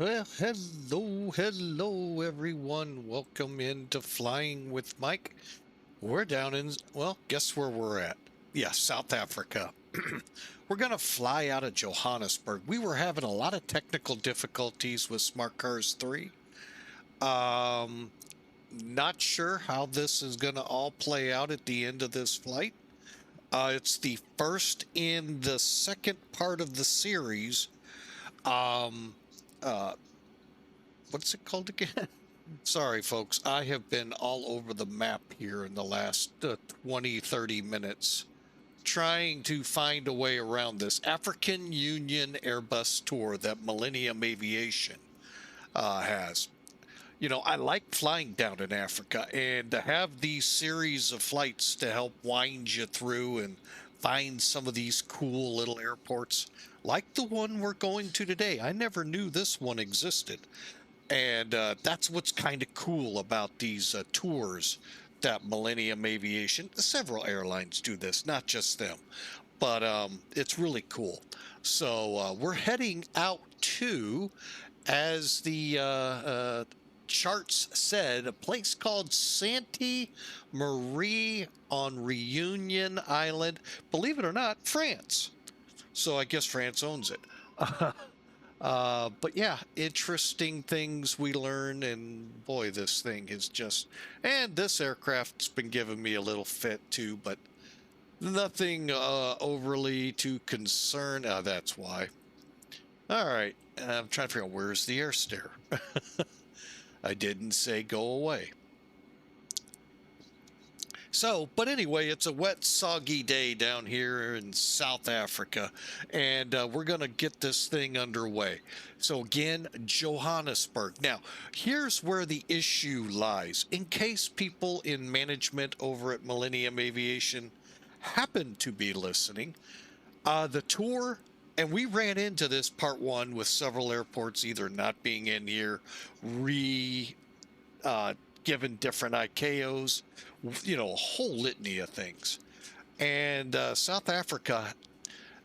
Well, hello, everyone. Welcome into Flying with Mike. We're down in, well, guess where we're at? Yeah, South Africa. We're going to fly out of Johannesburg. We were having a lot of technical difficulties with Smart Cars 3. Um, Not sure how this is going to all play out at the end of this flight. It's the first in the second part of the series. Um, uh, what's it called again? Sorry, folks. I have been all over the map here in the last 20, 30 minutes trying to find a way around this African Union Airbus tour that Millennium Aviation has. You know, I like flying down in Africa, and to have these series of flights to help wind you through and find some of these cool little airports, like the one we're going to today. I never knew this one existed. And that's what's kind of cool about these tours that Millennium Aviation, several airlines do this, not just them, but it's really cool. So we're heading out to, as the charts said, a place called Sainte-Marie on Reunion Island. Believe it or not, France. So I guess France owns it. But yeah, interesting things we learn, and boy, this thing is just, and this aircraft's been giving me a little fit too, but nothing overly too concerned. That's why. All right, I'm trying to figure out where's the air stair. I didn't say go away. So, but anyway, it's a wet, soggy day down here in South Africa, and we're going to get this thing underway. So again, Johannesburg. Now, here's where the issue lies. In case people in management over at Millennium Aviation happen to be listening, the tour, and we ran into this part one with several airports either not being in here, given different ICAOs, you know, a whole litany of things. And South Africa,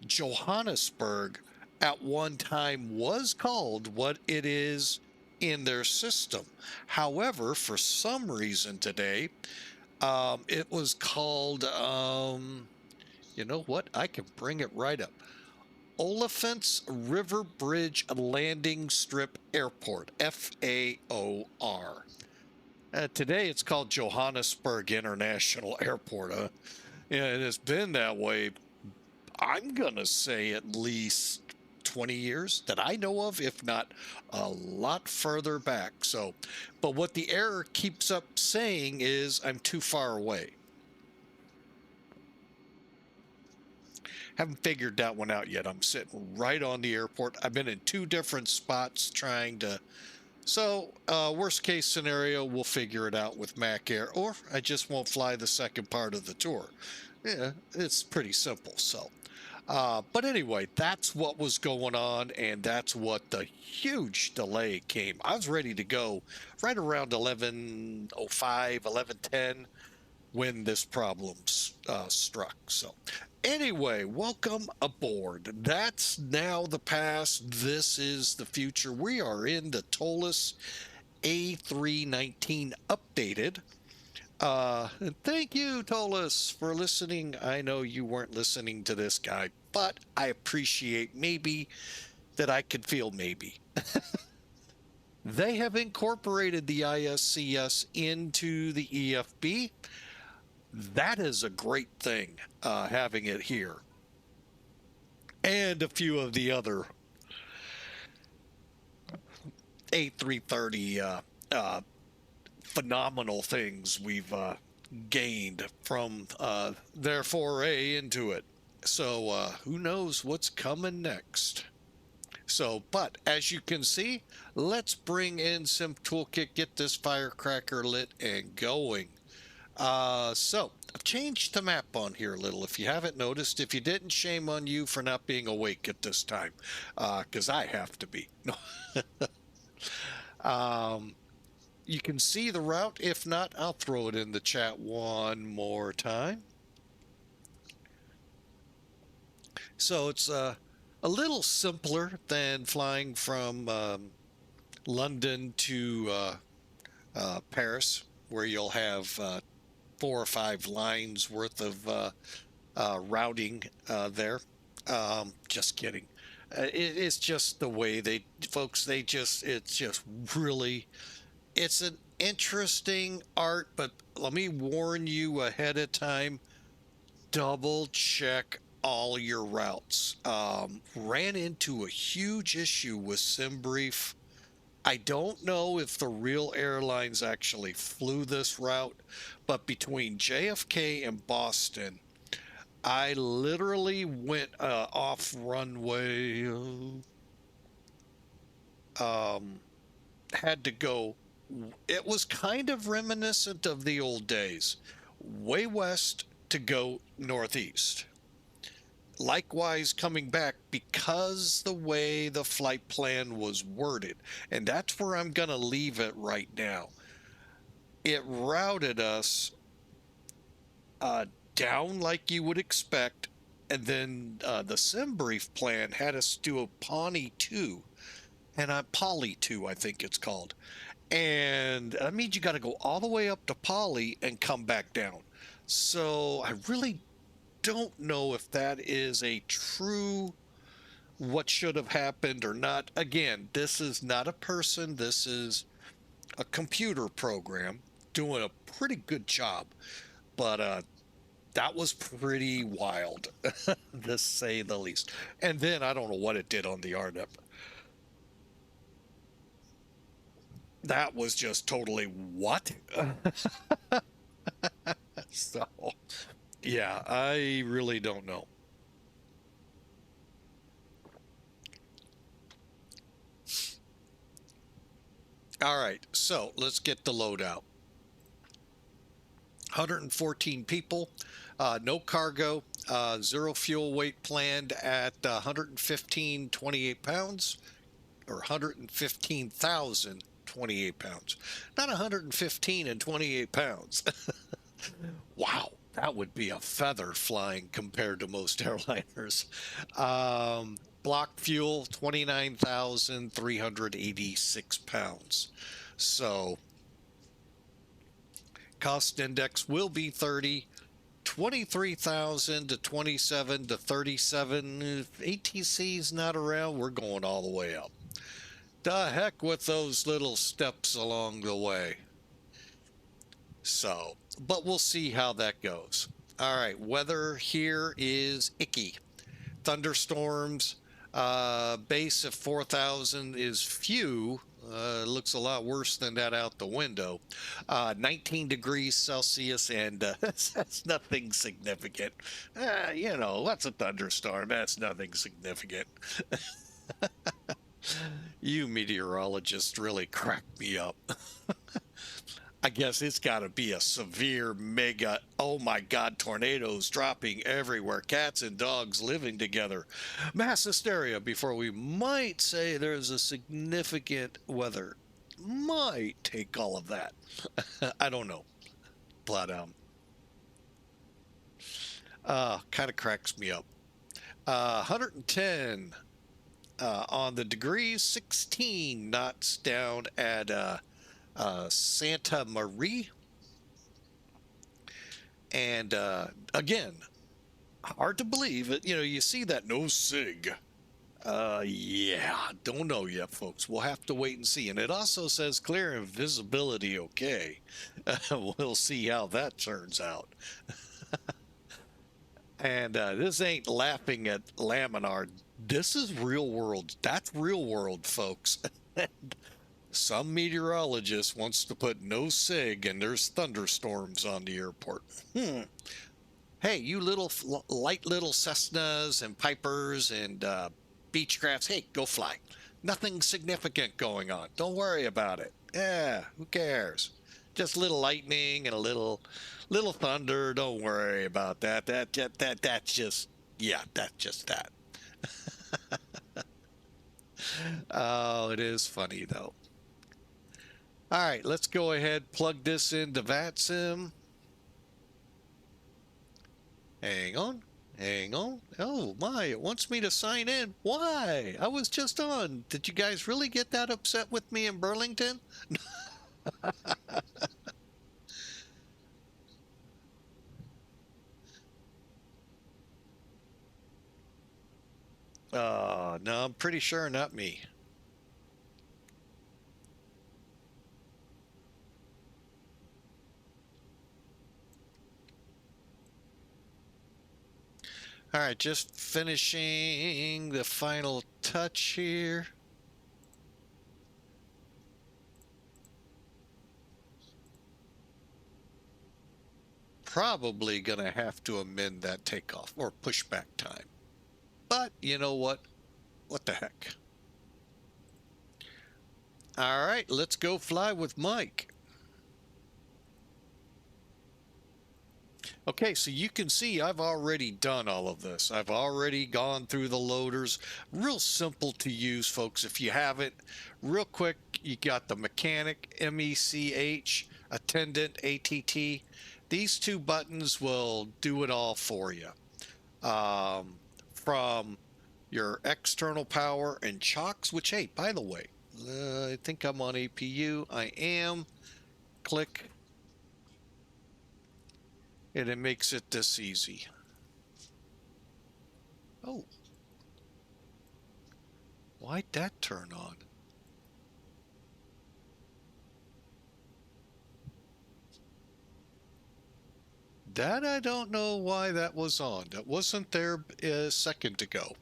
Johannesburg, at one time was called what it is in their system. However, for some reason today, it was called, you know what? I can bring it right up. Oliphants River Bridge Landing Strip Airport, FAOR. Today it's called Johannesburg International Airport. And it's been that way, I'm going to say at least 20 years that I know of, if not a lot further back. So, but what the error keeps up saying is I'm too far away. Haven't figured that one out yet. I'm sitting right on the airport. I've been in two different spots trying to. So, worst case scenario, we'll figure it out with Mac Air, or I just won't fly the second part of the tour. Yeah, it's pretty simple. So, but anyway, that's what was going on, and that's what the huge delay came. I was ready to go right around 11:05, 11:10 when this problem struck. So, anyway, welcome aboard. That's now the past. This is the future. We are in the ToLiss A319 updated. And thank you, ToLiss, for listening. I know you weren't listening to this guy, but I appreciate maybe that I could feel maybe. They have incorporated the ISCS into the EFB. That is a great thing, having it here. And a few of the other A330 phenomenal things we've gained from their foray into it. So who knows what's coming next. So, but as you can see, let's bring in some toolkit, get this firecracker lit and going. So I've changed the map on here a little. If you haven't noticed, if you didn't, shame on you for not being awake at this time, because I have to be. You can see the route. If not, I'll throw it in the chat one more time. So it's a little simpler than flying from London to Paris, where you'll have 4 or 5 lines worth of routing there. Just kidding. It's just the way they, folks, it's just really, it's an interesting art, but let me warn you ahead of time, double check all your routes. Ran into a huge issue with SimBrief. I don't know if the real airlines actually flew this route, but between JFK and Boston, I literally went off runway, had to go. It was kind of reminiscent of the old days, way west to go northeast. Likewise, coming back, because the way the flight plan was worded, and that's where I'm going to leave it right now. It routed us down like you would expect, and then the SimBrief plan had us do a Pawnee 2, and Poly 2, I think it's called. And that means you got to go all the way up to Poly and come back down. So I really don't know if that is a true what should have happened or not. Again, this is not a person, this is a computer program doing a pretty good job, but that was pretty wild to say the least. And then I don't know what it did on the RDEP. That was just totally what? So yeah, I really don't know. All right, so let's get the load out. 114 people, no cargo, 0 fuel weight planned at 115.28 pounds, or 115,028 pounds, not 115 and 28 pounds. Wow, that would be a feather flying compared to most airliners. Block fuel, 29,386 pounds. So cost index will be 30, 23,000 to 27 to 37. If ATC's not around, we're going all the way up. The heck with those little steps along the way. So, but we'll see how that goes. All right, weather here is icky. Thunderstorms, base of 4,000 is few. Looks a lot worse than that out the window. 19 degrees Celsius, and that's nothing significant. You know, what's a thunderstorm? That's nothing significant. You meteorologists really cracked me up. I guess it's got to be a severe mega, oh my God, tornadoes dropping everywhere, cats and dogs living together, mass hysteria before we might say there's a significant weather. Might take all of that. I don't know. But kind of cracks me up. 110 on the degrees, 16 knots down at Sainte-Marie. And again, hard to believe it. You know, you see that no sig. Yeah, don't know yet, folks. We'll have to wait and see. And it also says clear and visibility okay. We'll see how that turns out. And this ain't laughing at Laminar. This is real world. That's real world, folks. Some meteorologist wants to put no sig and there's thunderstorms on the airport. Hey, you little light little Cessnas and Pipers and Beechcrafts, hey, go fly. Nothing significant going on. Don't worry about it. Yeah, who cares? Just a little lightning and a little thunder. Don't worry about that. That's just, yeah, that's just that. Oh, it is funny though. All right, let's go ahead, plug this into VATSIM. Hang on. Hang on. Oh my, it wants me to sign in. Why? I was just on. Did you guys really get that upset with me in Burlington? No, I'm pretty sure not me. All right, just finishing the final touch here. Probably gonna have to amend that takeoff or pushback time. But you know what? What the heck? All right, let's go fly with Mike. Okay, so you can see I've already done all of this. I've already gone through the loaders. Real simple to use, folks. If you haven't, real quick, you got the mechanic, MECH, attendant, ATT. These two buttons will do it all for you. From your external power and chocks, which, hey, by the way, I think I'm on APU. I am. Click, and it makes it this easy. Oh, why'd that turn on? That I don't know why that was on. That wasn't there a second ago.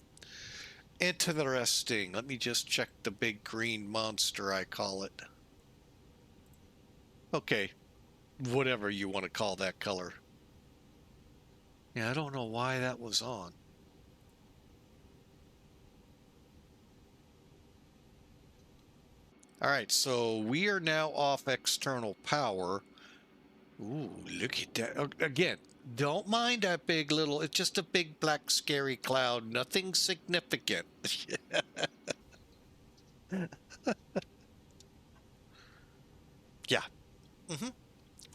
Interesting. Let me just check the big green monster, I call it. Okay, whatever you want to call that color. Yeah, I don't know why that was on. All right, so we are now off external power. Ooh, look at that. Again, don't mind that big little, it's just a big black scary cloud. Nothing significant. Yeah. Mm-hmm.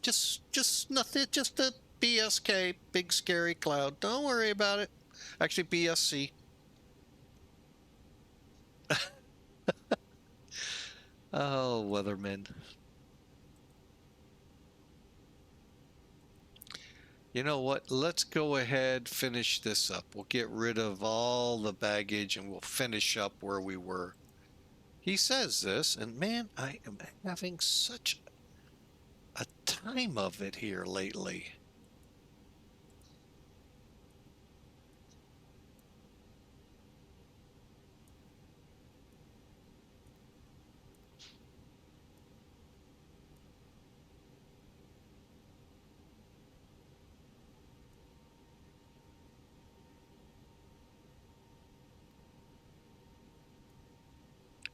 Just nothing, just a BSK, big scary cloud. Don't worry about it. Actually, BSC. Oh, weathermen. You know what? Let's go ahead, finish this up. We'll get rid of all the baggage and we'll finish up where we were. He says this, and man, I am having such a time of it here lately.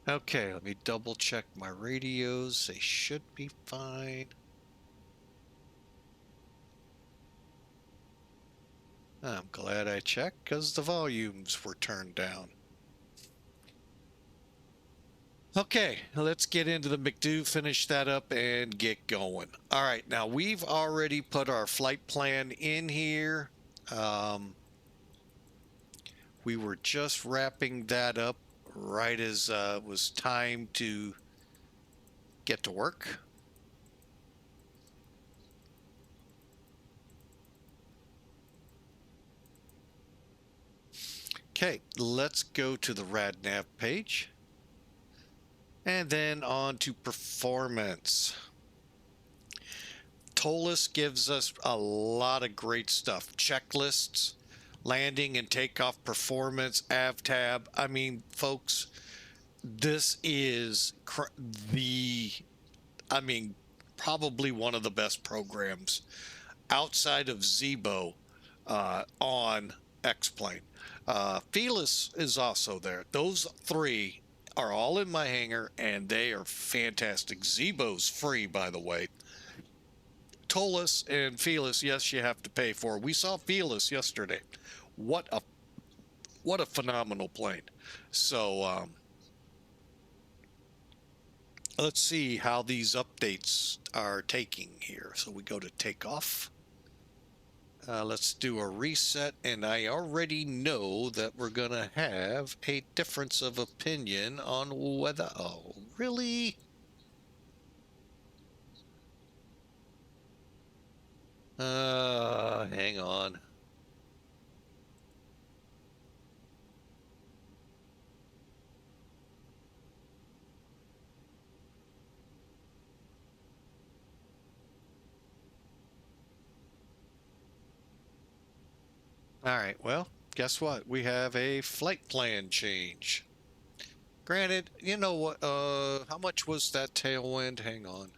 Okay, let me double check my radios. They should be fine. I'm glad I checked because the volumes were turned down. Okay, let's get into the McDo, finish that up, and get going. All right, now we've already put our flight plan in here. We were just wrapping that up right as it was time to get to work. Okay, let's go to the RadNav page. And then on to performance. ToLiss gives us a lot of great stuff. Checklists, landing and takeoff performance, AvTab. I mean, folks, this is the, I mean, probably one of the best programs outside of Zebo on X-Plane. Felis is also there. Those three are all in my hangar, and they are fantastic. Zebo's free, by the way. ToLiss and Felis, yes, you have to pay for. We saw Felis yesterday. What a phenomenal plane. So let's see how these updates are taking here. So we go to takeoff. Let's do a reset, and I already know that we're going to have a difference of opinion on whether... Oh, really? Hang on. All right, well, guess what? We have a flight plan change. Granted, you know what, how much was that tailwind? Hang on.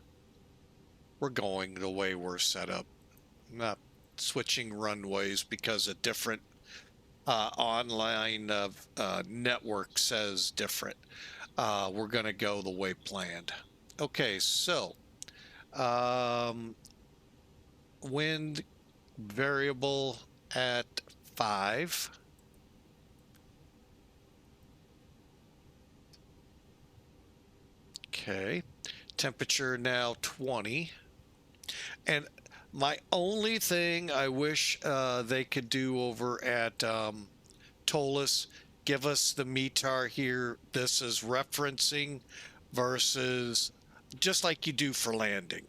We're going the way we're set up. Not switching runways because a different online network says different. We're going to go the way planned. Okay, so wind variable at 5. Okay, temperature now 20. And my only thing I wish they could do over at ToLiss, give us the METAR here. This is referencing versus just like you do for landing.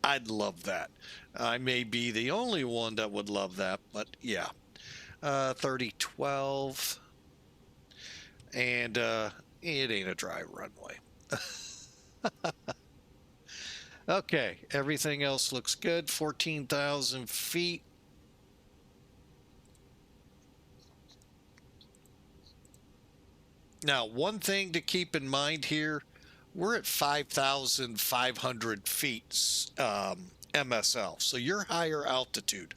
I'd love that. I may be the only one that would love that, but yeah. 3012. And it ain't a dry runway. Okay, everything else looks good. 14,000 feet. Now, one thing to keep in mind here, we're at 5,500 feet MSL, so you're higher altitude.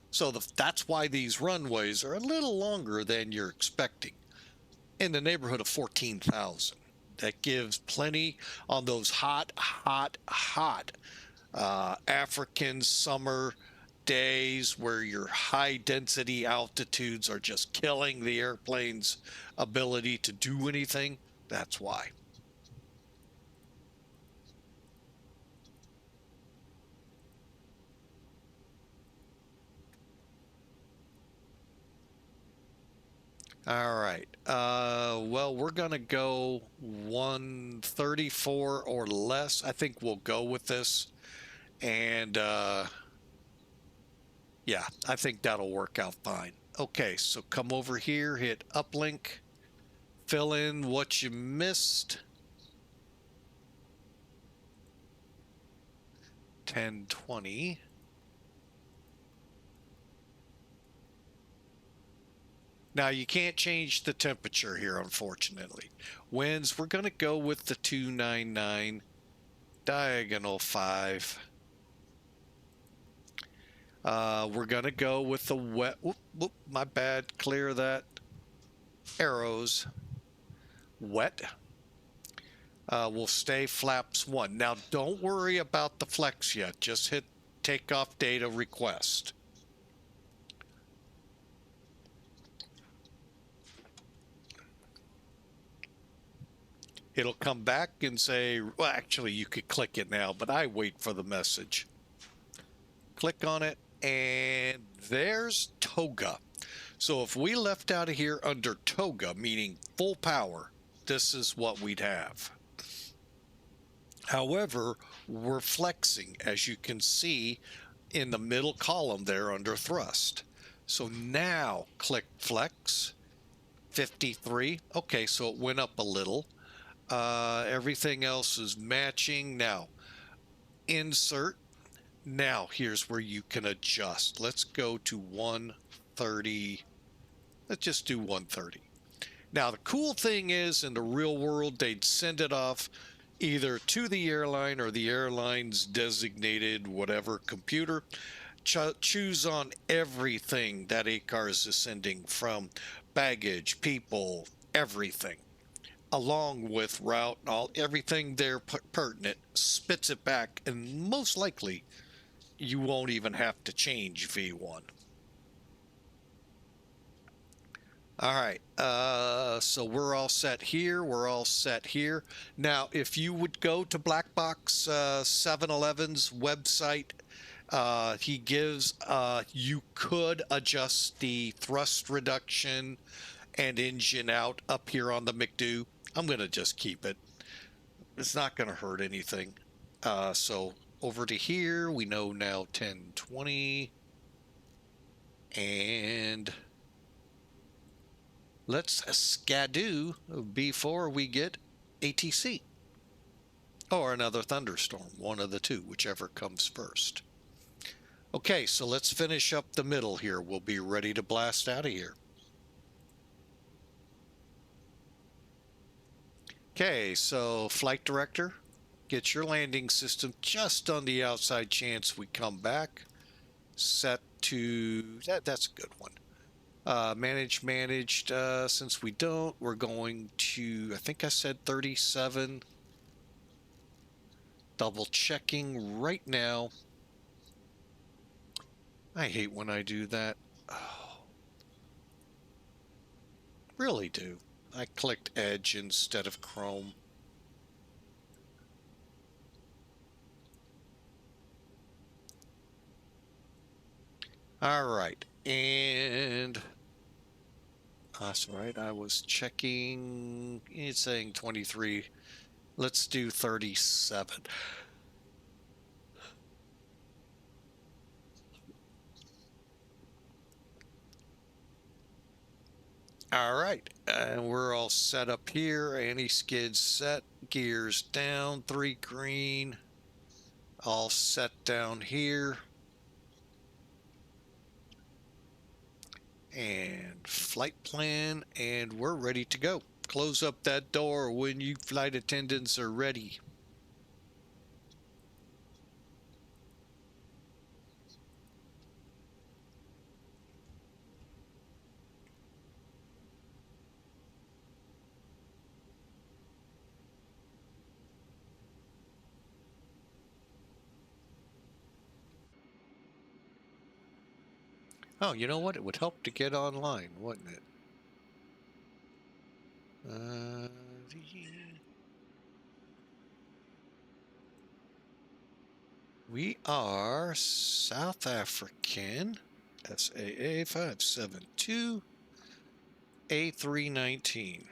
So that's why these runways are a little longer than you're expecting, in the neighborhood of 14,000. That gives plenty on those hot African summer days where your high density altitudes are just killing the airplane's ability to do anything. That's why. All right. Well, we're going to go 134 or less. I think we'll go with this. And yeah, I think that'll work out fine. Okay, so come over here, hit uplink, fill in what you missed. 1020. Now you can't change the temperature here, unfortunately. Winds, we're going to go with the 299, diagonal 5. We're going to go with the wet, whoop, my bad, clear that. Arrows, wet. We'll stay flaps 1. Now don't worry about the flex yet, just hit takeoff data request. It'll come back and say, well, actually you could click it now, but I wait for the message. Click on it, and there's toga. So if we left out of here under toga, meaning full power, this is what we'd have. However, we're flexing, as you can see in the middle column there under thrust. So now click flex, 53. Okay, so it went up a little. Everything else is matching. Now, insert. Now, here's where you can adjust. Let's go to 130. Let's just do 130. Now, the cool thing is, in the real world, they'd send it off either to the airline or the airline's designated whatever computer. Choose on everything that ACARS is sending, from baggage, people, everything, along with route and all, everything there pertinent, spits it back, and most likely you won't even have to change V1. All right, so we're all set here. We're all set here. Now, if you would go to Black Box 711's website He gives, you could adjust the thrust reduction and engine out up here on the McDo. I'm going to just keep it. It's not going to hurt anything. So over to here, we know now 1020. And let's skadoo before we get ATC. Or another thunderstorm, one of the two, whichever comes first. Okay, so let's finish up the middle here. We'll be ready to blast out of here. Okay, so flight director, get your landing system just on the outside chance we come back. Set to, that's a good one. Managed, since we don't, we're going to, I think I said 37. Double checking right now. I hate when I do that. Oh, really do. I clicked Edge instead of Chrome. All right, and that's right. I was checking. It's saying 23. Let's do 37. All right, and we're all set up here. Anti-skid set, gears down, 3 green, all set down here. And flight plan, and we're ready to go. Close up that door when you flight attendants are ready. Oh, you know what? It would help to get online, wouldn't it? We are South African SAA 572 A319.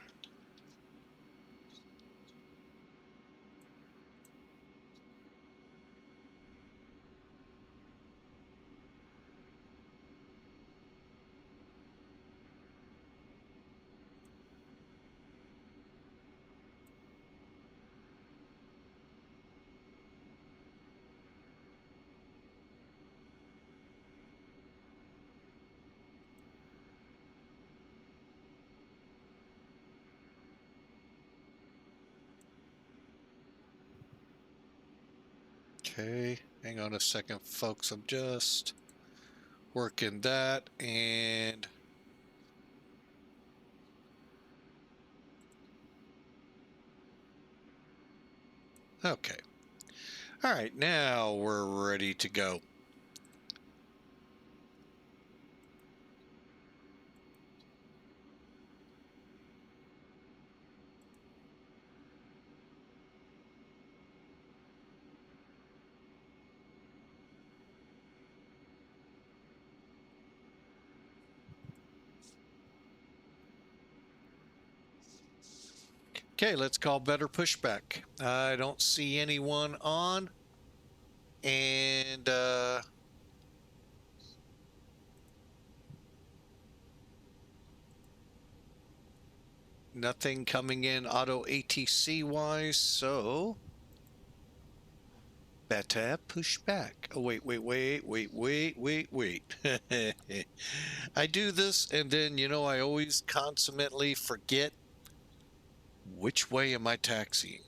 Okay, hang on a second, folks. I'm just working that, and okay. All right, now we're ready to go. Okay, let's call better pushback. I don't see anyone on, and nothing coming in auto ATC wise, so better pushback. Oh, wait. I do this, and then, you know, I always consummately forget which way am I taxiing.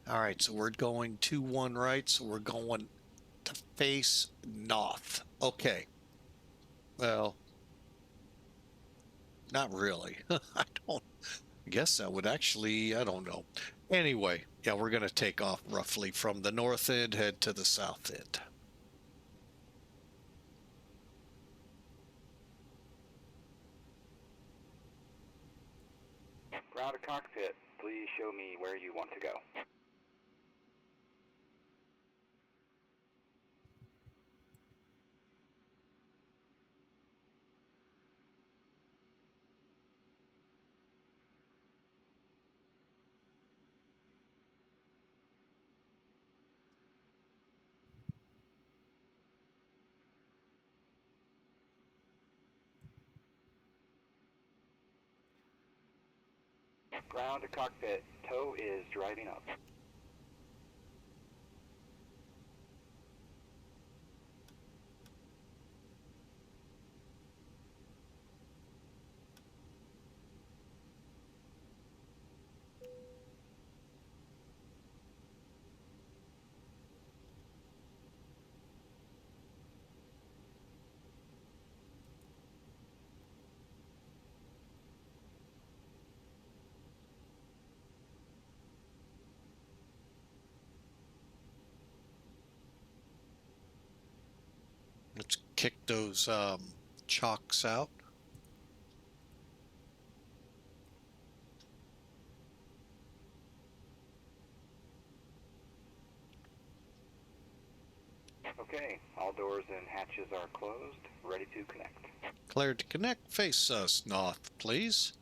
All right, so we're going 2-1 right, so we're going to face north. Okay. Well, not really. I guess that would actually, I don't know. Anyway, yeah, we're going to take off roughly from the north end, head to the south end. Ground to cockpit, please show me where you want to go. Ground to cockpit. Tow is driving up. Let's kick those chocks out. Okay, all doors and hatches are closed, ready to connect. Cleared to connect. Face us north, please.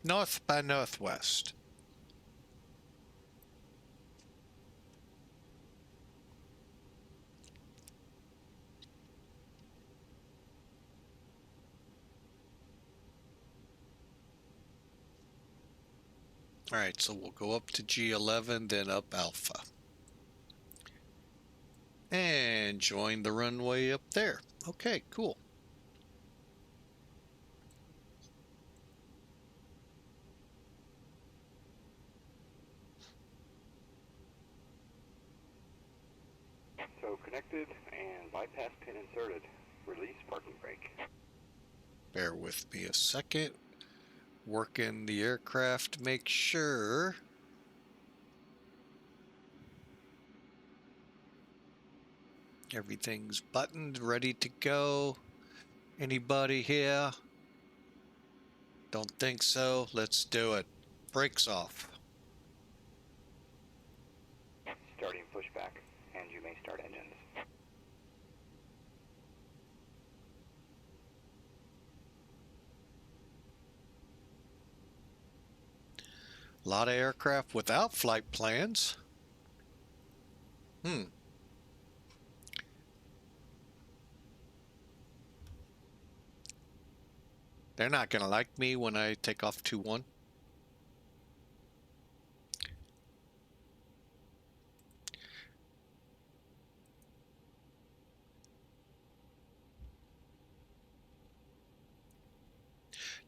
North by northwest. All right, so we'll go up to G11, then up Alpha. And join the runway up there. Okay, cool. Tow connected and bypass pin inserted. Release parking brake. Bear with me a second. Working the aircraft, make sure everything's buttoned, ready to go. Anybody here? Don't think so. Let's do it. Brakes off. Starting pushback, and you may start engines. A lot of aircraft without flight plans. They're not going to like me when I take off 2-1.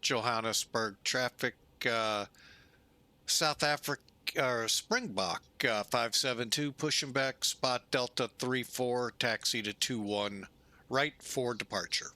Johannesburg traffic, South Africa, or Springbok 572, pushing back, spot Delta 34, taxi to 2-1, right for departure.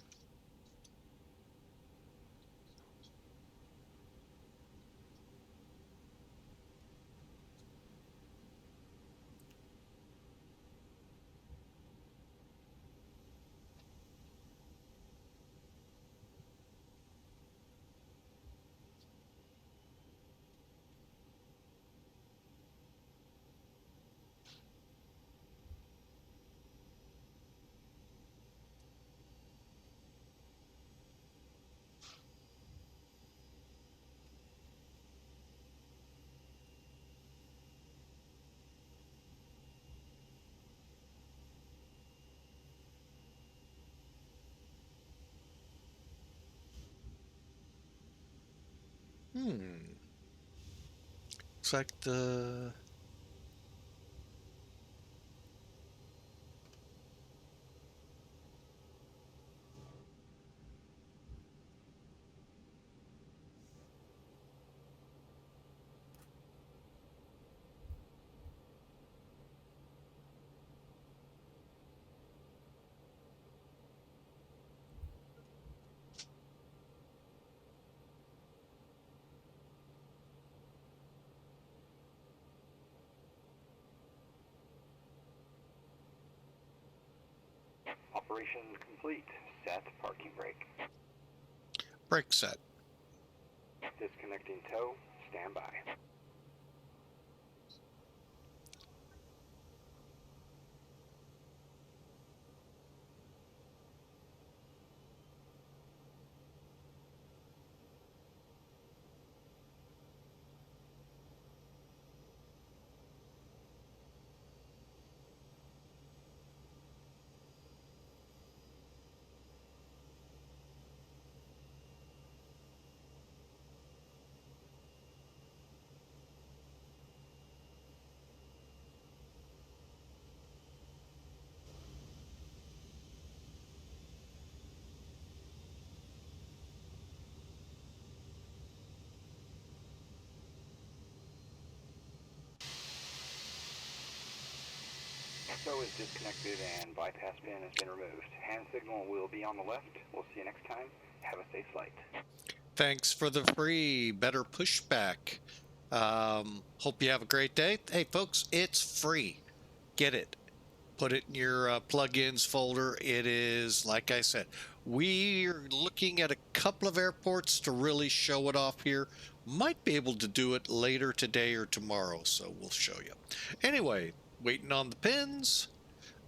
Looks like the... Operation complete. Set parking brake. Brake set. Disconnecting tow. Stand by. XO is disconnected and bypass pin has been removed. Hand signal will be on the left. We'll see you next time. Have a safe flight. Thanks for the free better pushback. Hope you have a great day. Hey folks, it's free. Get it. Put it in your plugins folder. It is, like I said, we're looking at a couple of airports to really show it off here. Might be able to do it later today or tomorrow, so we'll show you. Anyway, waiting on the pins.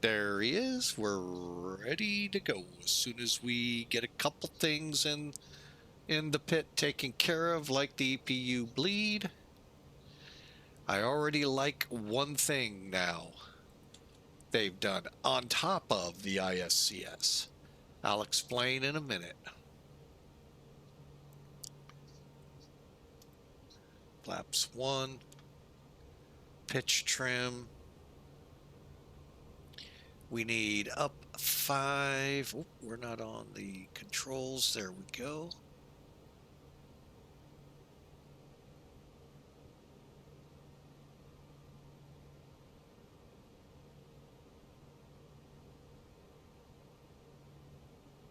There he is. We're ready to go as soon as we get a couple things in the pit taken care of, like the EPU bleed. I already like one thing now they've done on top of the ISCS. I'll explain in a minute. Flaps 1, pitch trim. We need up 5. Oh, we're not on the controls. There we go.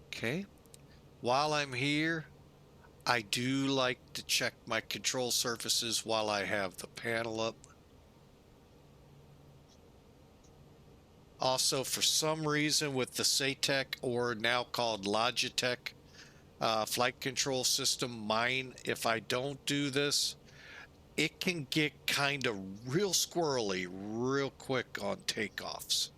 Okay. While I'm here, I do like to check my control surfaces while I have the panel up. Also, for some reason with the SATEC, or now called Logitech, flight control system, mine, if I don't do this, it can get kind of real squirrely real quick on takeoffs.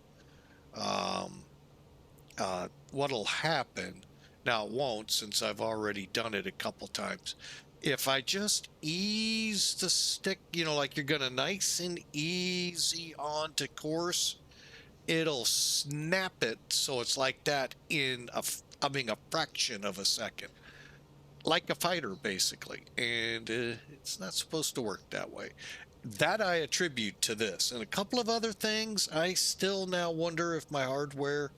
What'll happen, now it won't since I've already done it a couple times, if I just ease the stick, you know, like you're gonna nice and easy onto course, it'll snap it so it's like that in a fraction of a second, like a fighter basically, and it's not supposed to work that way. That I attribute to this and a couple of other things. I still now wonder if my hardware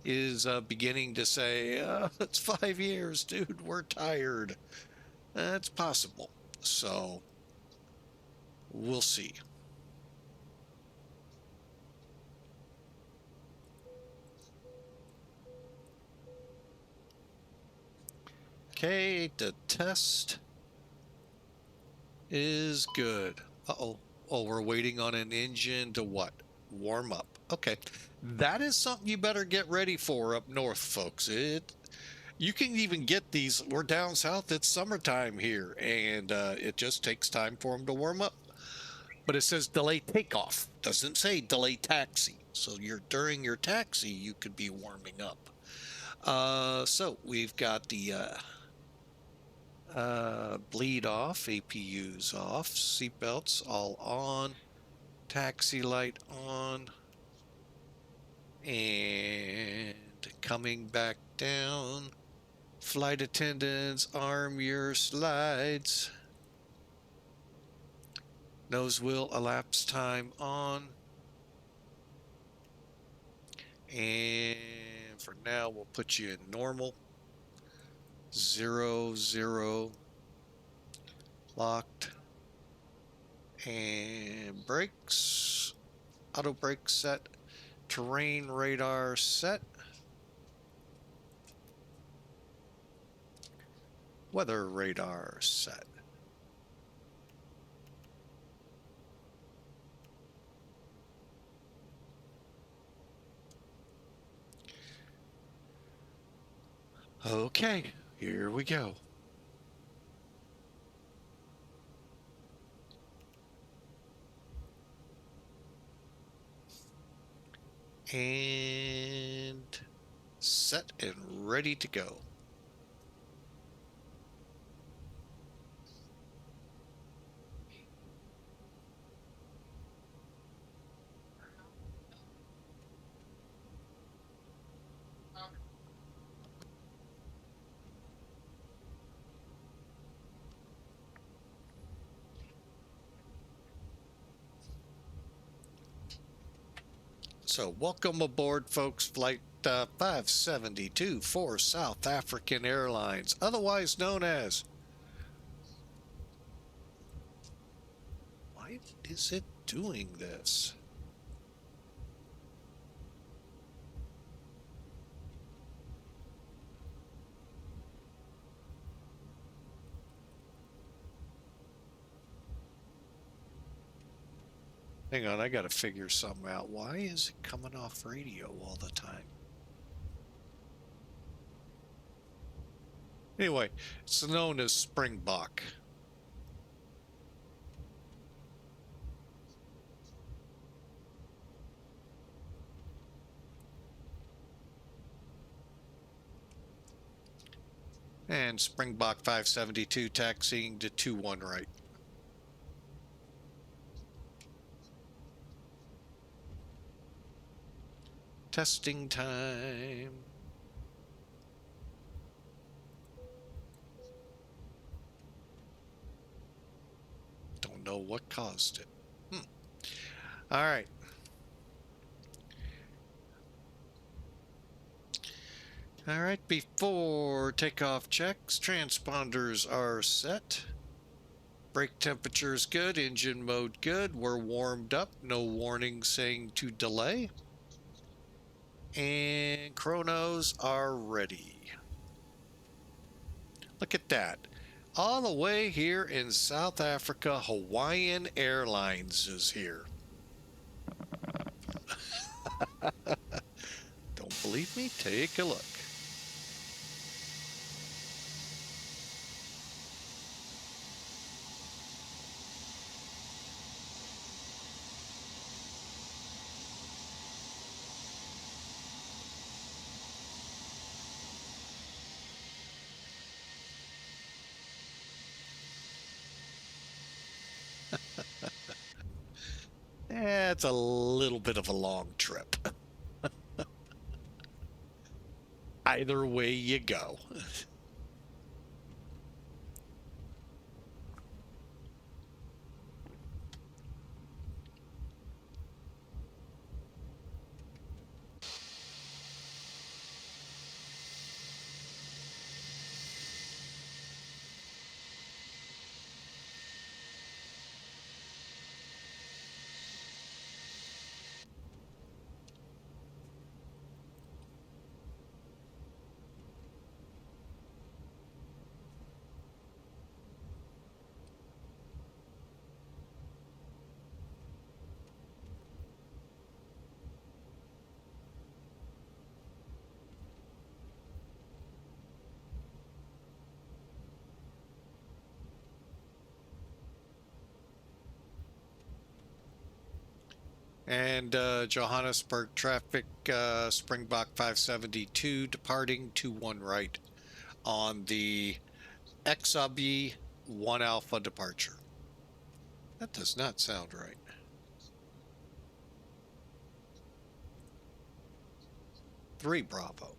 is beginning to say, it's 5 years, dude, we're tired. That's possible. So we'll see. Okay, the test is good. Uh-oh. Oh, we're waiting on an engine to what? Warm up. Okay. That is something you better get ready for up north, folks. You can even get these. We're down south. It's summertime here, and it just takes time for them to warm up. But it says delay takeoff. Doesn't say delay taxi. So during your taxi, you could be warming up. So we've got the bleed off, APUs off, seatbelts all on, taxi light on, and coming back down. Flight attendants, arm your slides. Nose wheel elapsed time on. And for now, we'll put you in normal. 0, 0. Locked. And brakes. Auto brake set. Terrain radar set. Weather radar set. Okay, here we go. And set and ready to go. So welcome aboard, folks. Flight 572 for South African Airlines, otherwise known as... Why is it doing this? Hang on, I got to figure something out. Why is it coming off radio all the time? Anyway, it's known as Springbok. And Springbok 572 taxiing to 21 right. Testing time. Don't know what caused it. All right. All right, before takeoff checks, transponders are set. Brake temperature is good, engine mode good. We're warmed up, no warning saying to delay. And chronos are ready. Look at that. All the way here in South Africa, Hawaiian Airlines is here. Don't believe me? Take a look. It's a little bit of a long trip. Either way you go. And Johannesburg traffic, Springbok 572 departing 21 right on the XOBI 1 Alpha departure. That does not sound right. Three Bravo.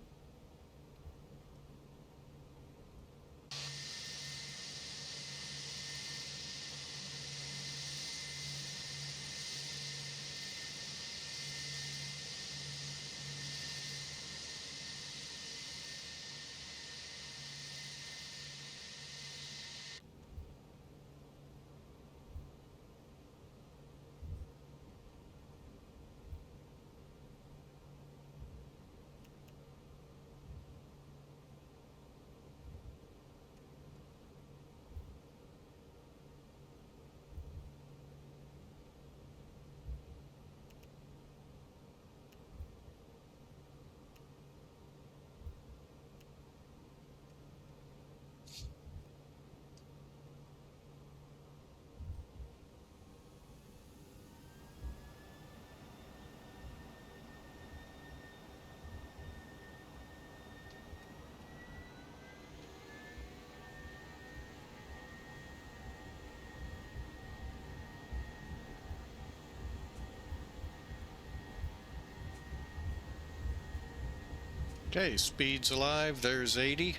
Okay, speed's alive. There's 80.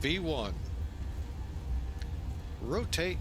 V1. Rotate.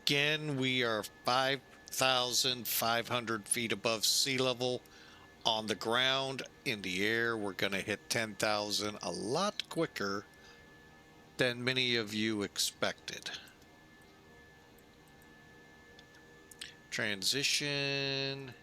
Again, we are 5,500 feet above sea level. On the ground, in the air, we're going to hit 10,000 a lot quicker than many of you expected. Transition.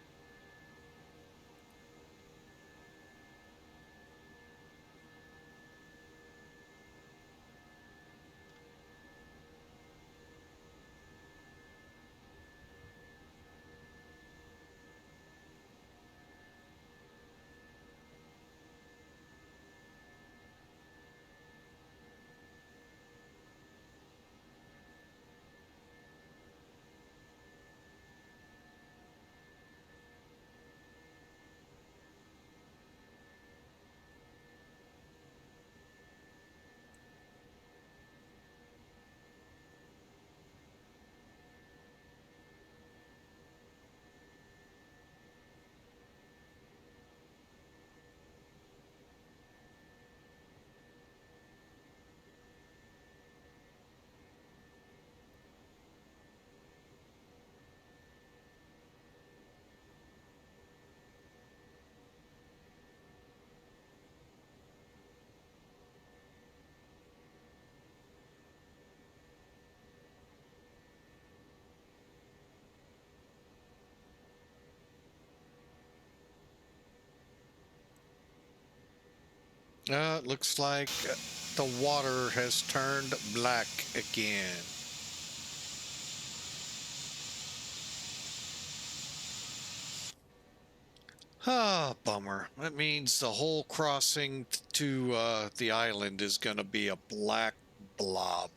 It looks like the water has turned black again. Ah, bummer. That means the whole crossing to the island is going to be a black blob.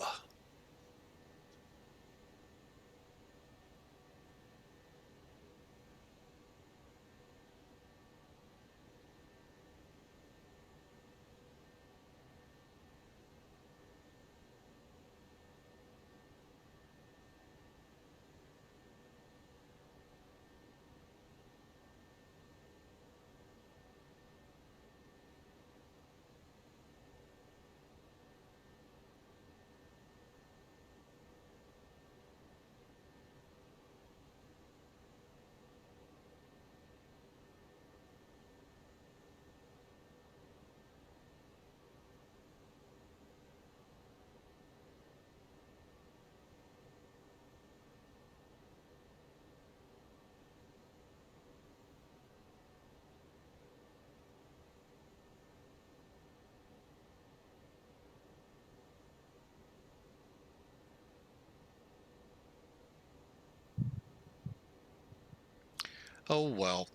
Oh well.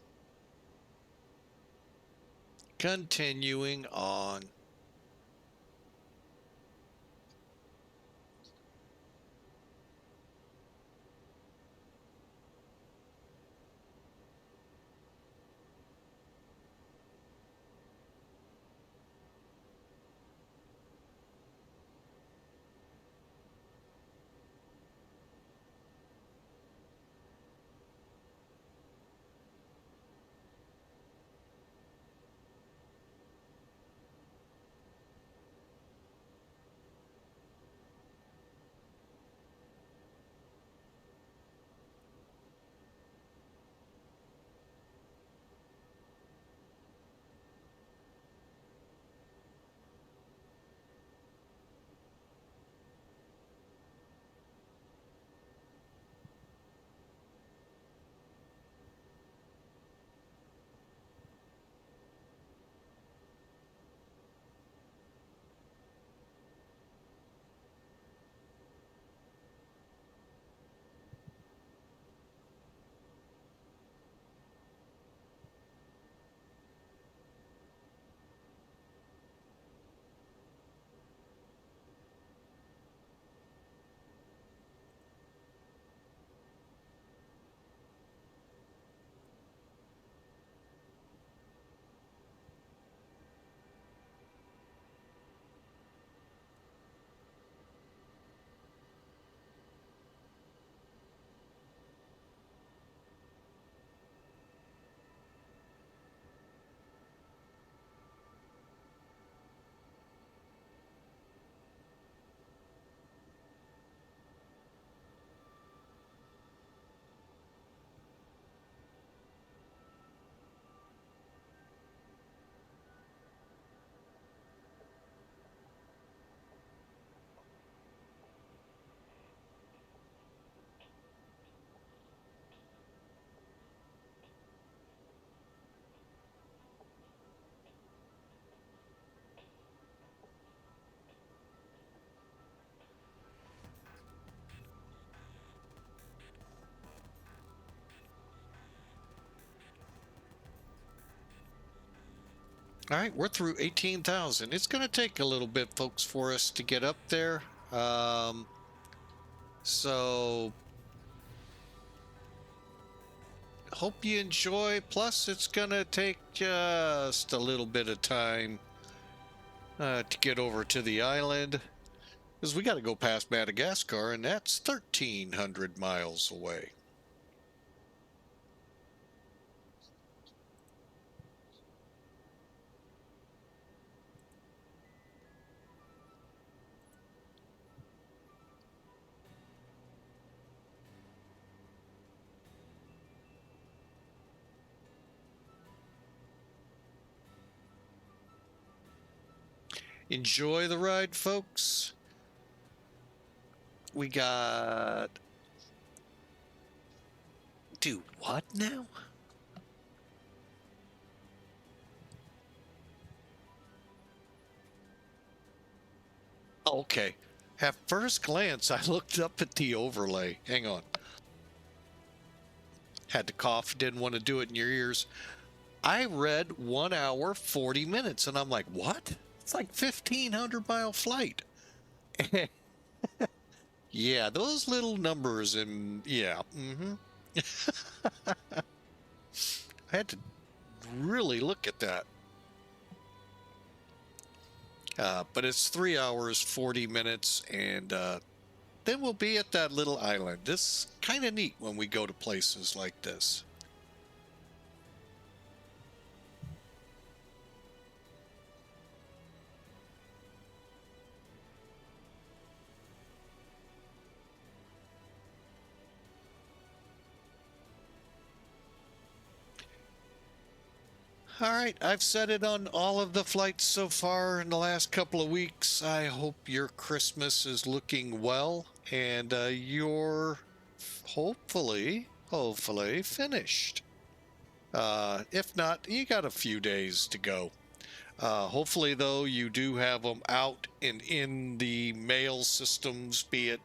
Continuing on. All right, we're through 18,000. It's going to take a little bit, folks, for us to get up there. So hope you enjoy. Plus, it's going to take just a little bit of time to get over to the island, because we got to go past Madagascar, and that's 1,300 miles away. Enjoy the ride, folks. We got... Do what now? Okay. At first glance, I looked up at the overlay. Hang on. Had to cough, didn't want to do it in your ears. I read 1 hour, 40 minutes, and I'm like, what? It's like 1,500-mile flight. Yeah, those little numbers, and yeah. I had to really look at that. But it's 3 hours, 40 minutes, and then we'll be at that little island. This is kind of neat when we go to places like this. All right, I've said it on all of the flights so far in the last couple of weeks. I hope your Christmas is looking well, and you're hopefully finished. If not, you got a few days to go. Hopefully, though, you do have them out and in the mail systems, be it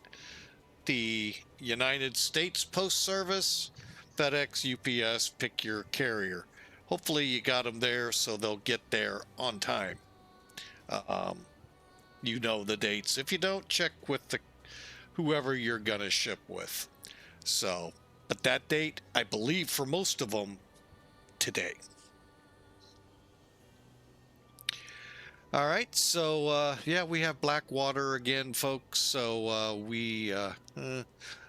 the United States Post Service, FedEx, UPS, pick your carrier. Hopefully you got them there so they'll get there on time. You know the dates. If you don't, check with the whoever you're gonna ship with. So, but that date, I believe for most of them, today. All right, so yeah, we have Blackwater again, folks. So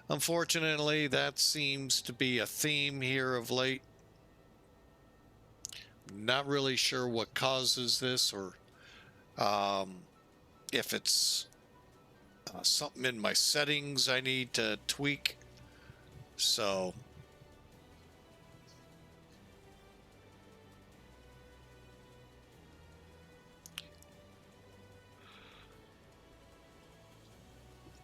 unfortunately, that seems to be a theme here of late. Not really sure what causes this, or if it's something in my settings I need to tweak. So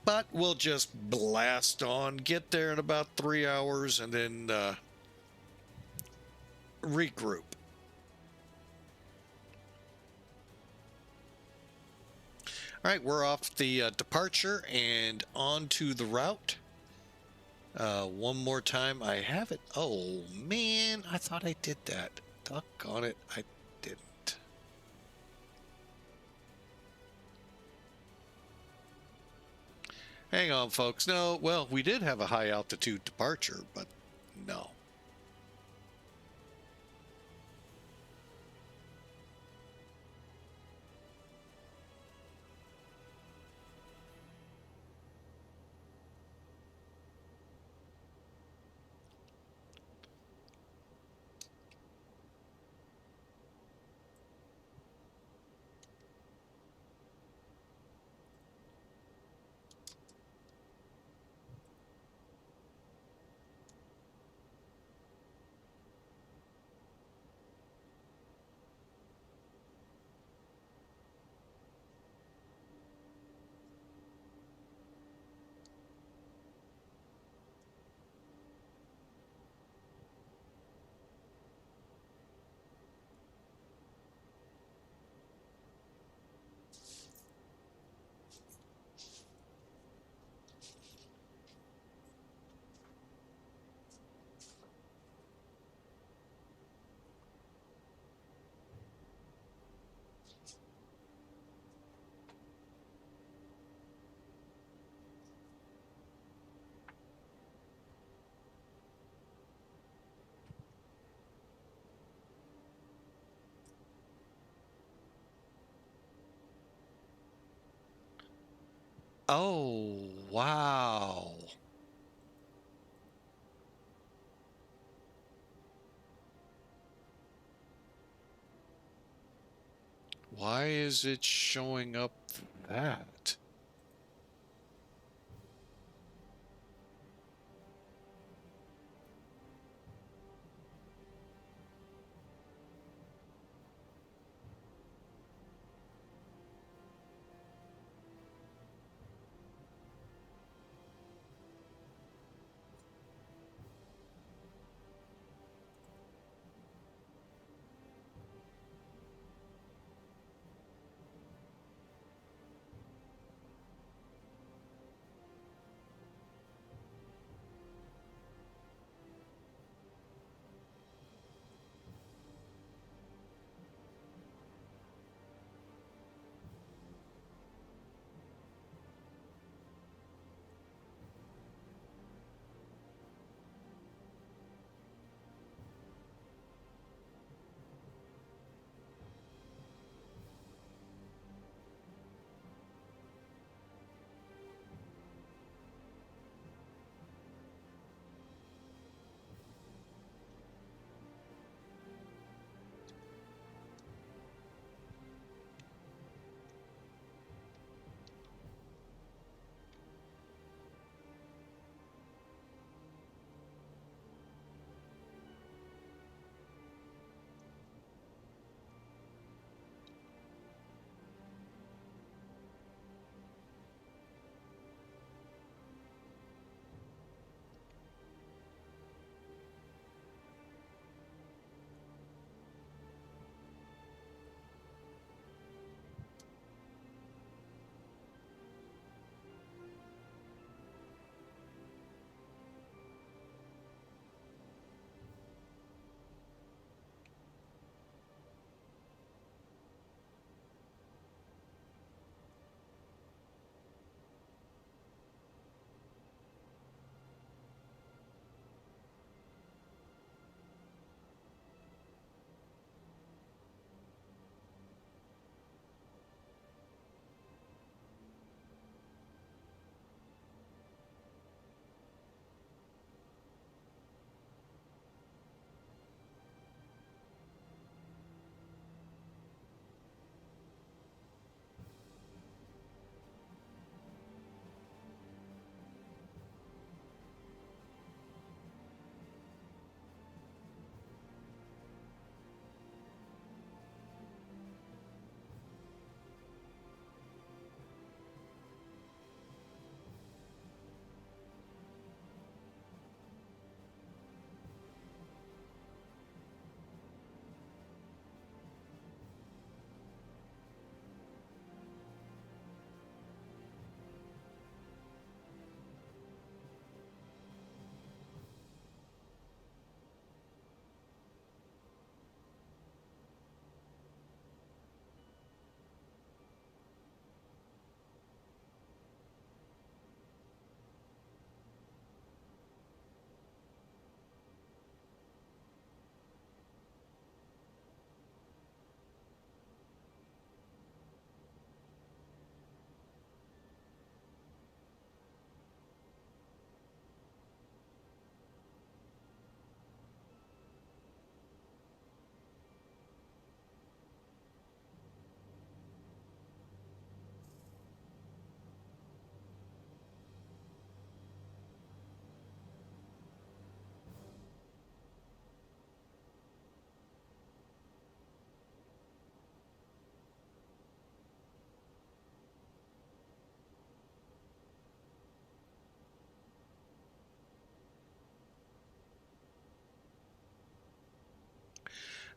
but we'll just blast on, get there in about 3 hours, and then regroup. All right, we're off the departure and on to the route. One more time, I have it. Oh man, I thought I did that. Doggone it, I didn't. Hang on, folks. No, well, we did have a high altitude departure, but no. Oh, wow. Why is it showing up that?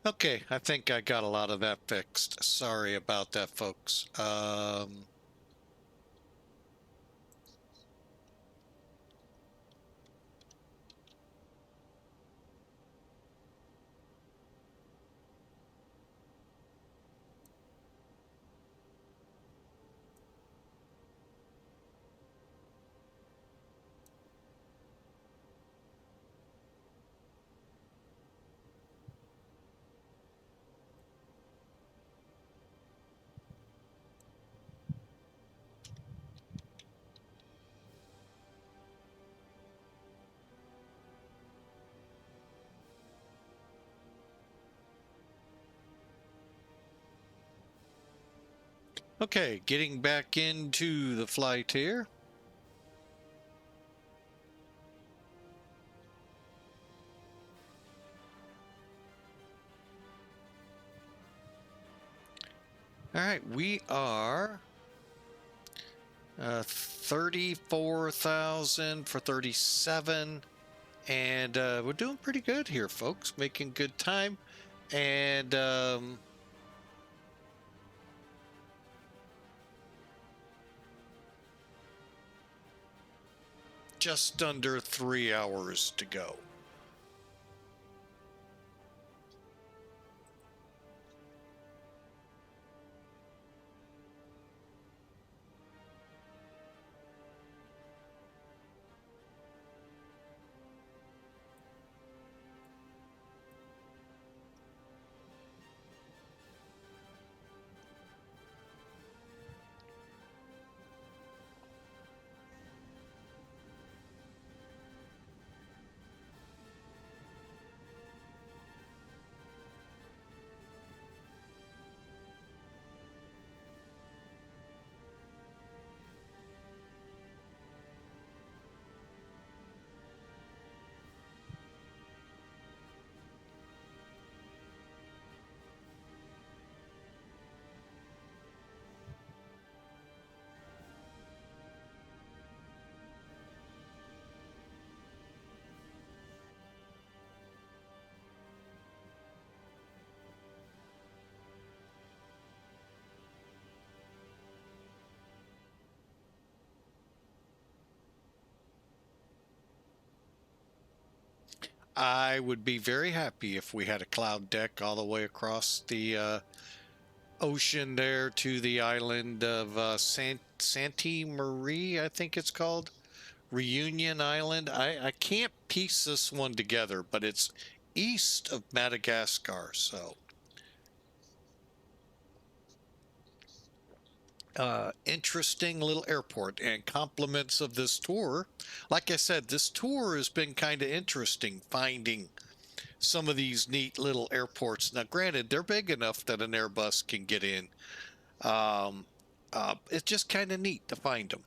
Okay, I think I got a lot of that fixed. Sorry about that, folks. Okay, getting back into the flight here. All right, we are 34,000 for 37, and we're doing pretty good here, folks. Making good time, and just under 3 hours to go. I would be very happy if we had a cloud deck all the way across the ocean there to the island of Sainte-Marie, I think it's called. Reunion Island. I can't piece this one together, but it's east of Madagascar, so interesting little airport, and compliments of this tour. Like I said, this tour has been kind of interesting, finding some of these neat little airports. Now, granted, they're big enough that an Airbus can get in. Um, it's just kind of neat to find them.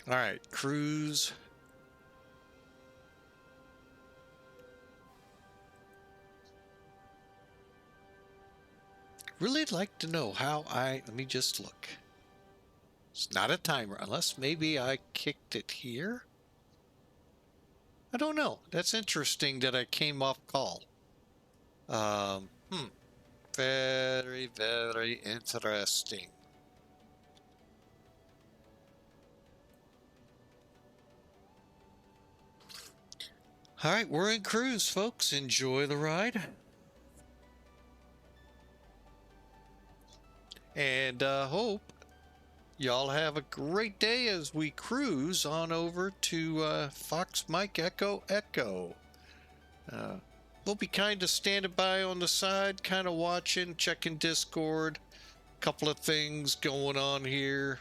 All right, cruise. Really like to know how let me just look. It's not a timer, unless maybe I kicked it here. I don't know. That's interesting that I came off call. Um, hmm. Very, very interesting. All right, we're in cruise, folks. Enjoy the ride. And hope y'all have a great day as we cruise on over to Fox Mike Echo Echo. We'll be kind of standing by on the side, kind of watching, checking Discord. Couple of things going on here.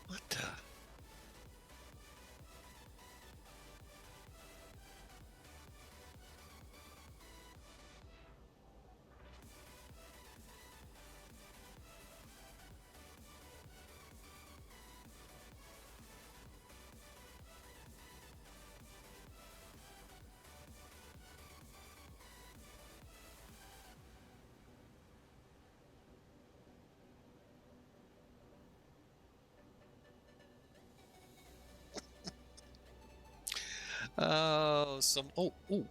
What the? Oh,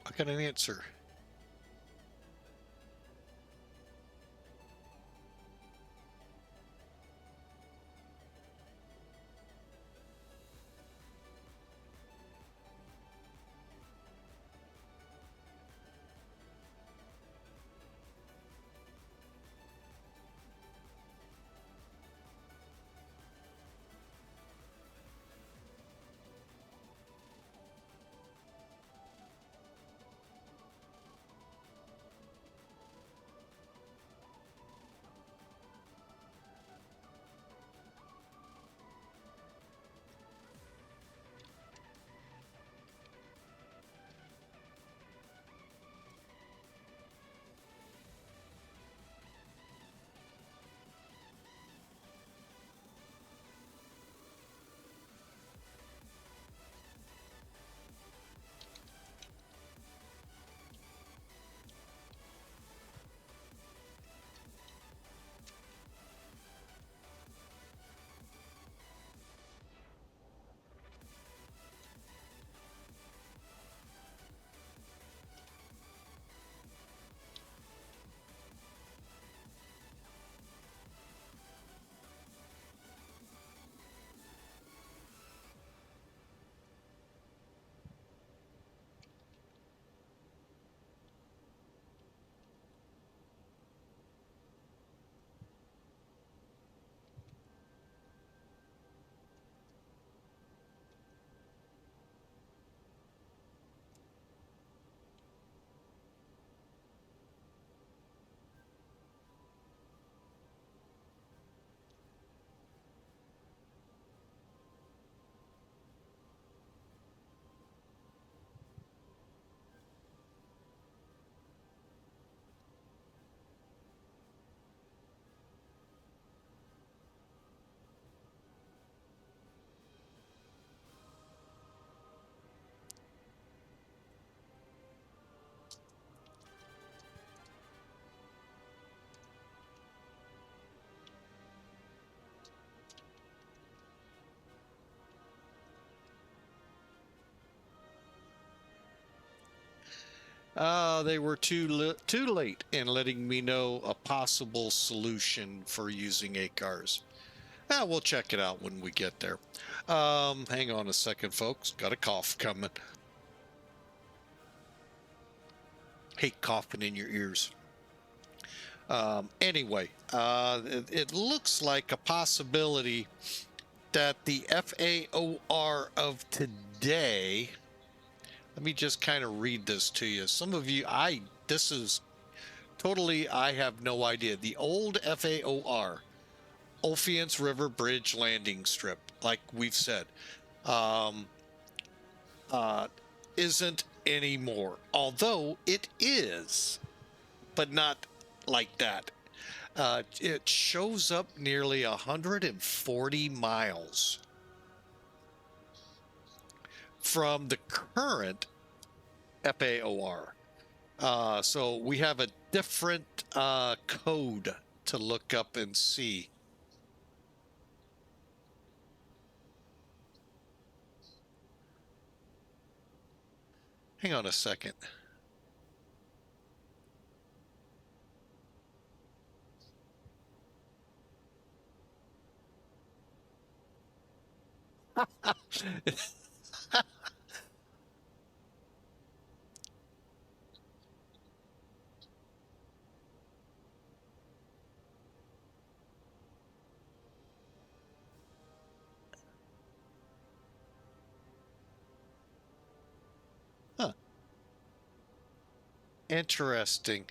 I got an answer. They were too late in letting me know a possible solution for using ACARs. We'll check it out when we get there. Hang on a second, folks. Got a cough coming. Hate coughing in your ears. Anyway, it looks like a possibility that the FAOR of today. Let me just kind of read this to you. Some of you, this is totally, I have no idea. The old FAOR, Ophiance River Bridge Landing Strip, like we've said, isn't anymore. Although it is, but not like that. It shows up nearly 140 miles from the current FAOR. So we have a different code to look up and see. Hang on a second. Huh. Interesting.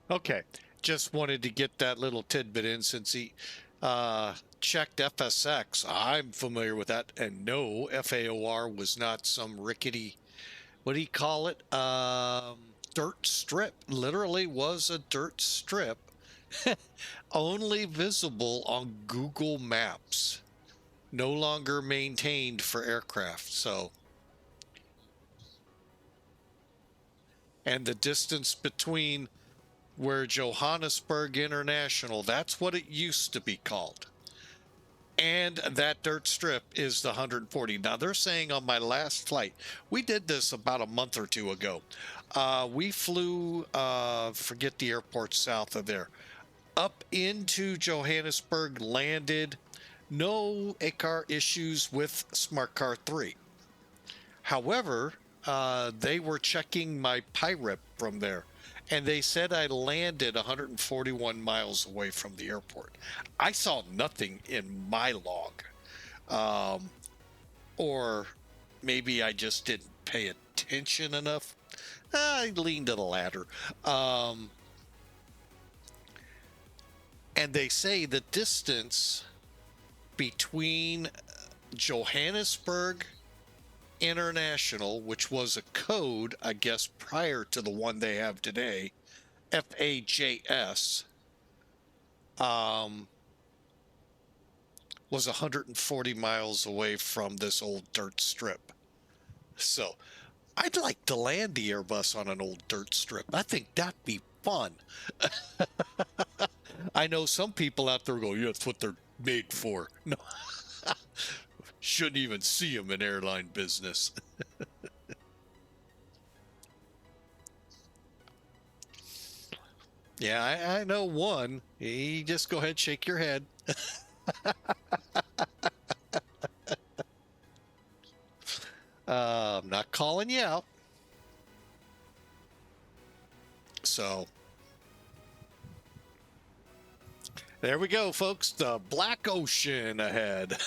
Okay, just wanted to get that little tidbit in since he checked FSX. I'm familiar with that, and no, FAOR was not some rickety, what do you call it? Dirt strip. Literally was a dirt strip, only visible on Google Maps, no longer maintained for aircraft. So, and the distance between where Johannesburg International, that's what it used to be called. And that dirt strip is the 140. Now they're saying on my last flight, we did this about a month or two ago. We flew, forget the airport south of there, up into Johannesburg, landed, no ACAR issues with Smart Car 3. However, they were checking my PIREP from there, and they said I landed 141 miles away from the airport. I saw nothing in my log, or maybe I just didn't pay attention enough. I leaned to the latter. And they say the distance between Johannesburg International, which was a code, I guess, prior to the one they have today, FAJS, was 140 miles away from this old dirt strip. So I'd like to land the Airbus on an old dirt strip. I think that'd be fun. I know some people out there go, yeah, that's what they're made for. No, shouldn't even see them in airline business. Yeah, I know one. You just go ahead, shake your head. I'm not calling you out. So there we go, folks. The Black Ocean ahead.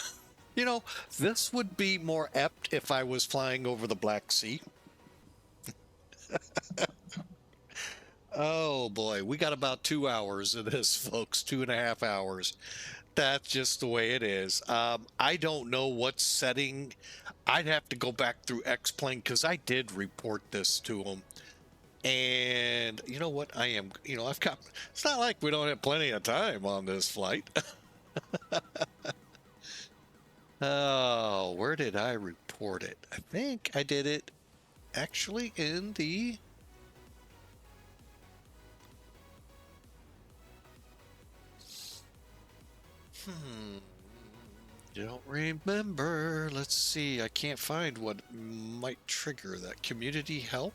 You know, this would be more apt if I was flying over the Black Sea. Oh boy, we got about 2 hours of this, folks. 2.5 hours. That's just the way it is. I don't know what setting. I'd have to go back through X-Plane because I did report this to them. And you know what? I've got, it's not like we don't have plenty of time on this flight. Oh, where did I report it? I think I did it actually in the. Don't remember. Let's see. I can't find what might trigger that. Community help?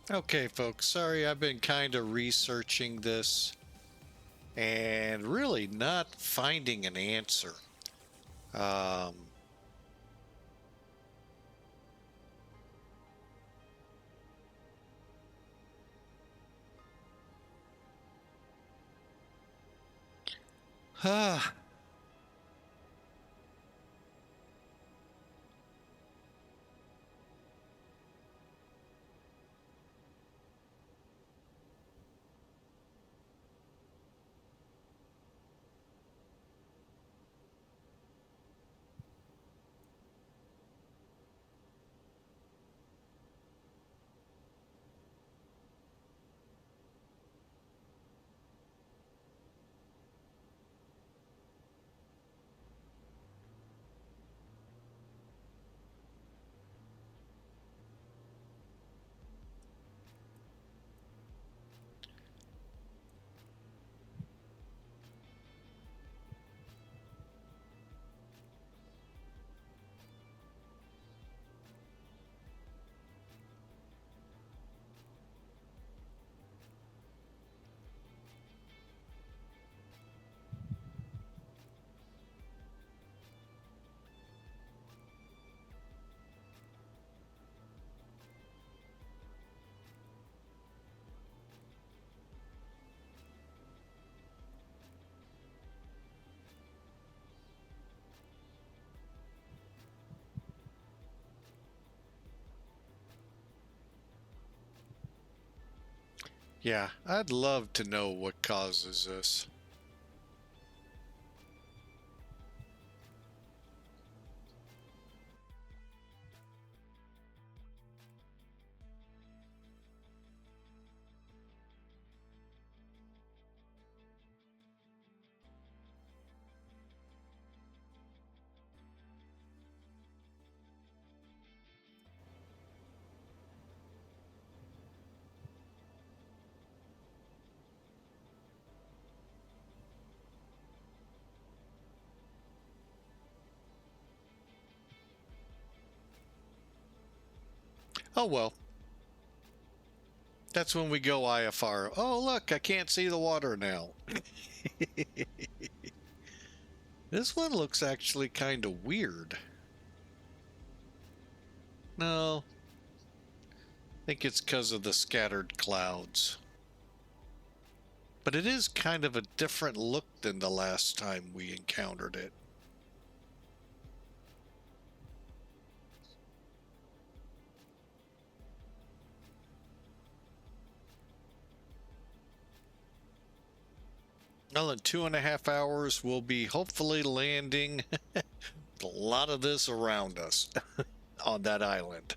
Okay, folks, sorry, I've been kind of researching this and really not finding an answer. Um, yeah, I'd love to know what causes this. Oh well, that's when we go IFR. Oh, look, I can't see the water now. This one looks actually kind of weird. No, I think it's because of the scattered clouds. But it is kind of a different look than the last time we encountered it. Well, in 2.5 hours, we'll be hopefully landing a lot of this around us on that island.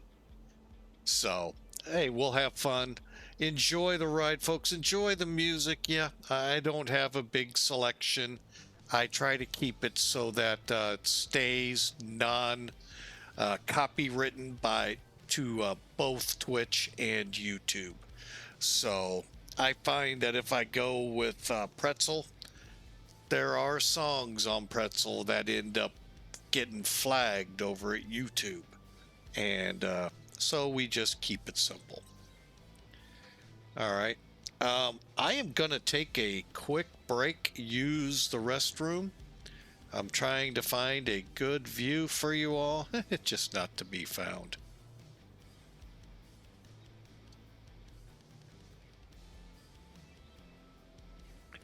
So, hey, we'll have fun. Enjoy the ride, folks. Enjoy the music. Yeah, I don't have a big selection. I try to keep it so that it stays non copywritten by to both Twitch and YouTube. So I find that if I go with Pretzel, there are songs on Pretzel that end up getting flagged over at YouTube. And so we just keep it simple. All right. I am going to take a quick break, use the restroom. I'm trying to find a good view for you all. It's just not to be found.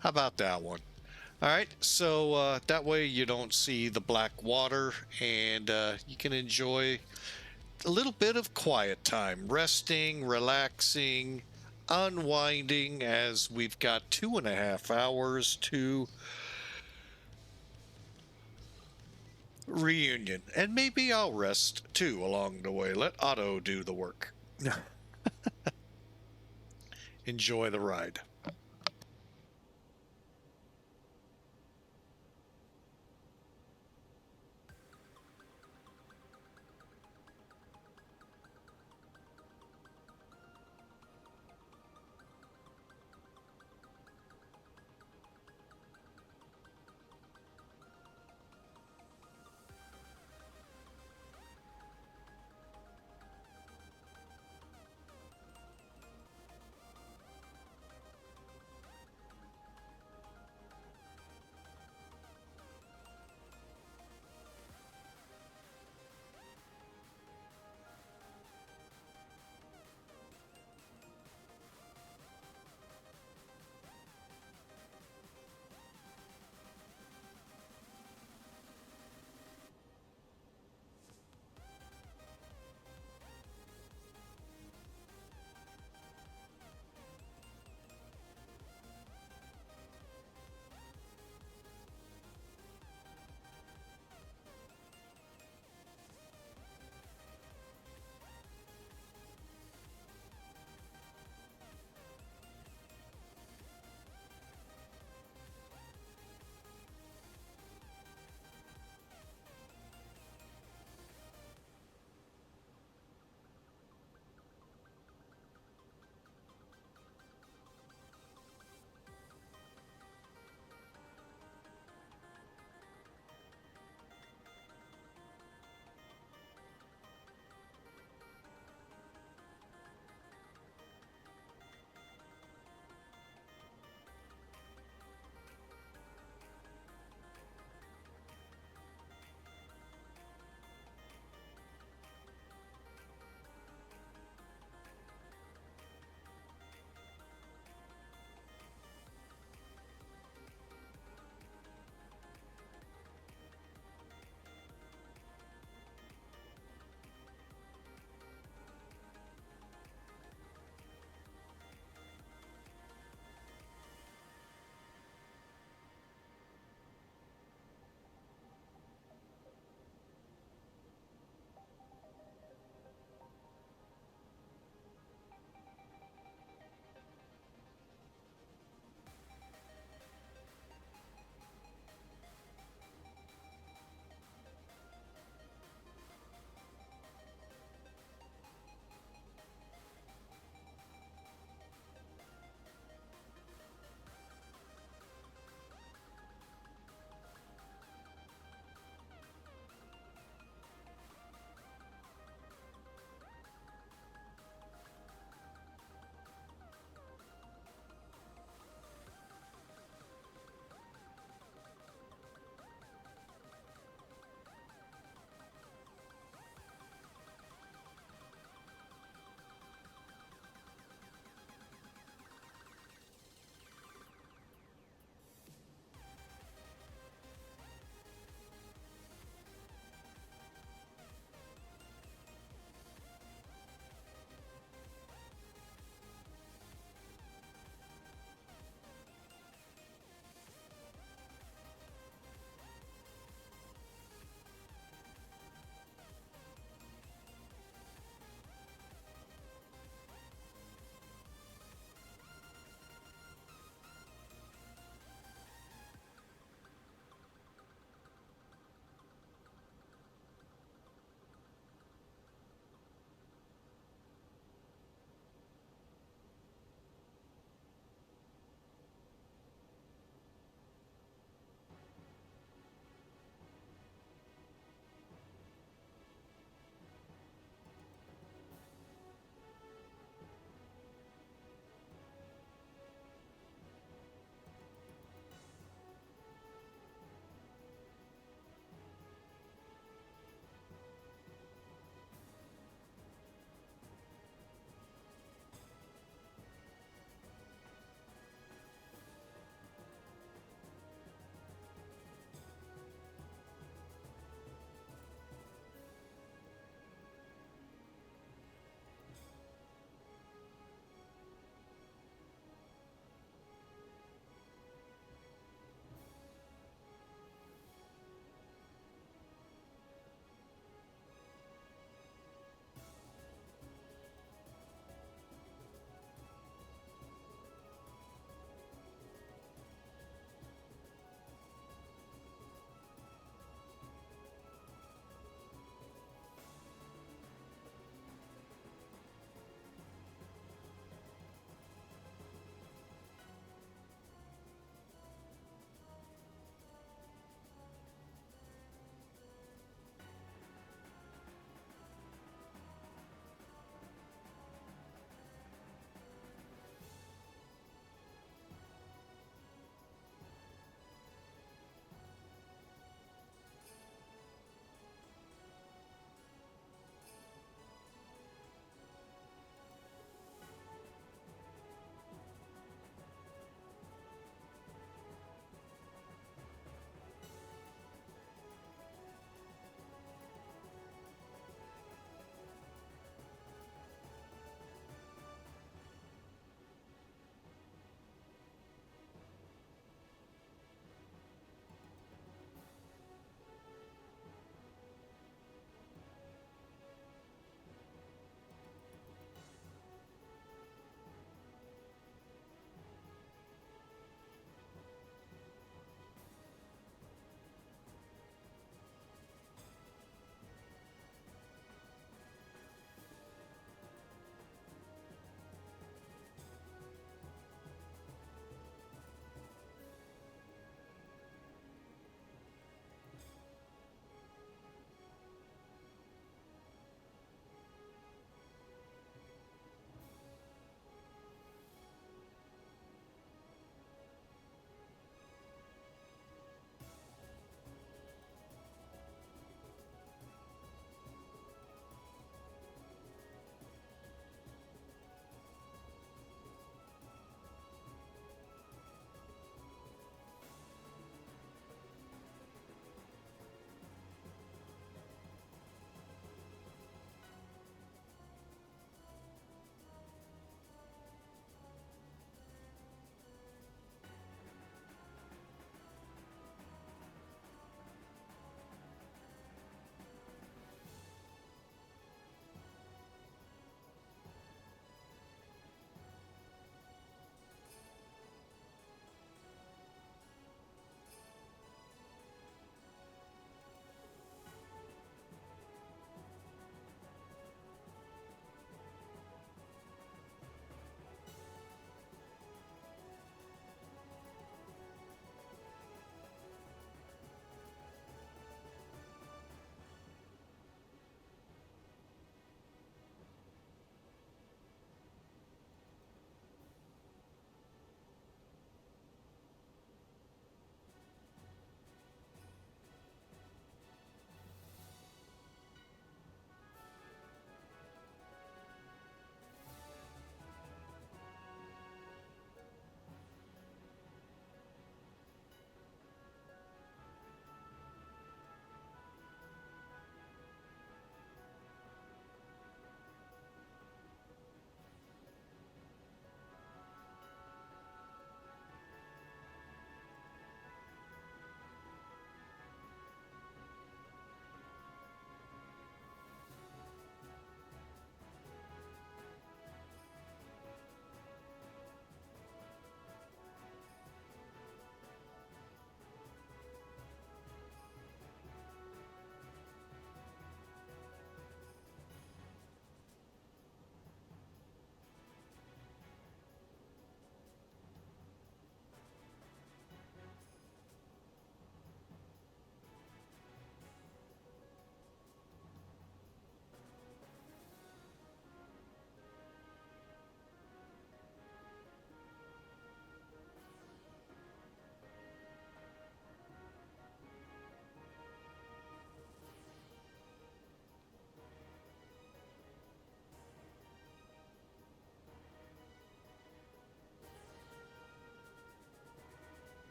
How about that one? All right, so that way you don't see the black water and you can enjoy a little bit of quiet time, resting, relaxing, unwinding, as we've got 2.5 hours to Reunion. And maybe I'll rest too along the way. Let Otto do the work. Enjoy the ride.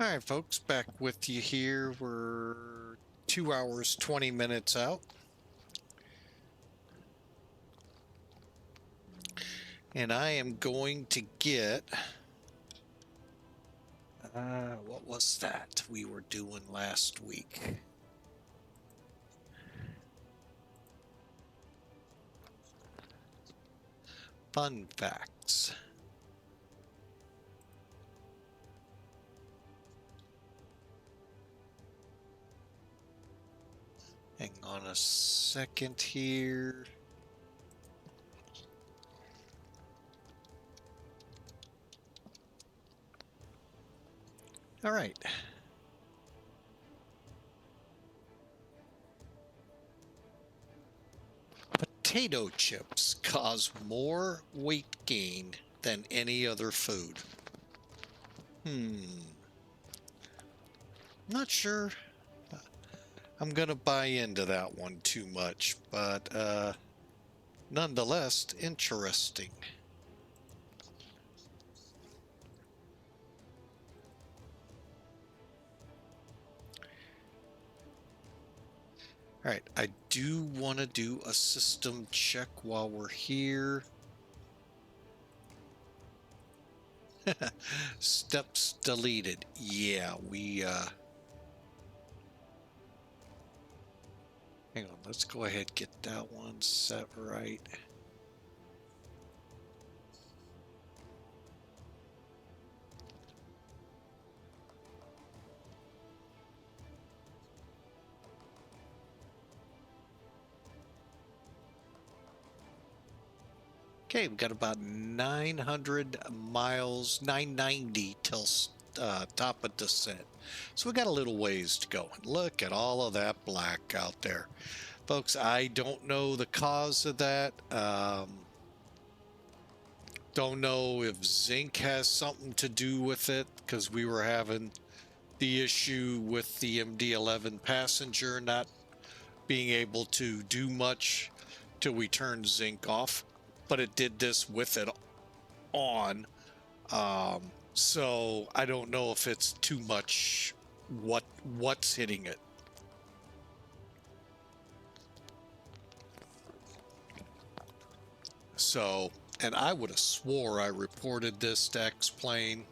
All right, folks, back with you here. We're 2 hours, 20 minutes out. And I am going to get, what was that we were doing last week? Fun facts. Hang on a second here. All right. Potato chips cause more weight gain than any other food. Not sure I'm gonna buy into that one too much, but nonetheless interesting. All right, I do want to do a system check while we're here. Steps deleted. Yeah, we hang on, let's go ahead and get that one set right. Okay, we've got about 900 miles, 990 till top of descent. So we got a little ways to go. Look at all of that black out there. Folks, I don't know the cause of that. Don't know if zinc has something to do with it, because we were having the issue with the MD-11 passenger not being able to do much till we turned zinc off, but it did this with it on. So I don't know if it's too much what's hitting it. So, and I would have swore I reported this to X-Plane.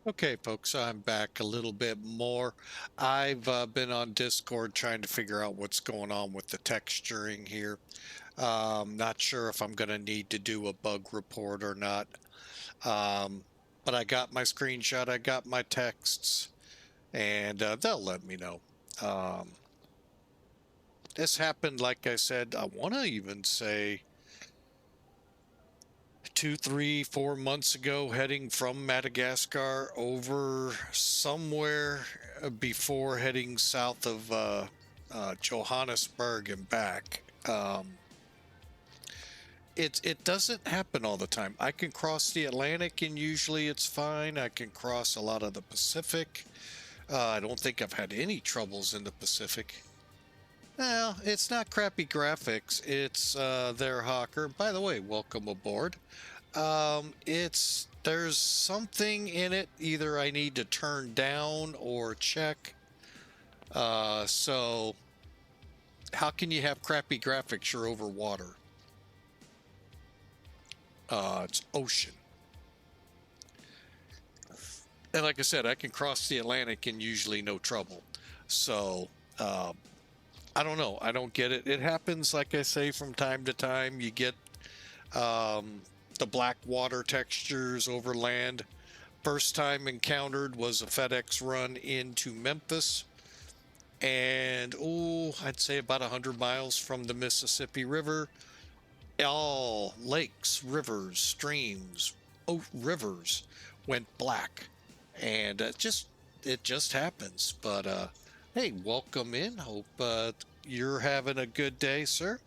Okay, folks, I'm back a little bit more. I've been on Discord trying to figure out what's going on with the texturing here. Not sure if I'm going to need to do a bug report or not. But I got my screenshot, I got my texts, and they'll let me know. This happened, like I said, I want to even say 2, 3, 4 months ago, heading from Madagascar over somewhere before heading south of Johannesburg and back. It doesn't happen all the time. I can cross the Atlantic and usually it's fine. I can cross a lot of the Pacific. I don't think I've had any troubles in the Pacific. Well, it's not crappy graphics. It's their Hawker. By the way, welcome aboard. There's something in it. Either I need to turn down or check. So how can you have crappy graphics? You're over water. It's ocean. And like I said, I can cross the Atlantic and usually no trouble. So, I don't know. I don't get it. It happens, like I say, from time to time. You get the black water textures over land. First time encountered was a FedEx run into Memphis. And, I'd say about 100 miles from the Mississippi River. All lakes, rivers, streams, rivers went black. And it just happens. But hey, welcome in. Hope you're having a good day, sir.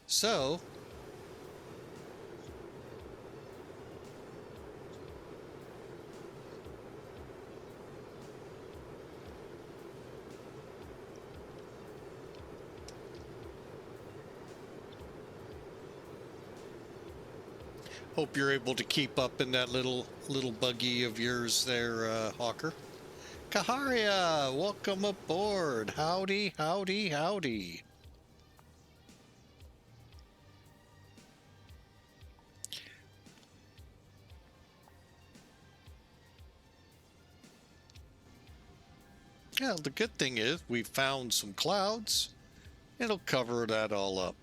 So, hope you're able to keep up in that little buggy of yours there, Hawker. Kaharia, welcome aboard. Howdy, howdy, howdy. Yeah, the good thing is we found some clouds. It'll cover that all up.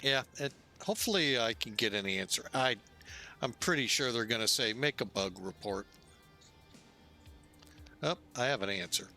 Yeah, hopefully I can get an answer. I'm pretty sure they're going to say make a bug report. Oh, I have an answer.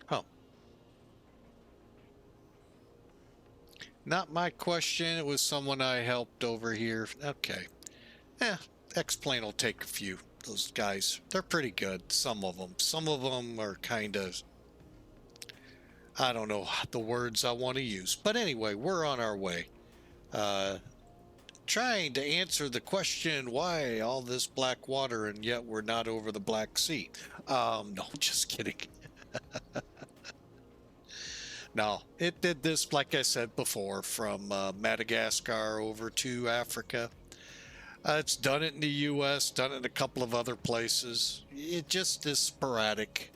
Oh, not my question. It was someone I helped over here. Okay. Yeah, X-Plane will take a few. Those guys, they're pretty good. Some of them. Some of them are kind of, I don't know the words I want to use. But anyway, we're on our way. Trying to answer the question, why all this black water and yet we're not over the Black Sea? No, just kidding. No, it did this, like I said before, from Madagascar over to Africa. It's done it in the US, done it in a couple of other places. It just is sporadic.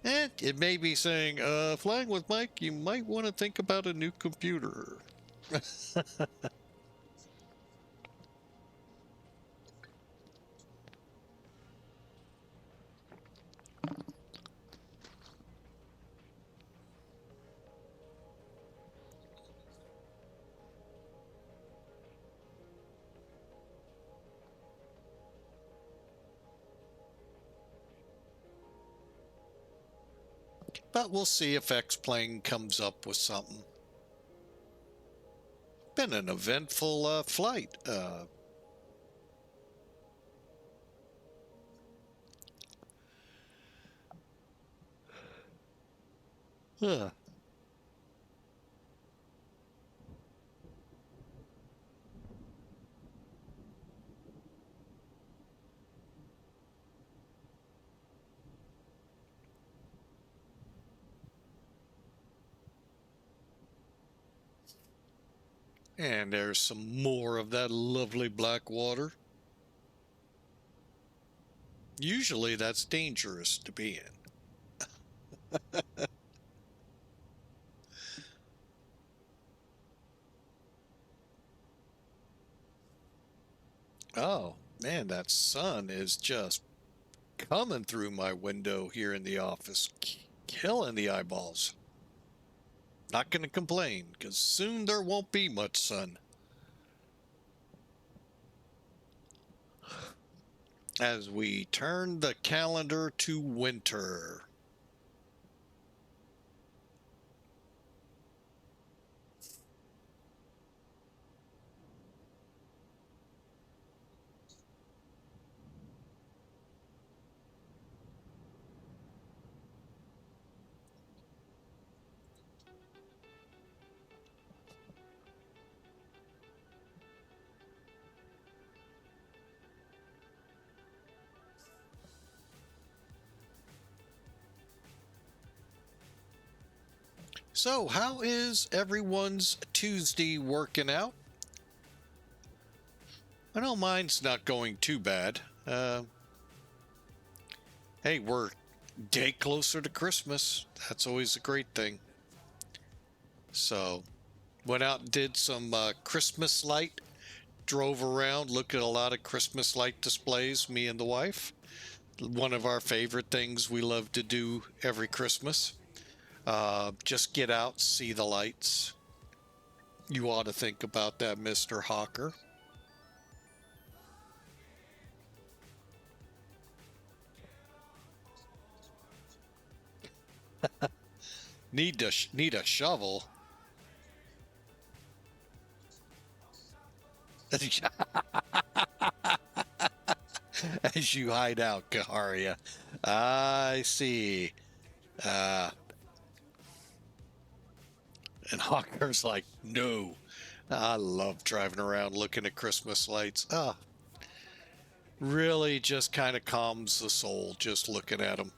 And it may be saying, flying with Mike, you might want to think about a new computer. But we'll see if X-Plane comes up with something. Been an eventful flight. Uh, and there's some more of that lovely black water. Usually that's dangerous to be in. Oh, man, that sun is just coming through my window here in the office, killing the eyeballs. Not going to complain, because soon there won't be much sun. As we turn the calendar to winter. So, how is everyone's Tuesday working out? I know mine's not going too bad. Hey, we're day closer to Christmas. That's always a great thing. So, went out and did some Christmas light. Drove around, looked at a lot of Christmas light displays, me and the wife. One of our favorite things we love to do every Christmas. Just get out, see the lights. You ought to think about that, Mr. Hawker. Need a shovel. As you hide out, Kaharia. I see. Uh, and Hawker's like, no. I love driving around looking at Christmas lights. Really just kind of calms the soul just looking at them.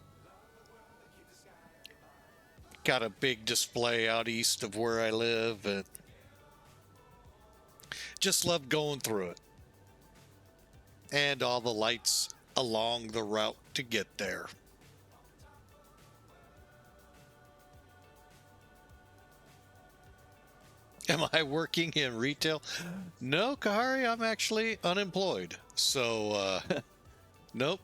Got a big display out east of where I live, and just love going through it. And all the lights along the route to get there. Am I working in retail? No, Kahari, I'm actually unemployed. So, nope.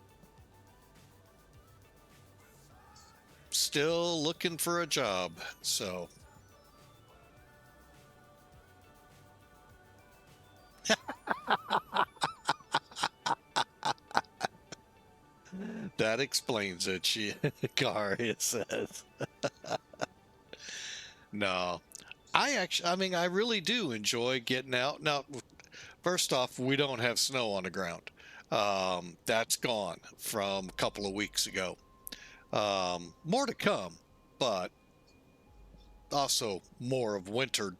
Still looking for a job. So, that explains it, Kahari says. No, I mean, I really do enjoy getting out. Now, first off, we don't have snow on the ground. That's gone from a couple of weeks ago. More to come, but also more of winter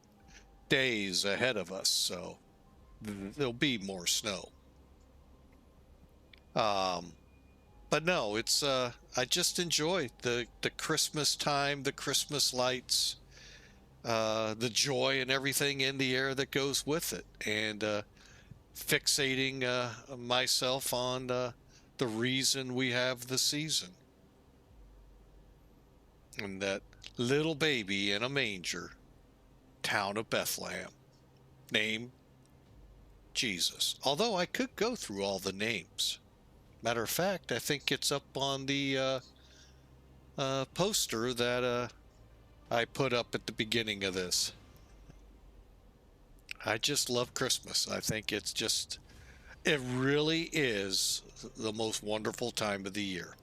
days ahead of us, so there'll be more snow. Um, But no, it's I just enjoy the Christmas time, the Christmas lights, the joy and everything in the air that goes with it, and fixating myself on the reason we have the season, and that little baby in a manger, town of Bethlehem, name Jesus. Although I could go through all the names. Matter of fact, I think it's up on the poster that I put up at the beginning of this. I just love Christmas. I think it really is the most wonderful time of the year.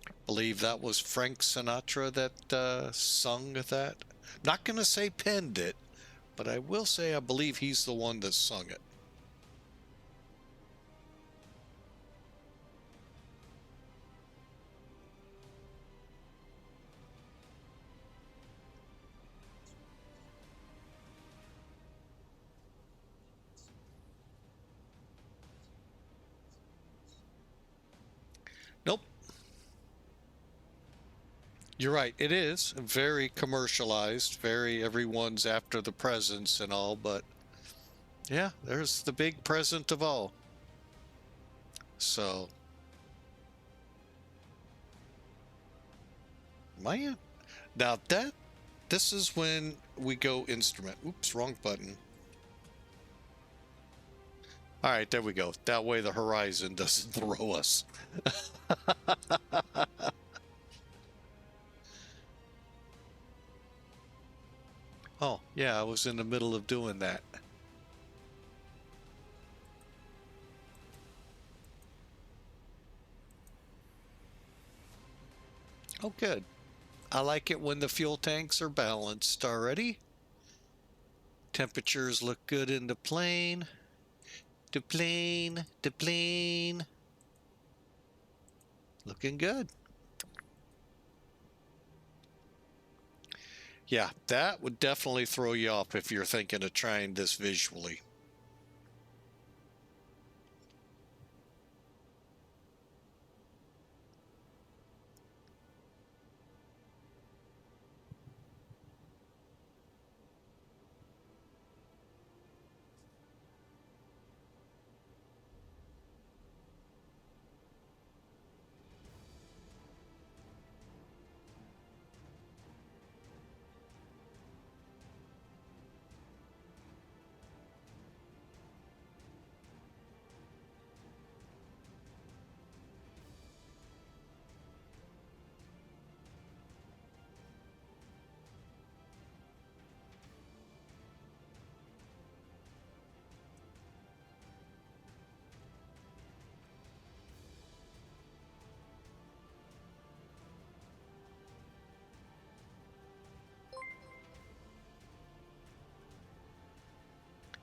I believe that was Frank Sinatra that sung that. Not going to say penned it, but I will say I believe he's the one that sung it. Nope. You're right. It is very commercialized, very everyone's after the presents and all, but yeah, there's the big present of all. So, man, now this is when we go instrument. Oops, wrong button. All right, there we go. That way the horizon doesn't throw us. Oh, yeah, I was in the middle of doing that. Oh, good. I like it when the fuel tanks are balanced already. Temperatures look good in the plane. The plane. Looking good. Yeah, that would definitely throw you off if you're thinking of trying this visually.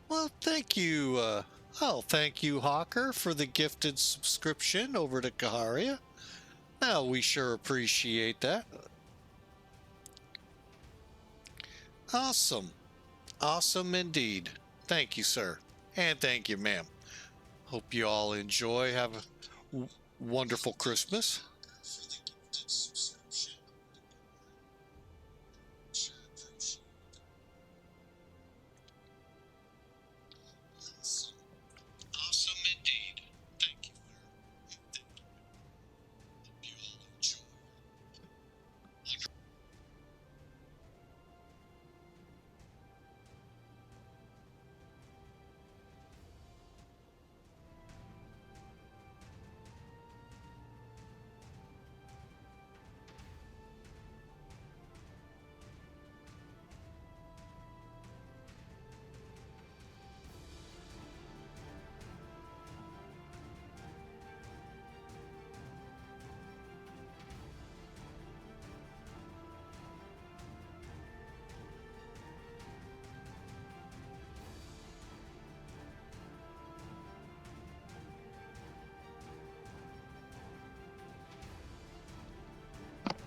Well, thank you. Thank you, Hawker, for the gifted subscription over to Kaharia. Well, we sure appreciate that. Awesome. Awesome indeed. Thank you, sir. And thank you, ma'am. Hope you all enjoy. Have a wonderful Christmas. Awesome indeed. Thank you. Hope you all enjoy.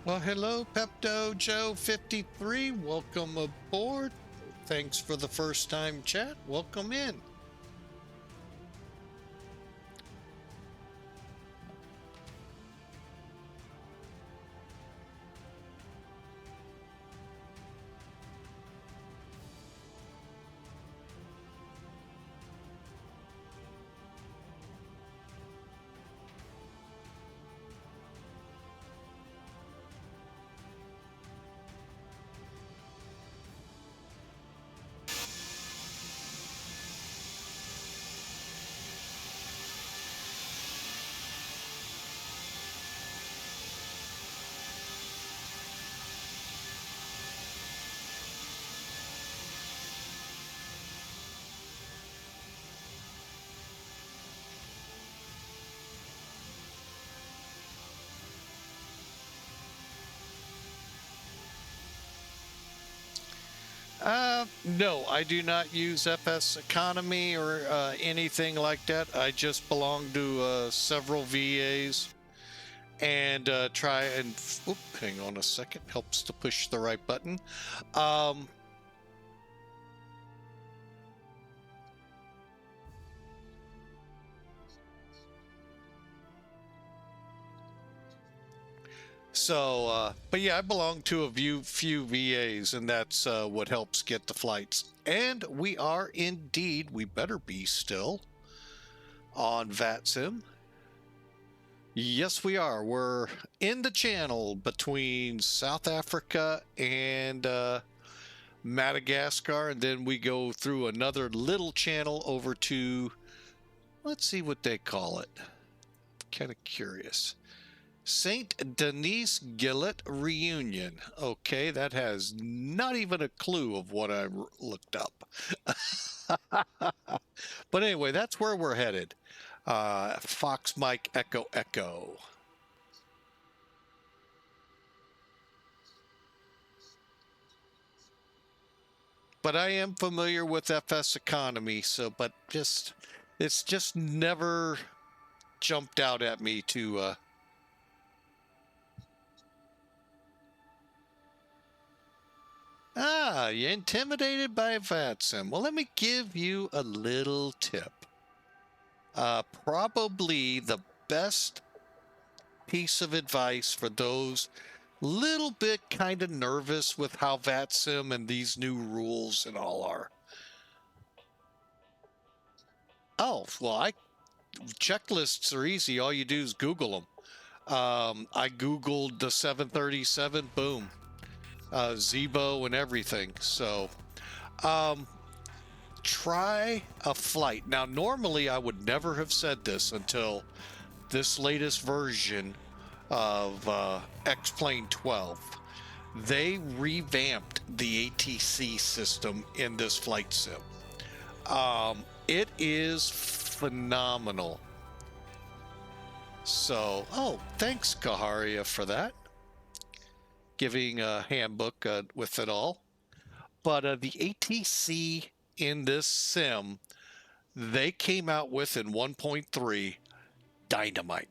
Well, hello, Pepto Joe 53. Welcome aboard. Thanks for the first time chat. Welcome in. No, I do not use FS Economy or anything like that. I just belong to several VAs and try and, hang on a second, helps to push the right button. But yeah, I belong to a few VAs, and that's what helps get the flights. And we are indeed, we better be still on VATSIM. Yes, we are. We're in the channel between South Africa and Madagascar, and then we go through another little channel over to, let's see what they call it. Kind of curious. Sainte-Marie Réunion. Okay, that has not even a clue of what I looked up. But anyway, that's where we're headed. Fox Mike Echo Echo. But I am familiar with FS Economy, so it's just never jumped out at me to you're intimidated by VATSIM. Well, let me give you a little tip. Probably the best piece of advice for those little bit kind of nervous with how VATSIM and these new rules and all are. Oh, well, checklists are easy. All you do is Google them. I Googled the 737, boom. Zebo and everything. So try a flight. Now, normally I would never have said this until this latest version of X-Plane 12. They revamped the ATC system in this flight sim. It is phenomenal. So, thanks, Kaharia, for that. Giving a handbook with it all. But the ATC in this sim, they came out with in 1.3 dynamite.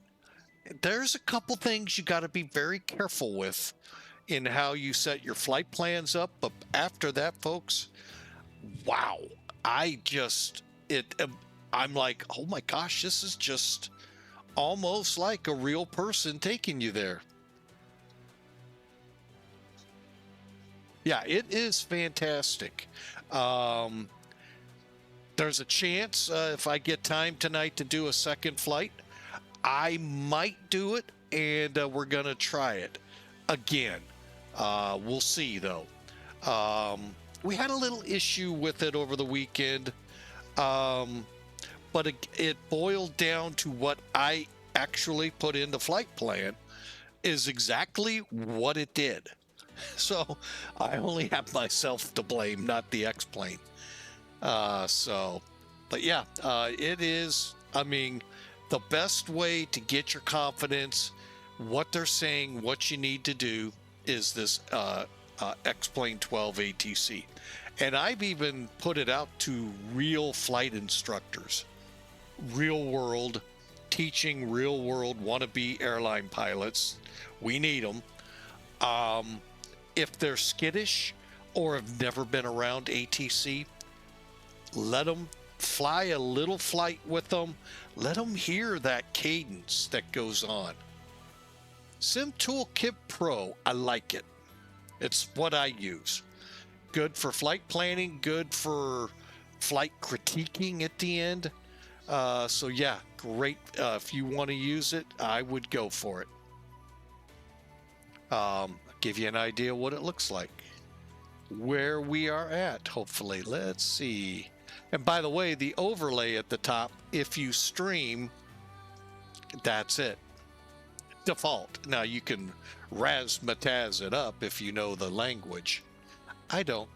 There's a couple things you got to be very careful with in how you set your flight plans up. But after that, folks, wow. I'm like, oh my gosh, this is just almost like a real person taking you there. Yeah, it is fantastic. There's a chance if I get time tonight to do a second flight, I might do it, and we're going to try it again. We'll see, though. We had a little issue with it over the weekend, but it boiled down to what I actually put in the flight plan is exactly what it did. So I only have myself to blame, not the X-plane. But yeah, it is, I mean, the best way to get your confidence, what they're saying, what you need to do is this X-Plane 12 ATC. And I've even put it out to real flight instructors, real world, teaching real world wannabe airline pilots. We need them. If they're skittish or have never been around ATC, let them fly a little flight with them. Let them hear that cadence that goes on. Sim Toolkit Pro, I like it. It's what I use. Good for flight planning, good for flight critiquing at the end. So yeah, great. If you want to use it, I would go for it. Give you an idea what it looks like. Where we are at, hopefully. Let's see. And by the way, the overlay at the top, if you stream, that's it. Default. Now you can razzmatazz it up if you know the language. I don't.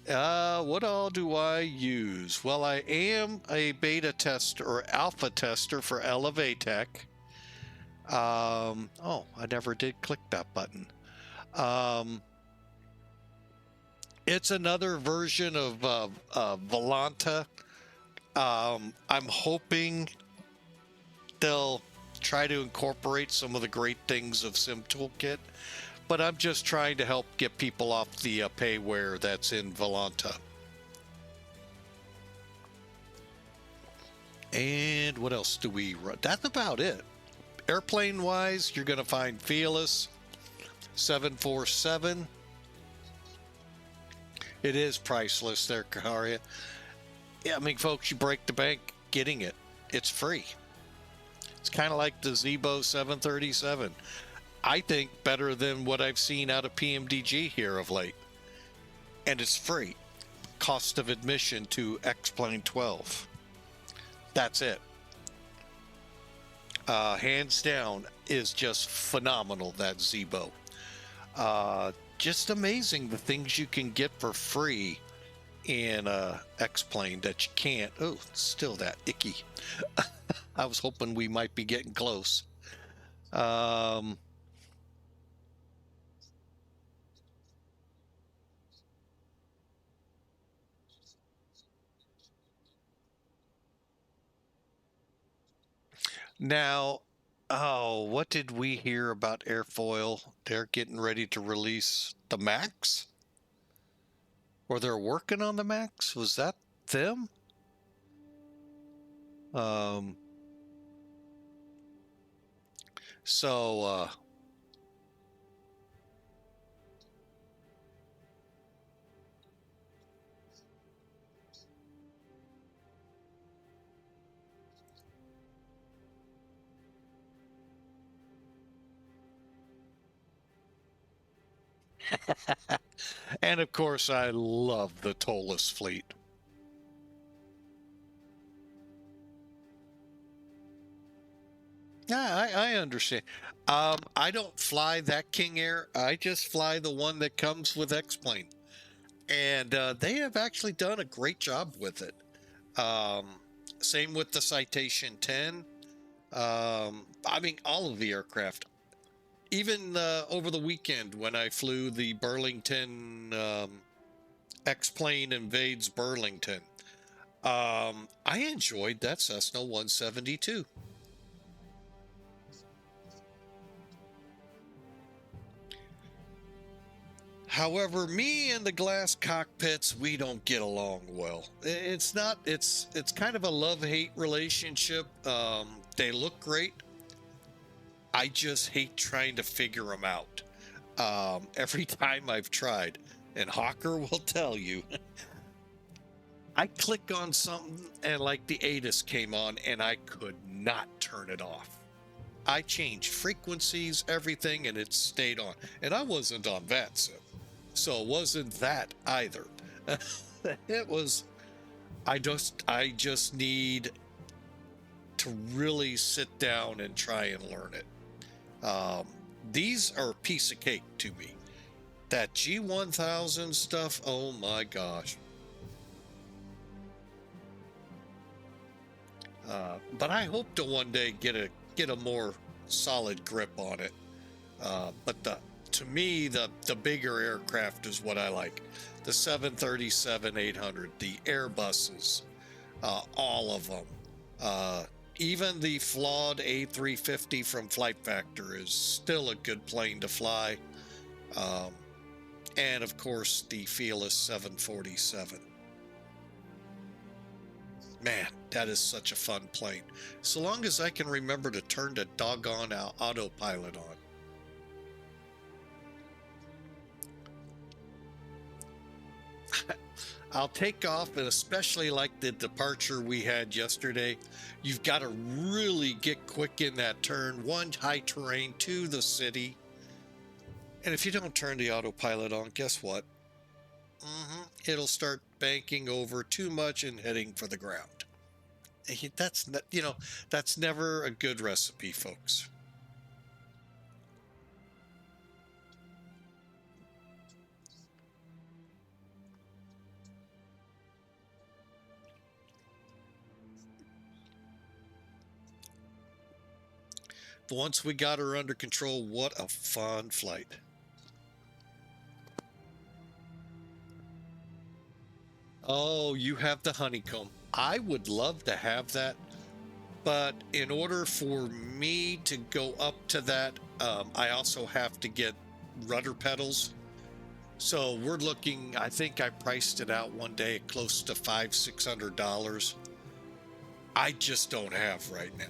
What all do I use? Well, I am a beta tester or alpha tester for Elevatech. Oh, I never did click that button. It's another version of Volanta. I'm hoping they'll try to incorporate some of the great things of Sim Toolkit, but I'm just trying to help get people off the payware that's in Volanta. And what else do we run? That's about it. Airplane wise, you're going to find Fearless 747. It is priceless there, Kaharia. Yeah, I mean, folks, you break the bank getting it. It's free. It's kind of like the Zebo 737. I think better than what I've seen out of PMDG here of late. And it's free. Cost of admission to X-Plane 12. That's it. Hands down is just phenomenal, that Zebo. Just amazing the things you can get for free in X-Plane that you can't. Oh, still that icky. I was hoping we might be getting close. Now, oh, what did we hear about airfoil? They're getting ready to release the Max? Or they're working on the Max? Was that them? So, and of course, I love the ToLiss fleet. Yeah, I understand. I don't fly that King Air. I just fly the one that comes with X-Plane. And they have actually done a great job with it. Same with the Citation 10. I mean, all of the aircraft. Even over the weekend when I flew the Burlington X-Plane invades Burlington, I enjoyed that Cessna 172. However, me and the glass cockpits, we don't get along well. It's kind of a love-hate relationship. They look great. I just hate trying to figure them out. Every time I've tried, and Hawker will tell you, I click on something and like the ATIS came on and I could not turn it off. I changed frequencies, everything, and it stayed on. And I wasn't on VATSIM. So it wasn't that either. It was, I just need to really sit down and try and learn it. These are a piece of cake to me. That G1000 stuff, oh my gosh. But I hope to one day get a more solid grip on it. But to me, the bigger aircraft is what I like. The 737-800, the Airbuses, all of them. even the flawed A350 from Flight Factor is still a good plane to fly. And of course, the Fearless 747. Man, that is such a fun plane. So long as I can remember to turn the doggone autopilot on. I'll take off, and especially like the departure we had yesterday, you've got to really get quick in that turn. One, high terrain, two, the city. And if you don't turn the autopilot on, guess what? It'll start banking over too much and heading for the ground. That's, that's never a good recipe, folks. But once we got her under control, what a fun flight. Oh, you have the honeycomb. I would love to have that, but in order for me to go up to that, I also have to get rudder pedals. So we're looking, I think I priced it out one day at close to $500-600. I just don't have right now.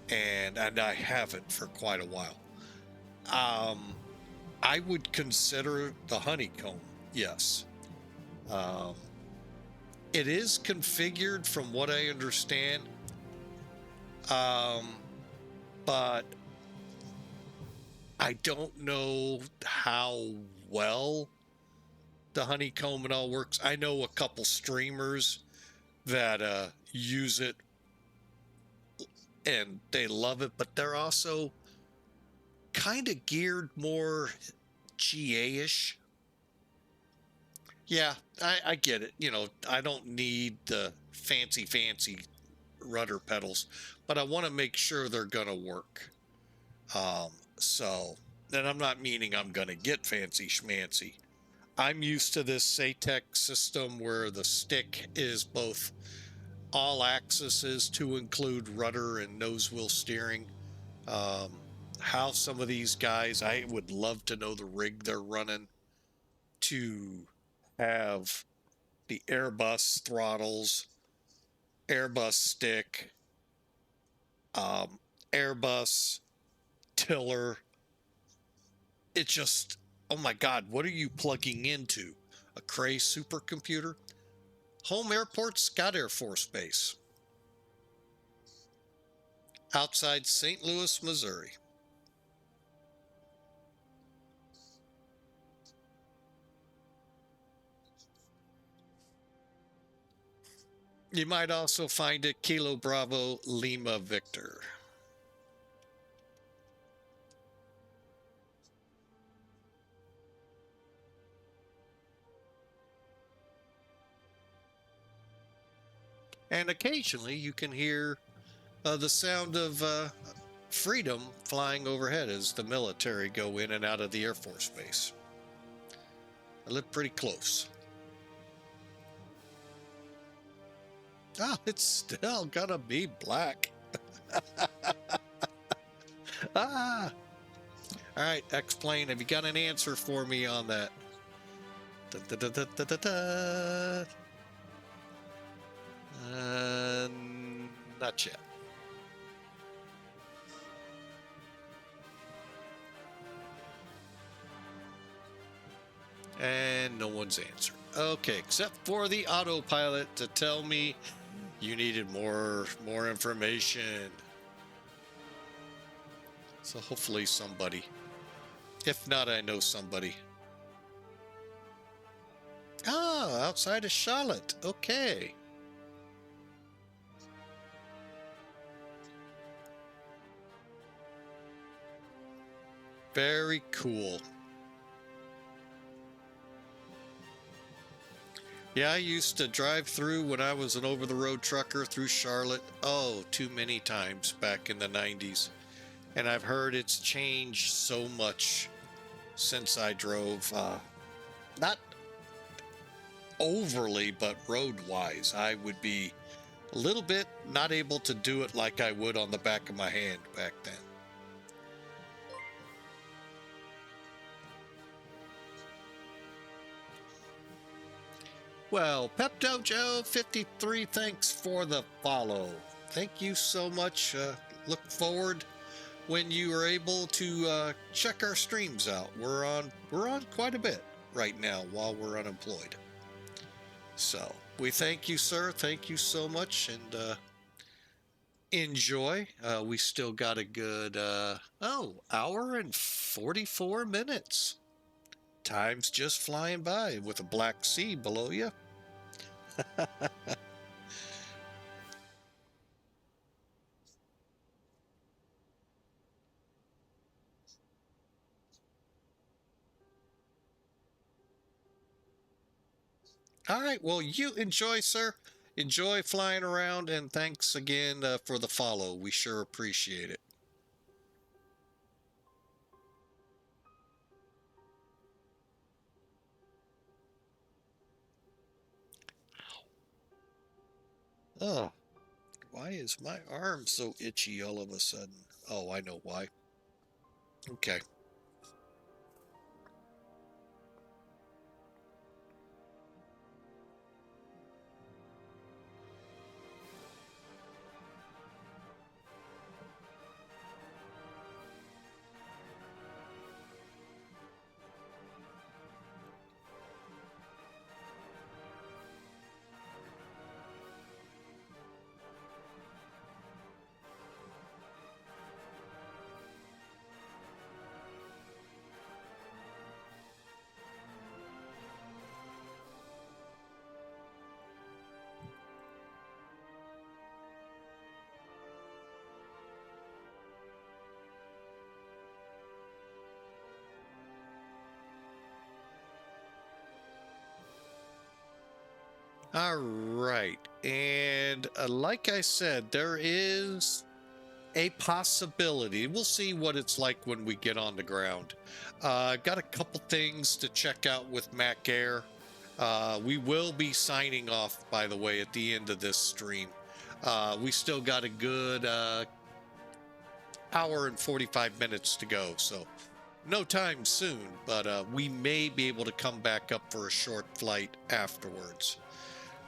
And I haven't for quite a while. I would consider the honeycomb, yes. It is configured from what I understand, but I don't know how well the honeycomb and all works. I know a couple streamers that use it and they love it, but they're also kind of geared more GA-ish. Yeah, I get it. I don't need the fancy rudder pedals, but I want to make sure they're going to work. So, and I'm not meaning I'm going to get fancy schmancy. I'm used to this SATEC system where the stick is both all axes to include rudder and nose wheel steering. How some of these guys, I would love to know the rig they're running to have the Airbus throttles, Airbus stick, Airbus tiller. It just, oh my God, what are you plugging into? A Cray supercomputer? Home airport, Scott Air Force Base, outside St. Louis, Missouri. You might also find it Kilo Bravo Lima Victor. And occasionally you can hear the sound of freedom flying overhead as the military go in and out of the Air Force Base. I live pretty close. Oh, it's still gonna be black. All right, X-Plane, have you got an answer for me on that? Not yet. And no one's answered. Okay, except for the autopilot to tell me you needed more information. So hopefully somebody. If not, I know somebody. Oh, outside of Charlotte. Okay. Very cool. Yeah, I used to drive through when I was an over-the-road trucker through Charlotte. Oh, too many times back in the 90s. And I've heard it's changed so much since I drove. Not overly, but road-wise. I would be a little bit, not able to do it like I would on the back of my hand back then. Well, Pepto Joe 53, thanks for the follow. Thank you so much. Look forward when you are able to check our streams out. We're on quite a bit right now while we're unemployed. So we thank you, sir. Thank you so much, and enjoy. We still got a good hour and 44 minutes. Time's just flying by with a Black Sea below you. All right. Well, you enjoy, sir. Enjoy flying around, and thanks again for the follow. We sure appreciate it. Oh, why is my arm so itchy all of a sudden? Oh, I know why. Okay. All right. And like I said, there is a possibility. We'll see what it's like when we get on the ground. Got a couple things to check out with Mac Air. We will be signing off, by the way, at the end of this stream. We still got a good hour and 45 minutes to go. So no time soon, but we may be able to come back up for a short flight afterwards.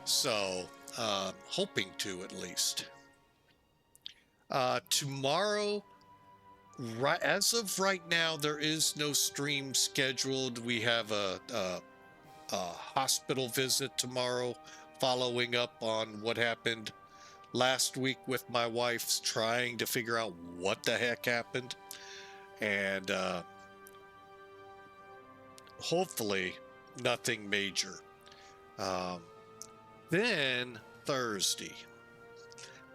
So, hoping to at least. Tomorrow, right as of right now, there is no stream scheduled. We have a hospital visit tomorrow, following up on what happened last week with my wife, trying to figure out what the heck happened, and hopefully nothing major. Then Thursday,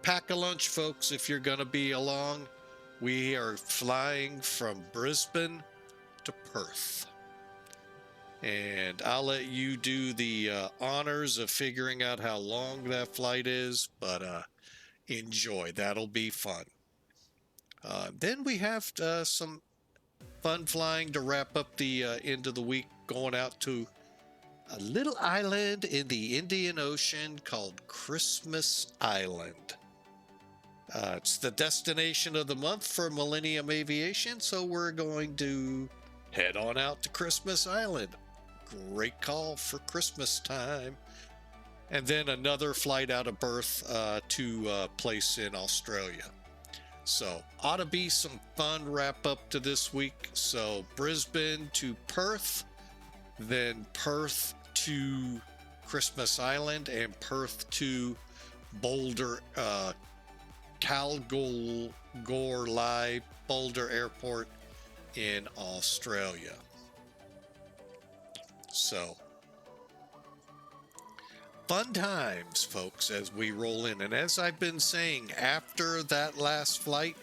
pack a lunch, folks, if you're going to be along. We are flying from Brisbane to Perth. And I'll let you do the honors of figuring out how long that flight is, but enjoy. That'll be fun. Then we have some fun flying to wrap up the end of the week, going out to a little island in the Indian Ocean called Christmas Island. It's the destination of the month for Millennium Aviation, so we're going to head on out to Christmas Island. Great call for Christmas time. And then another flight out of Perth to a place in Australia. So ought to be some fun wrap up to this week. So Brisbane to Perth, then Perth to Christmas Island, and Perth to Boulder, Kalgoorlie Boulder Airport in Australia. So fun times, folks, as we roll in. And as I've been saying, after that last flight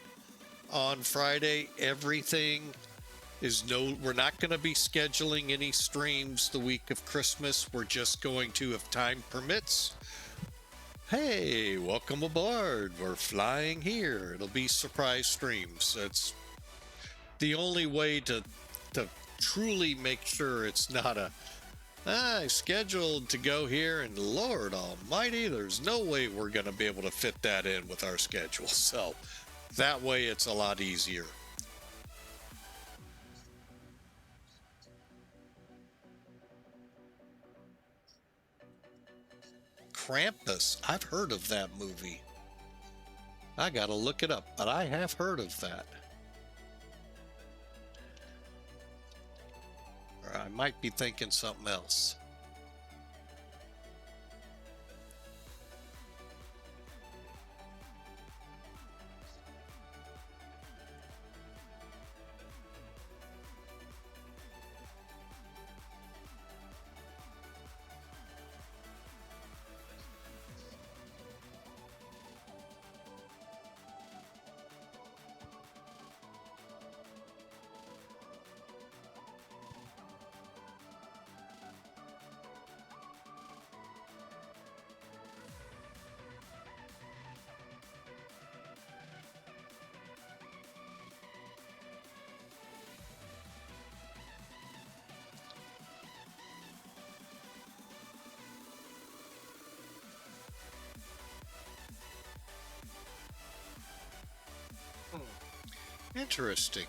on Friday, everything is we're not going to be scheduling any streams the week of Christmas. We're just going to, if time permits, hey, welcome aboard. We're flying here. It'll be surprise streams. It's the only way to truly make sure it's not a Scheduled to go here, and Lord Almighty, there's no way we're going to be able to fit that in with our schedule. So that way it's a lot easier. Krampus. I've heard of that movie. I gotta look it up, but I have heard of that. Or I might be thinking something else. Interesting.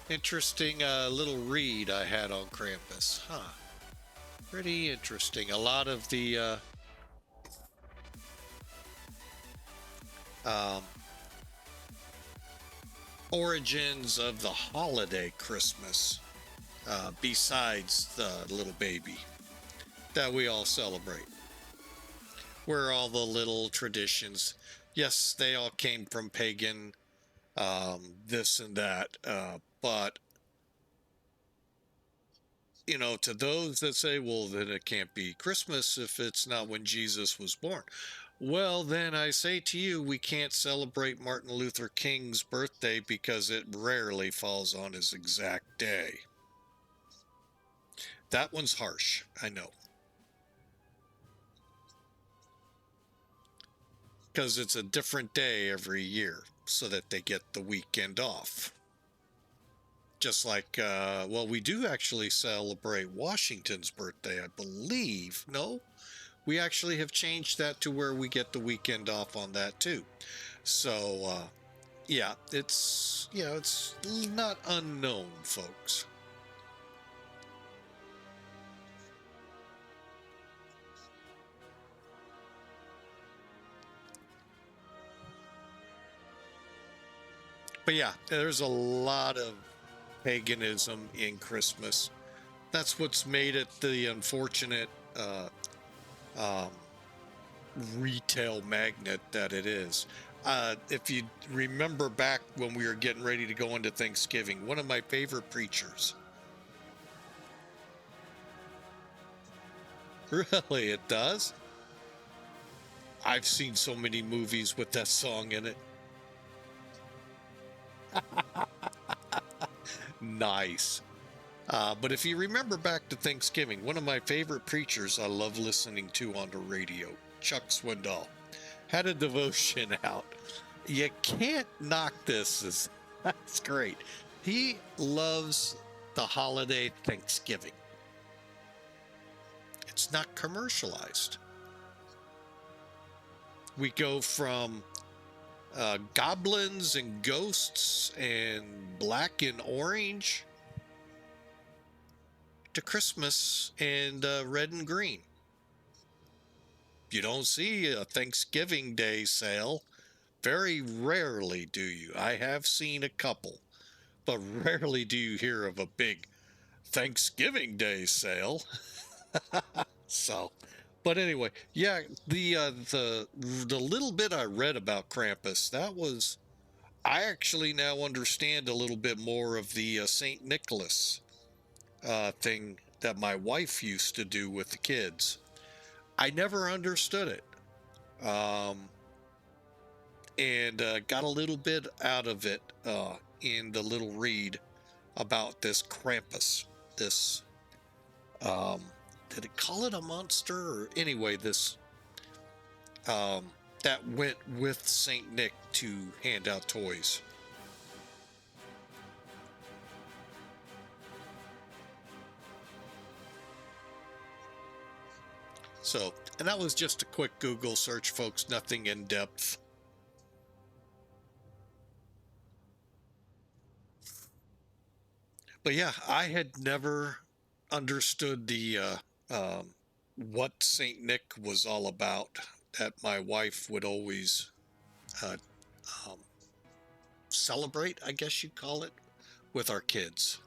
Interesting little read I had on Krampus. Huh. Pretty interesting. A lot of the um, origins of the holiday Christmas, besides the little baby that we all celebrate. Where all the little traditions, yes, they all came from pagan, this and that, but you know, to those that say, well, then it can't be Christmas if it's not when Jesus was born. Well, then I say to you, we can't celebrate Martin Luther King's birthday because it rarely falls on his exact day. That one's harsh, I know. Because it's a different day every year so that they get the weekend off. Just like, well, we do actually celebrate Washington's birthday, I believe. No, we actually have changed that to where we get the weekend off on that too. So, yeah, it's, you know, it's not unknown, folks. But yeah, there's a lot of paganism in Christmas. That's what's made it the unfortunate um, retail magnet that it is. If you remember back when we were getting ready to go into Thanksgiving, one of my favorite preachers. Really, it does? I've seen so many movies with that song in it. Nice. But if you remember back to Thanksgiving, one of my favorite preachers I love listening to on the radio, Chuck Swindoll, had a devotion out. You can't knock this. That's great. He loves the holiday Thanksgiving. It's not commercialized. We go from goblins and ghosts and black and orange to Christmas and red and green. You don't see a Thanksgiving Day sale. Very rarely do you. I have seen a couple, but rarely do you hear of a big Thanksgiving Day sale. So, but anyway, yeah, the little bit I read about Krampus, that was, I actually now understand a little bit more of the Saint Nicholas thing that my wife used to do with the kids. I never understood it. And got a little bit out of it in the little read about this Krampus. This, did it call it a monster? Or anyway, this that went with Saint Nick to hand out toys. So, and that was just a quick Google search, folks, nothing in depth. But yeah, I had never understood the what Saint Nick was all about. That my wife would always uh, um, celebrate, I guess you'd call it, with our kids.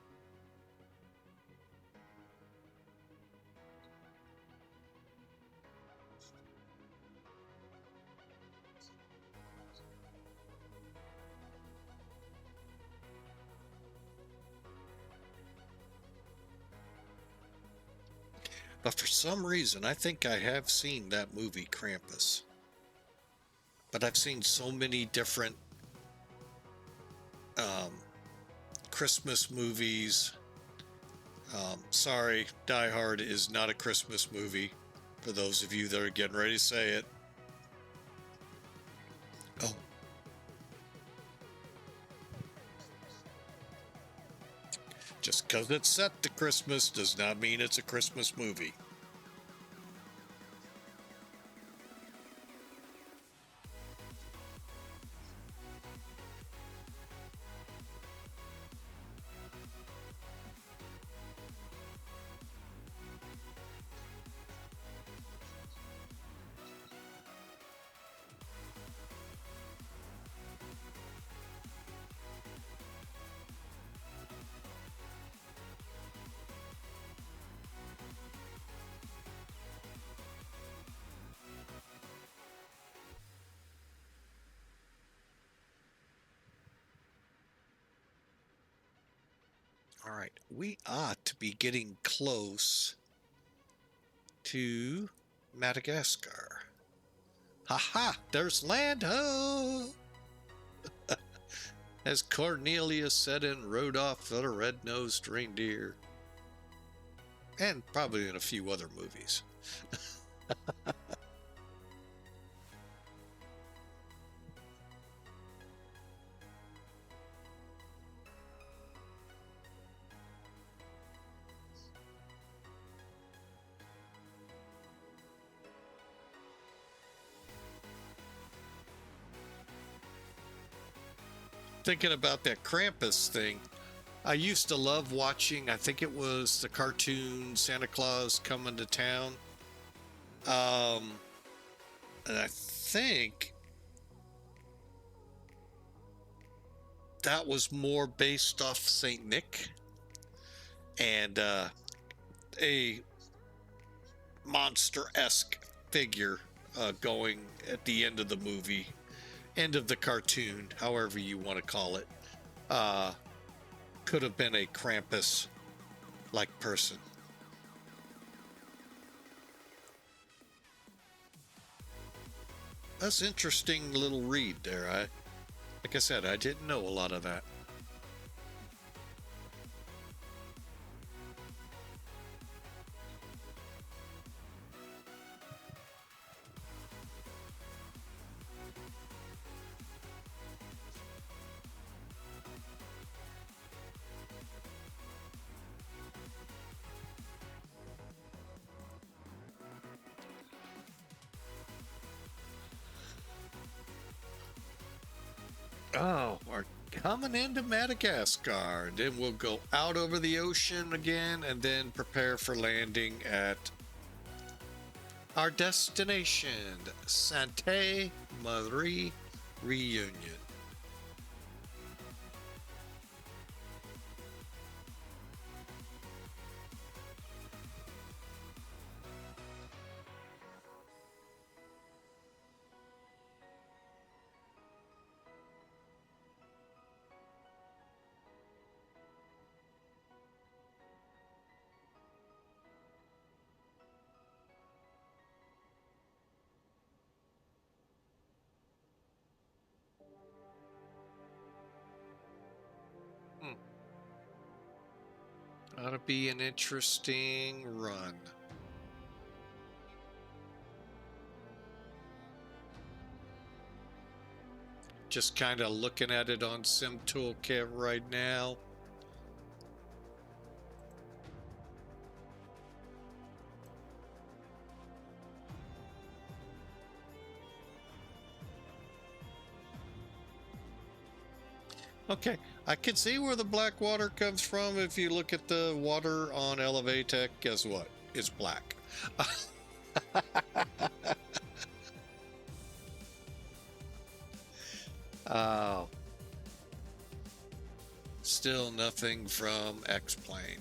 But for some reason, I think I have seen that movie Krampus. But I've seen so many different um, Christmas movies. Sorry, Die Hard is not a Christmas movie. For those of you that are getting ready to say it. Oh. Just because it's set to Christmas does not mean it's a Christmas movie. All right, we ought to be getting close to Madagascar. Ha! There's land ho! As Cornelius said and rode off on a red-nosed reindeer. And probably in a few other movies. Thinking about that Krampus thing, I used to love watching, I think it was the cartoon Santa Claus Coming to Town. And I think that was more based off Saint Nick and a monster-esque figure going at the end of the movie, end of the cartoon, however you want to call it. Could have been a Krampus-like person. That's interesting little read there. Like I said, I didn't know a lot of that. Oh, we're coming into Madagascar. Then we'll go out over the ocean again and then prepare for landing at our destination, Sainte-Marie Réunion. Ought to be an interesting run. Just kind of looking at it on Sim Toolkit right now. Okay, I can see where the black water comes from. If you look at the water on Elevatech, guess what? It's black. Oh, still nothing from X-Plane.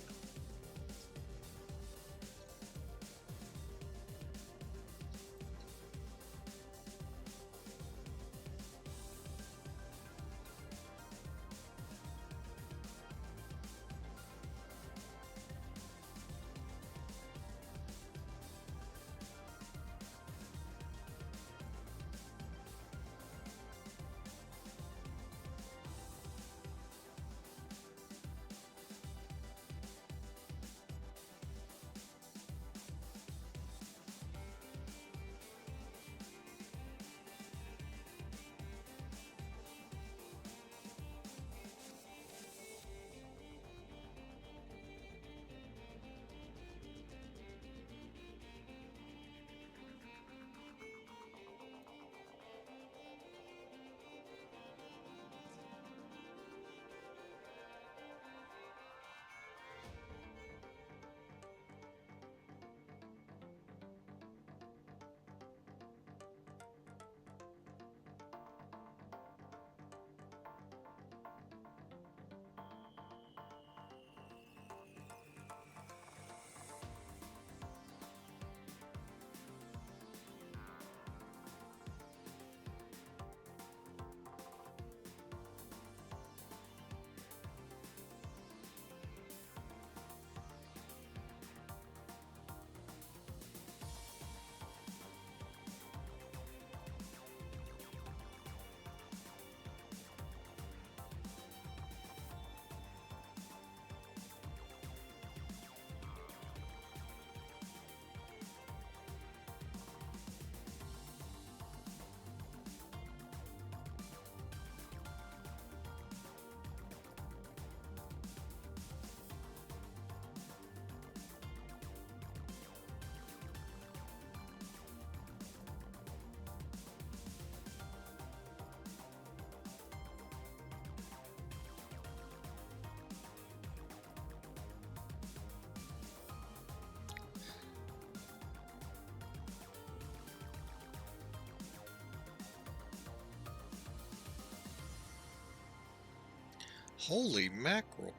Holy mackerel.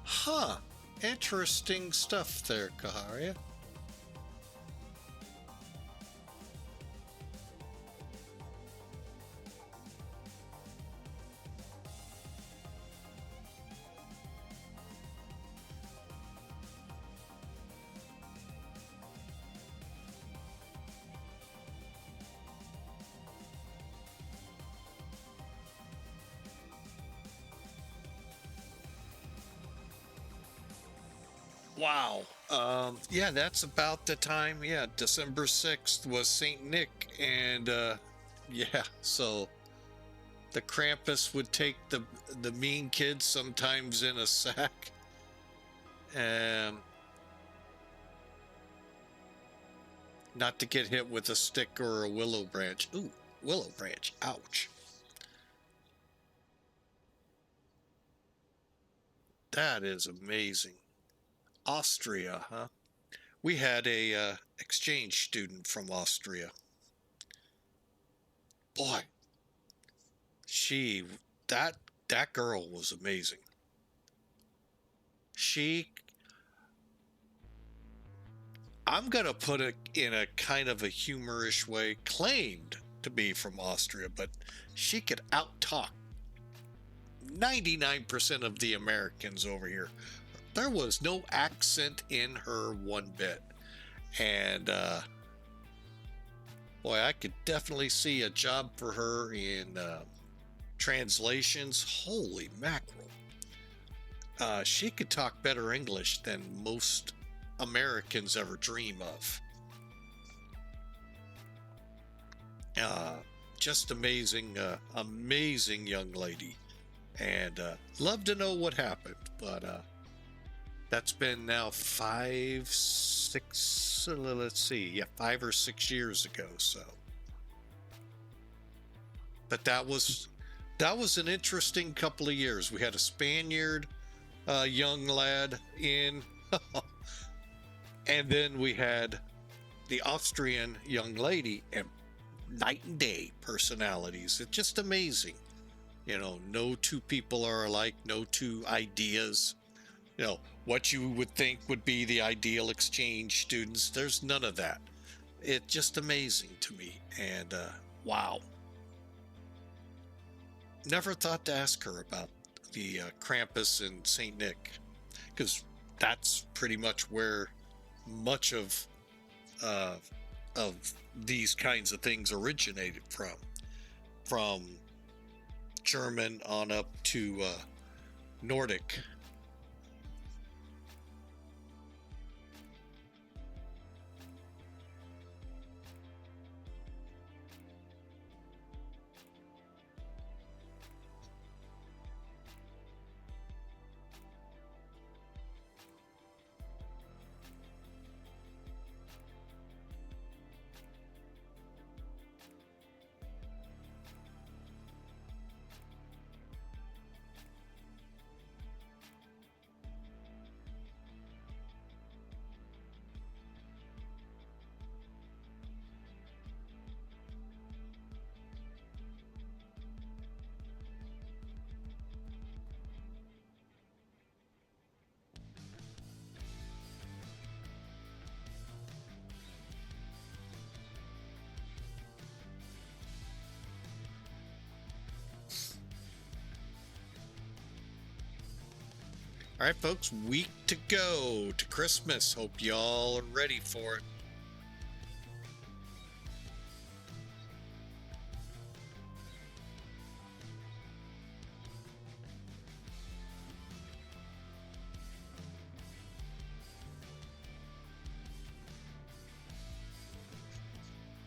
Huh. Interesting stuff there, Kaharia. Wow. Yeah, that's about the time. Yeah, December 6th was St. Nick. And yeah, so the Krampus would take the mean kids sometimes in a sack. Um, not to get hit with a stick or a willow branch. Ooh, willow branch. Ouch. That is amazing. Austria, huh? We had a exchange student from Austria. Boy, she that that girl was amazing. She I'm gonna put it in a kind of a humorish way, claimed to be from Austria, but she could out talk 99% of the Americans over here. There was no accent in her one bit. And boy, I could definitely see a job for her in translations. Holy mackerel. She could talk better English than most Americans ever dream of. Just amazing, amazing young lady. and love to know what happened. But that's been now 5 or 6 years ago. So, but that was an interesting couple of years. We had a Spaniard young lad in, and then we had the Austrian young lady, and night and day personalities. It's just amazing. No two people are alike, no two ideas. What you would think would be the ideal exchange students, there's none of that. It's just amazing to me. And wow. Never thought to ask her about the Krampus and St. Nick, because that's pretty much where much of these kinds of things originated from German on up to Nordic. All right, folks, week to go to Christmas. Hope y'all are ready for it.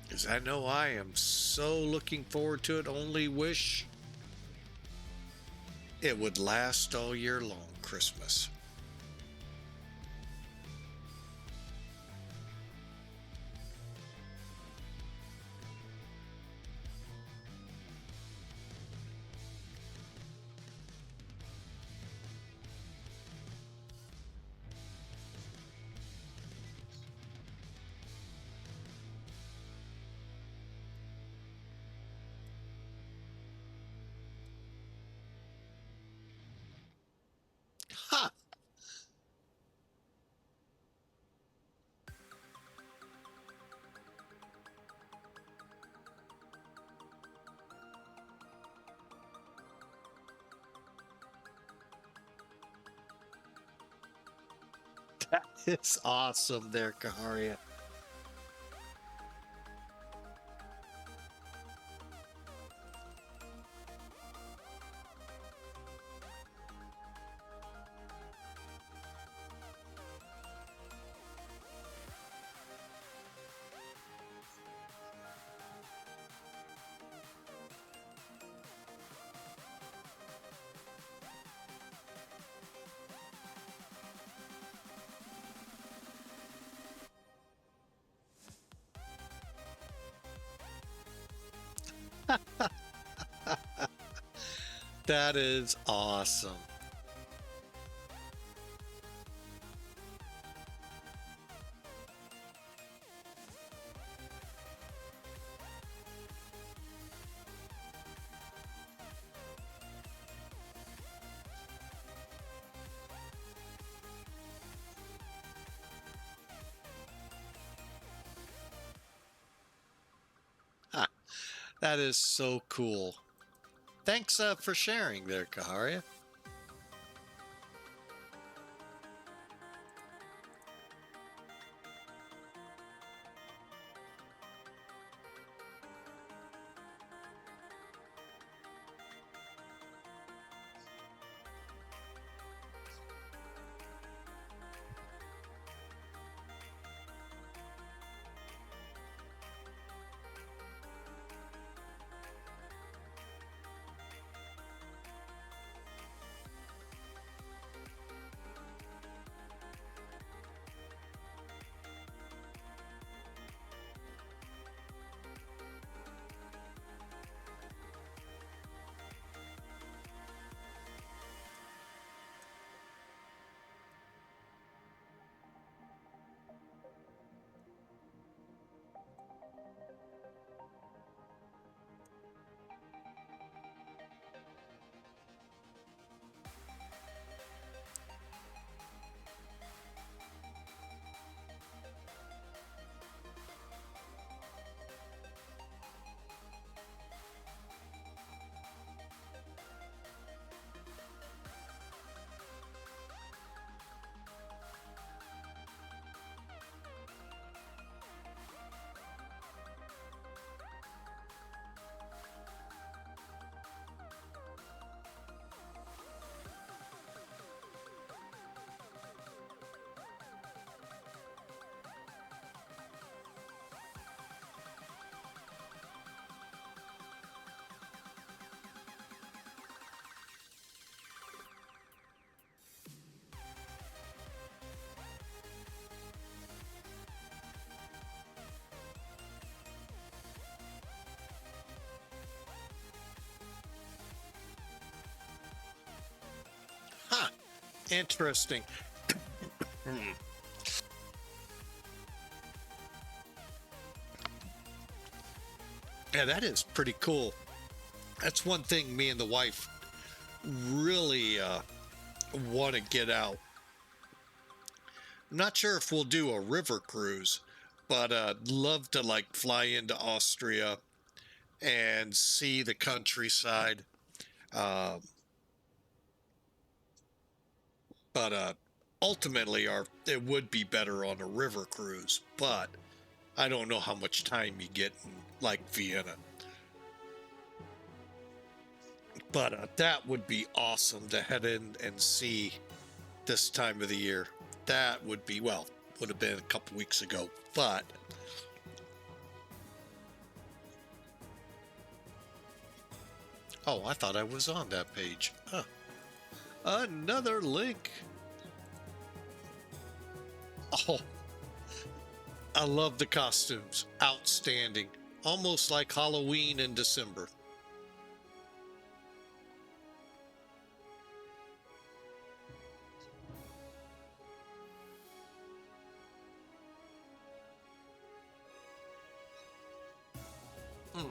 Because I know I am so looking forward to it. Only wish it would last all year long, Christmas. Ha! That is awesome there, Kaharia. That is awesome. Ha, that is so cool. Thanks for sharing there, Kaharia. Interesting. Yeah, that is pretty cool. That's one thing me and the wife really want to get out. I'm not sure if we'll do a river cruise, but love to like fly into Austria and see the countryside. Uh, but ultimately, it would be better on a river cruise. But I don't know how much time you get in like Vienna. But that would be awesome to head in and see this time of the year. That would be, well, would have been a couple weeks ago, but oh, I thought I was on that page. Huh. Another link. Oh, I love the costumes. Outstanding. Almost like Halloween in December. Hmm.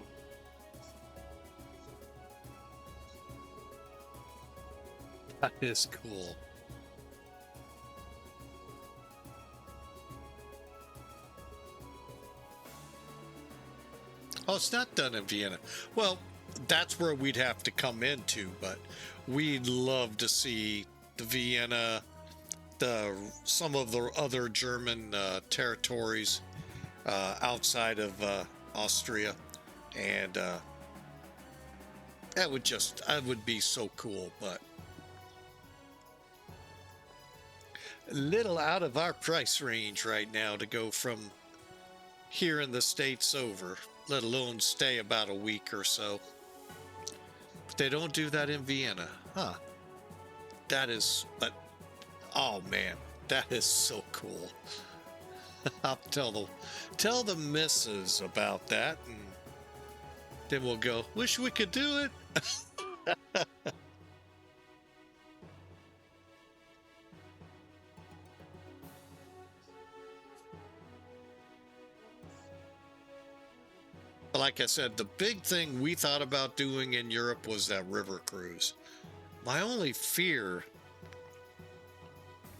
That is cool. Oh, it's not done in Vienna. Well, that's where we'd have to come into, but we'd love to see the Vienna, some of the other German territories outside of Austria, and that would be so cool, but a little out of our price range right now to go from here in the States over, let alone stay about a week or so. But they don't do that in Vienna, huh? But oh man, that is so cool. I'll tell the missus about that, and then we'll go, wish we could do it. Like I said, the big thing we thought about doing in Europe was that river cruise. My only fear,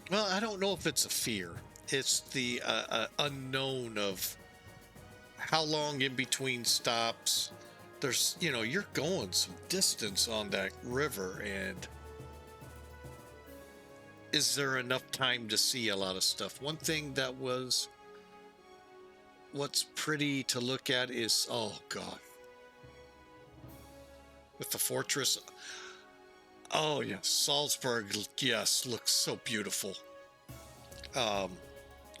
well, I don't know if it's a fear. It's the unknown of how long in between stops. There's, you're going some distance on that river, and is there enough time to see a lot of stuff? One thing that was what's pretty to look at is, oh god, with the fortress. Oh yes, Salzburg, yes, looks so beautiful.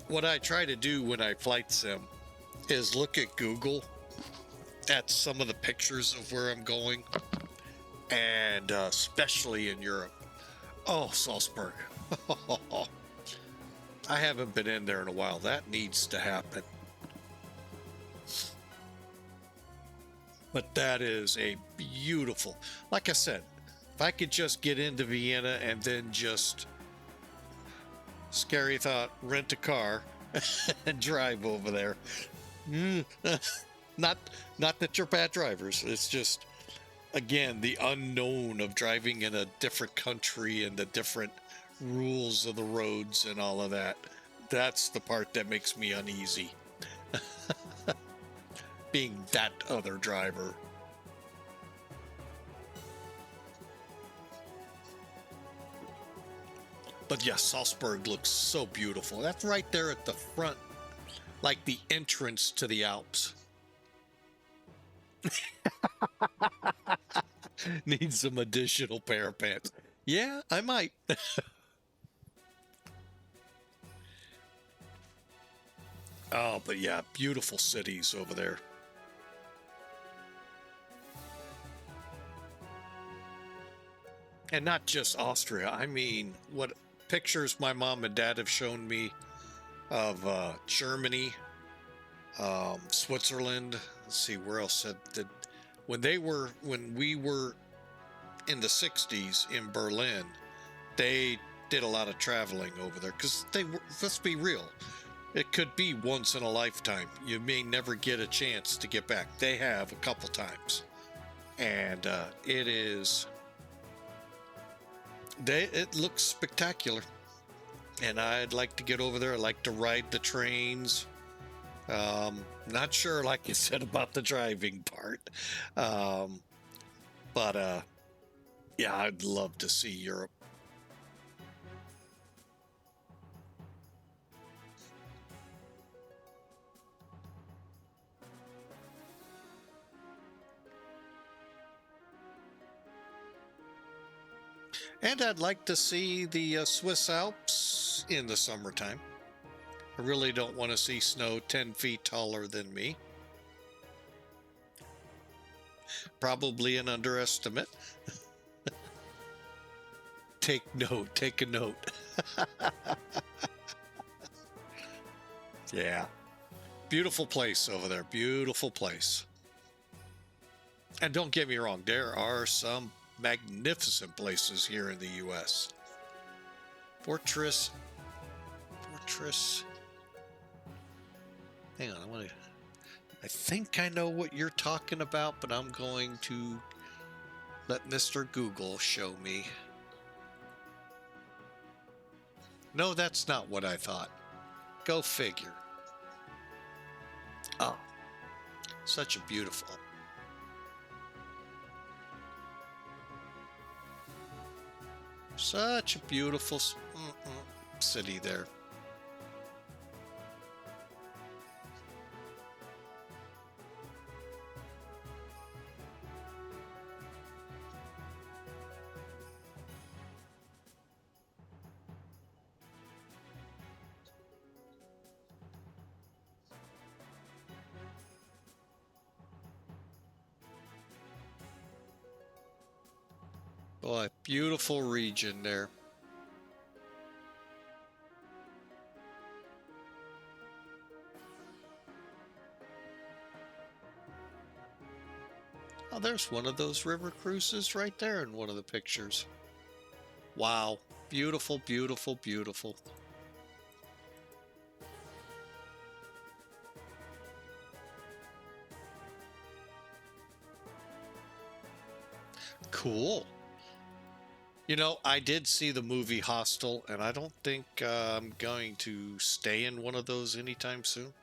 What I try to do when I flight sim is look at Google at some of the pictures of where I'm going, and especially in Europe. Oh, Salzburg. I haven't been in there in a while. That needs to happen. But that is a beautiful, like I said, if I could just get into Vienna and then just, scary thought, rent a car and drive over there. Not that you're bad drivers. It's just, again, the unknown of driving in a different country and the different rules of the roads and all of that. That's the part that makes me uneasy. Being that other driver. But yes, Salzburg looks so beautiful. That's right there at the front, like the entrance to the Alps. Need some additional pair of pants. Yeah, I might. Oh, but yeah, beautiful cities over there. And not just Austria. I mean, what pictures my mom and dad have shown me of Germany, Switzerland. Let's see where else did when we were in the 60s in Berlin, they did a lot of traveling over there, because let's be real, it could be once in a lifetime. You may never get a chance to get back. They have a couple times, and it looks spectacular. And I'd like to get over there. I like to ride the trains. Not sure, like you said, about the driving part. But yeah, I'd love to see Europe. And I'd like to see the Swiss Alps in the summertime. I really don't want to see snow 10 feet taller than me. Probably an underestimate. Take a note. Yeah. Beautiful place over there. Beautiful place. And don't get me wrong, there are some magnificent places here in the U.S. Fortress. Hang on, I think I know what you're talking about, but I'm going to let Mr. Google show me. No, that's not what I thought. Go figure. Oh, such a beautiful city there. Boy, beautiful region there. Oh, there's one of those river cruises right there in one of the pictures. Wow. Beautiful, beautiful, beautiful. Cool. You know, I did see the movie Hostel, and I don't think I'm going to stay in one of those anytime soon.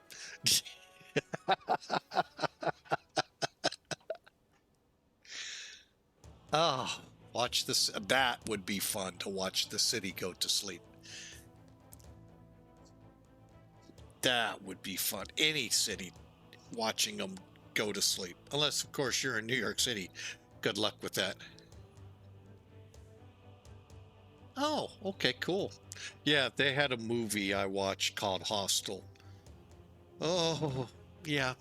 Oh, watch this. That would be fun to watch the city go to sleep. That would be fun. Any city watching them go to sleep. Unless, of course, you're in New York City. Good luck with that. Oh, okay, cool. Yeah, they had a movie I watched called Hostel. Oh, yeah.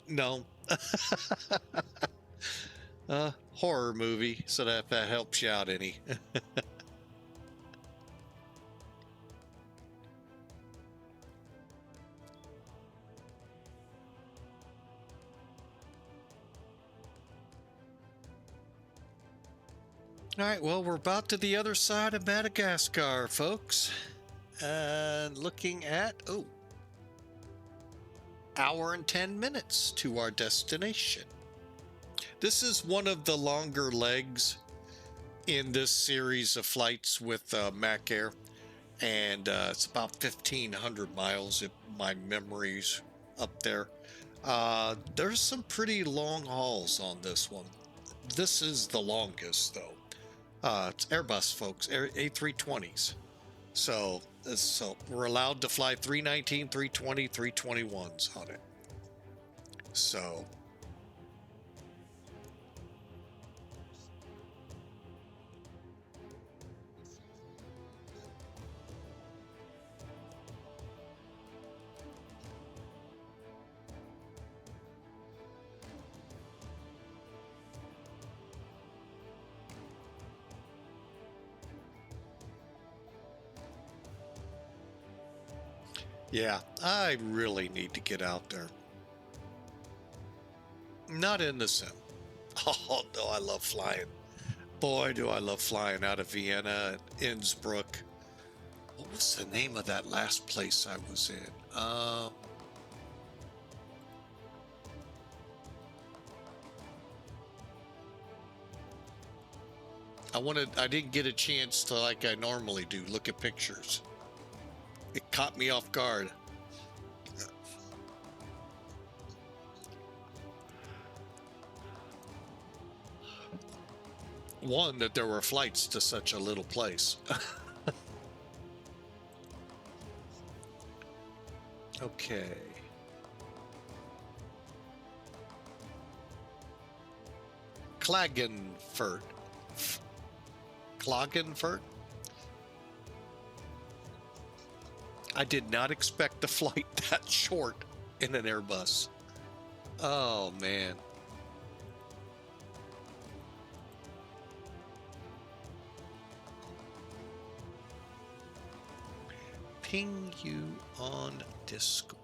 No. Horror movie, so that helps you out any. All right, well, we're about to the other side of Madagascar, folks. And looking at, hour and 10 minutes to our destination. This is one of the longer legs in this series of flights with Mac Air. And it's about 1,500 miles if my memory's up there. There's some pretty long hauls on this one. This is the longest, though. It's Airbus, folks, A320s. So we're allowed to fly 319, 320, 321s on it. So yeah, I really need to get out there. Not in the sim. Oh, no, I love flying. Boy, do I love flying out of Vienna and Innsbruck. What was the name of that last place I was in? I didn't get a chance to, like I normally do, look at pictures. It caught me off guard. One, that there were flights to such a little place. Okay. Klagenfurt. Klagenfurt? I did not expect the flight that short in an Airbus. Oh, man. Ping you on Discord.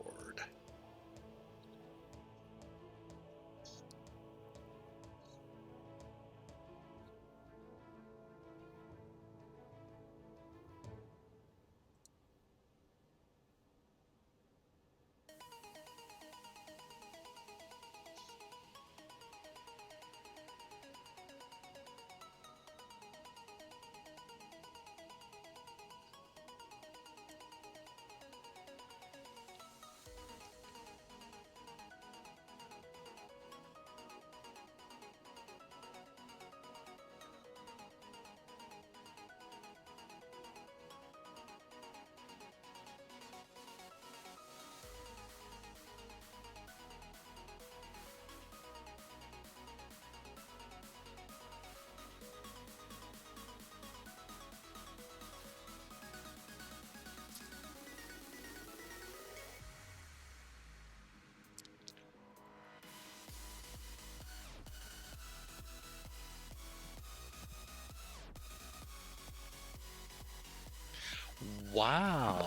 Wow.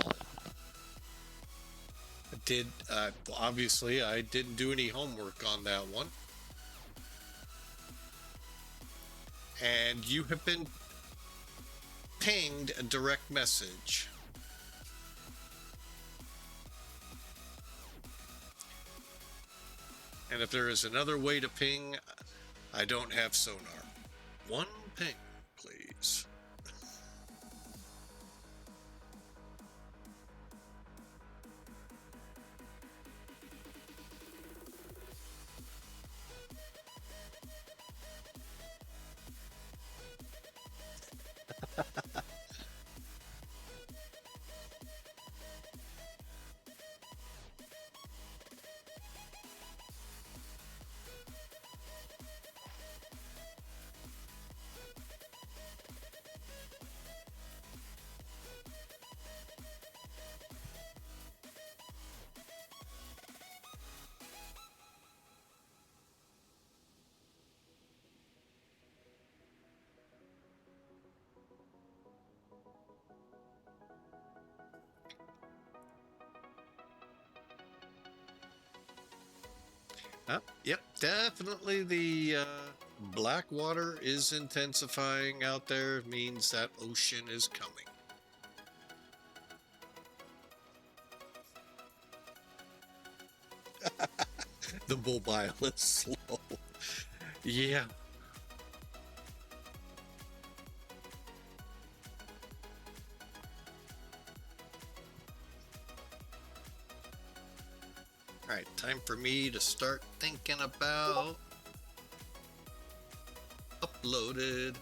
Obviously I didn't do any homework on that one. And you have been pinged a direct message. And if there is another way to ping, I don't have sonar. One ping, please. Yep, definitely the black water is intensifying out there. It means that ocean is coming. The mobile is slow. Yeah. All right, time for me to start thinking about uploaded.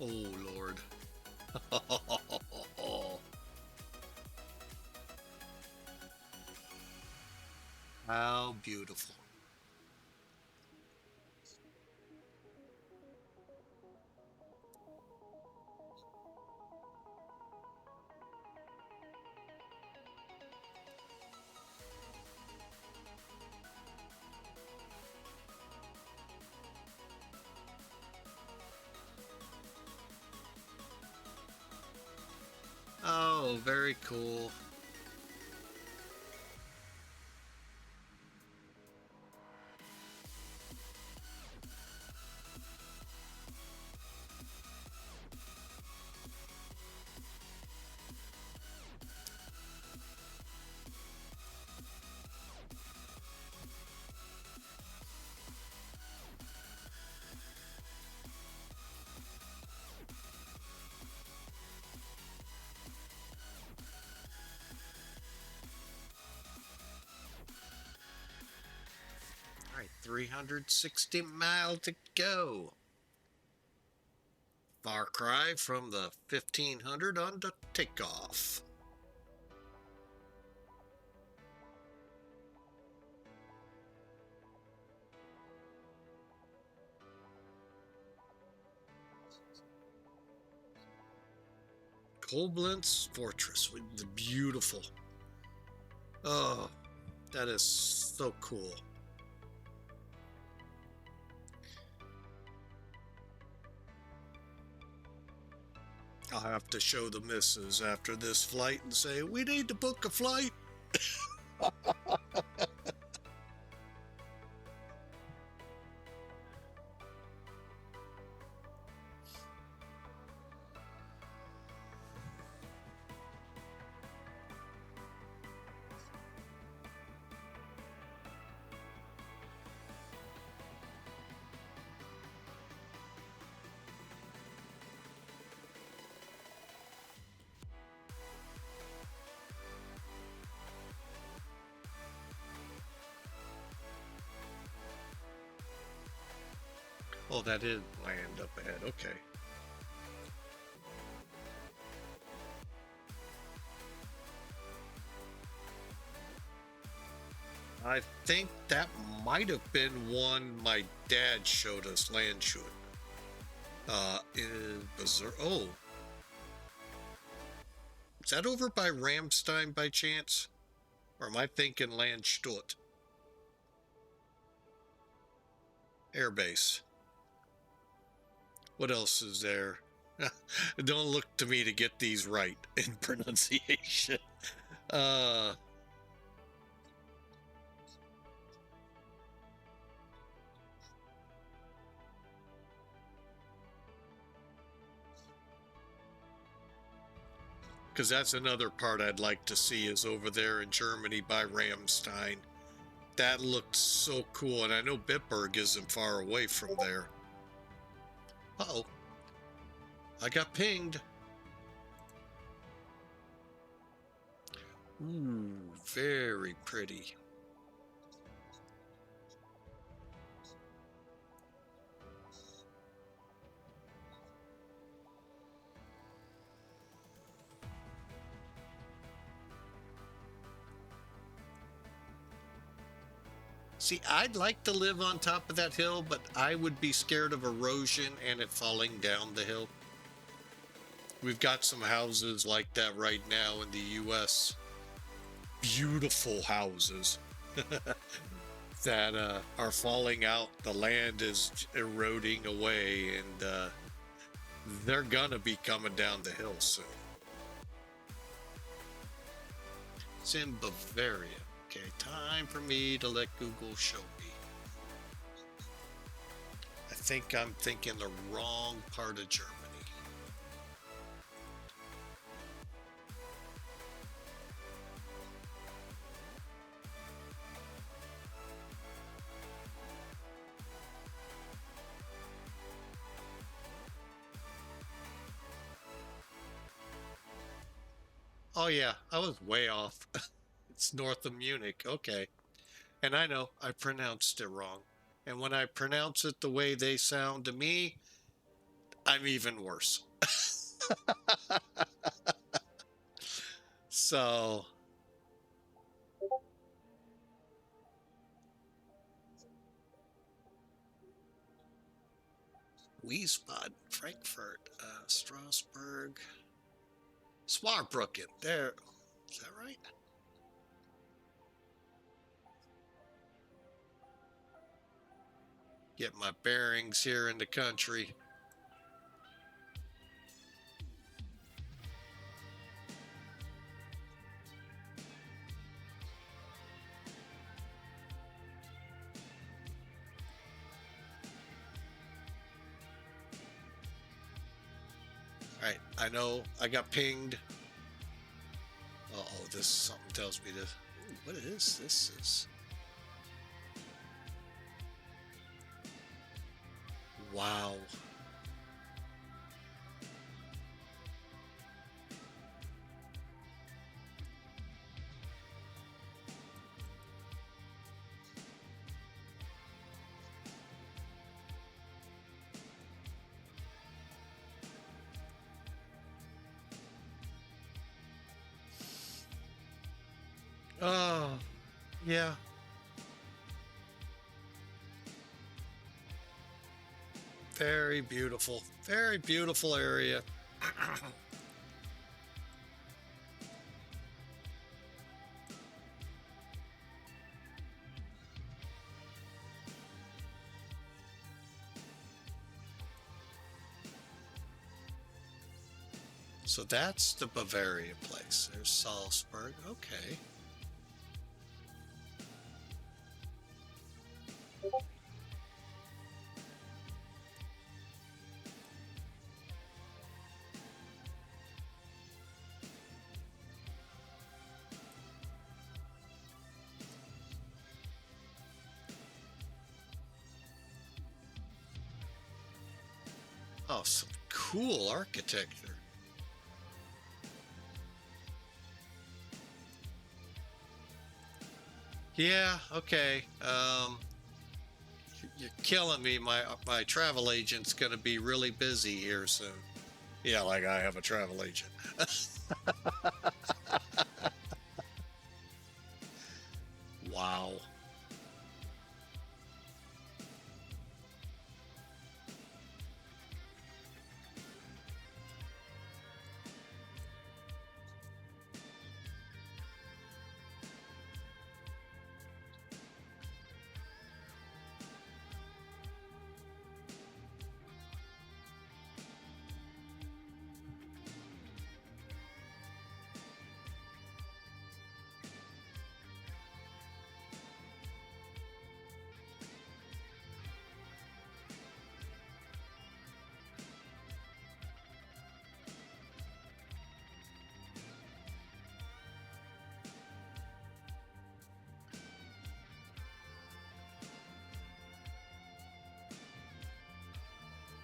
Oh, Lord. How beautiful. Oh, very cool. 360 miles to go. Far cry from the 1500 on the takeoff. Koblenz Fortress with the beautiful. Oh, that is so cool. I'll have to show the missus after this flight and say, we need to book a flight. Oh, that is land up ahead. Okay. I think that might have been one my dad showed us, land shoot. In Berserk. Oh. Is that over by Ramstein by chance? Or am I thinking Landstutt? Airbase. What else is there? Don't look to me to get these right in pronunciation. Because that's another part I'd like to see is over there in Germany by Ramstein. That looked so cool, and I know Bitburg isn't far away from there. Uh-oh. I got pinged. Ooh, very pretty. See, I'd like to live on top of that hill, but I would be scared of erosion and it falling down the hill. We've got some houses like that right now in the U.S. Beautiful houses that are falling out. The land is eroding away, and they're gonna be coming down the hill soon. It's in Bavaria. Okay, time for me to let Google show me. I think I'm thinking the wrong part of Germany. Oh yeah, I was way off. It's north of Munich. Okay. And I know I pronounced it wrong. And when I pronounce it the way they sound to me, I'm even worse. So, Wiesbaden, Frankfurt, Strasbourg, Saarbrücken. There. Is that right? Get my bearings here in the country. All right, I know I got pinged. Uh-oh, this something tells me this. Ooh, what is this? Is wow. Oh, yeah. Very beautiful. Very beautiful area. So that's the Bavaria place. There's Salzburg. Okay. Oh, some cool architecture. Yeah, okay. You're killing me. My travel agent's going to be really busy here soon. Yeah, like I have a travel agent. Wow.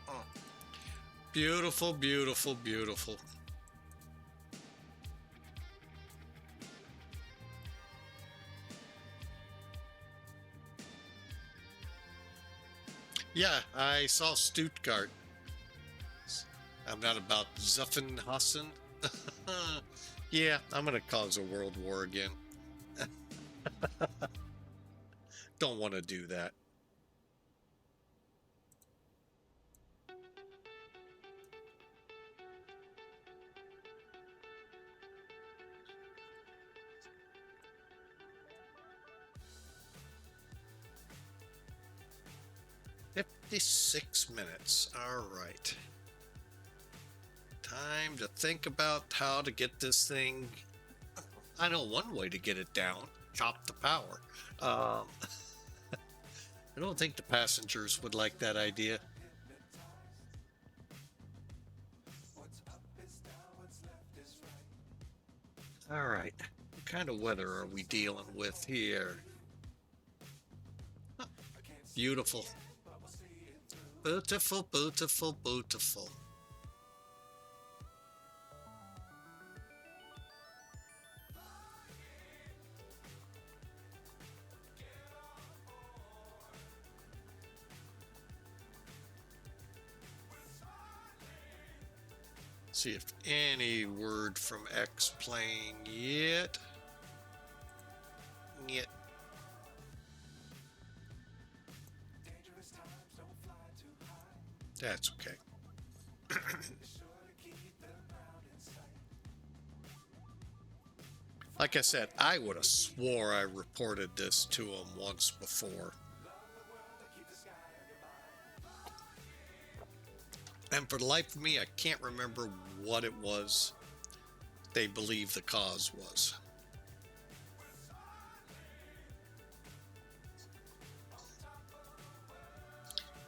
Oh, beautiful, beautiful, beautiful. Yeah, I saw Stuttgart. I'm not about Zuffenhausen. Yeah, I'm gonna cause a world war again. Don't want to do that. $56. All right. Time to think about how to get this thing. I know one way to get it down: chop the power. Um, I don't think the passengers would like that idea. All right. What kind of weather are we dealing with here? Huh, beautiful. Beautiful, beautiful, beautiful. See if any word from X plane yet. Yet. That's okay. Like I said, I would have swore I reported this to him once before. And for the life of me, I can't remember what it was they believe the cause was.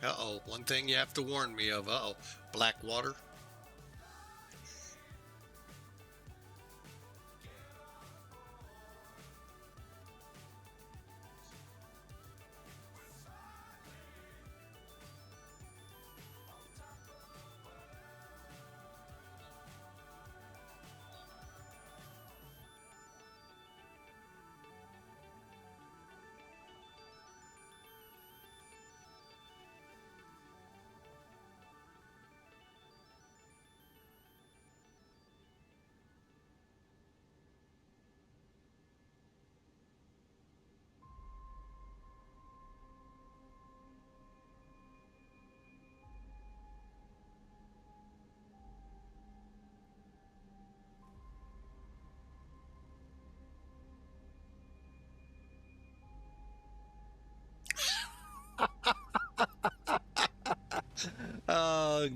Uh-oh, one thing you have to warn me of. Uh-oh, black water.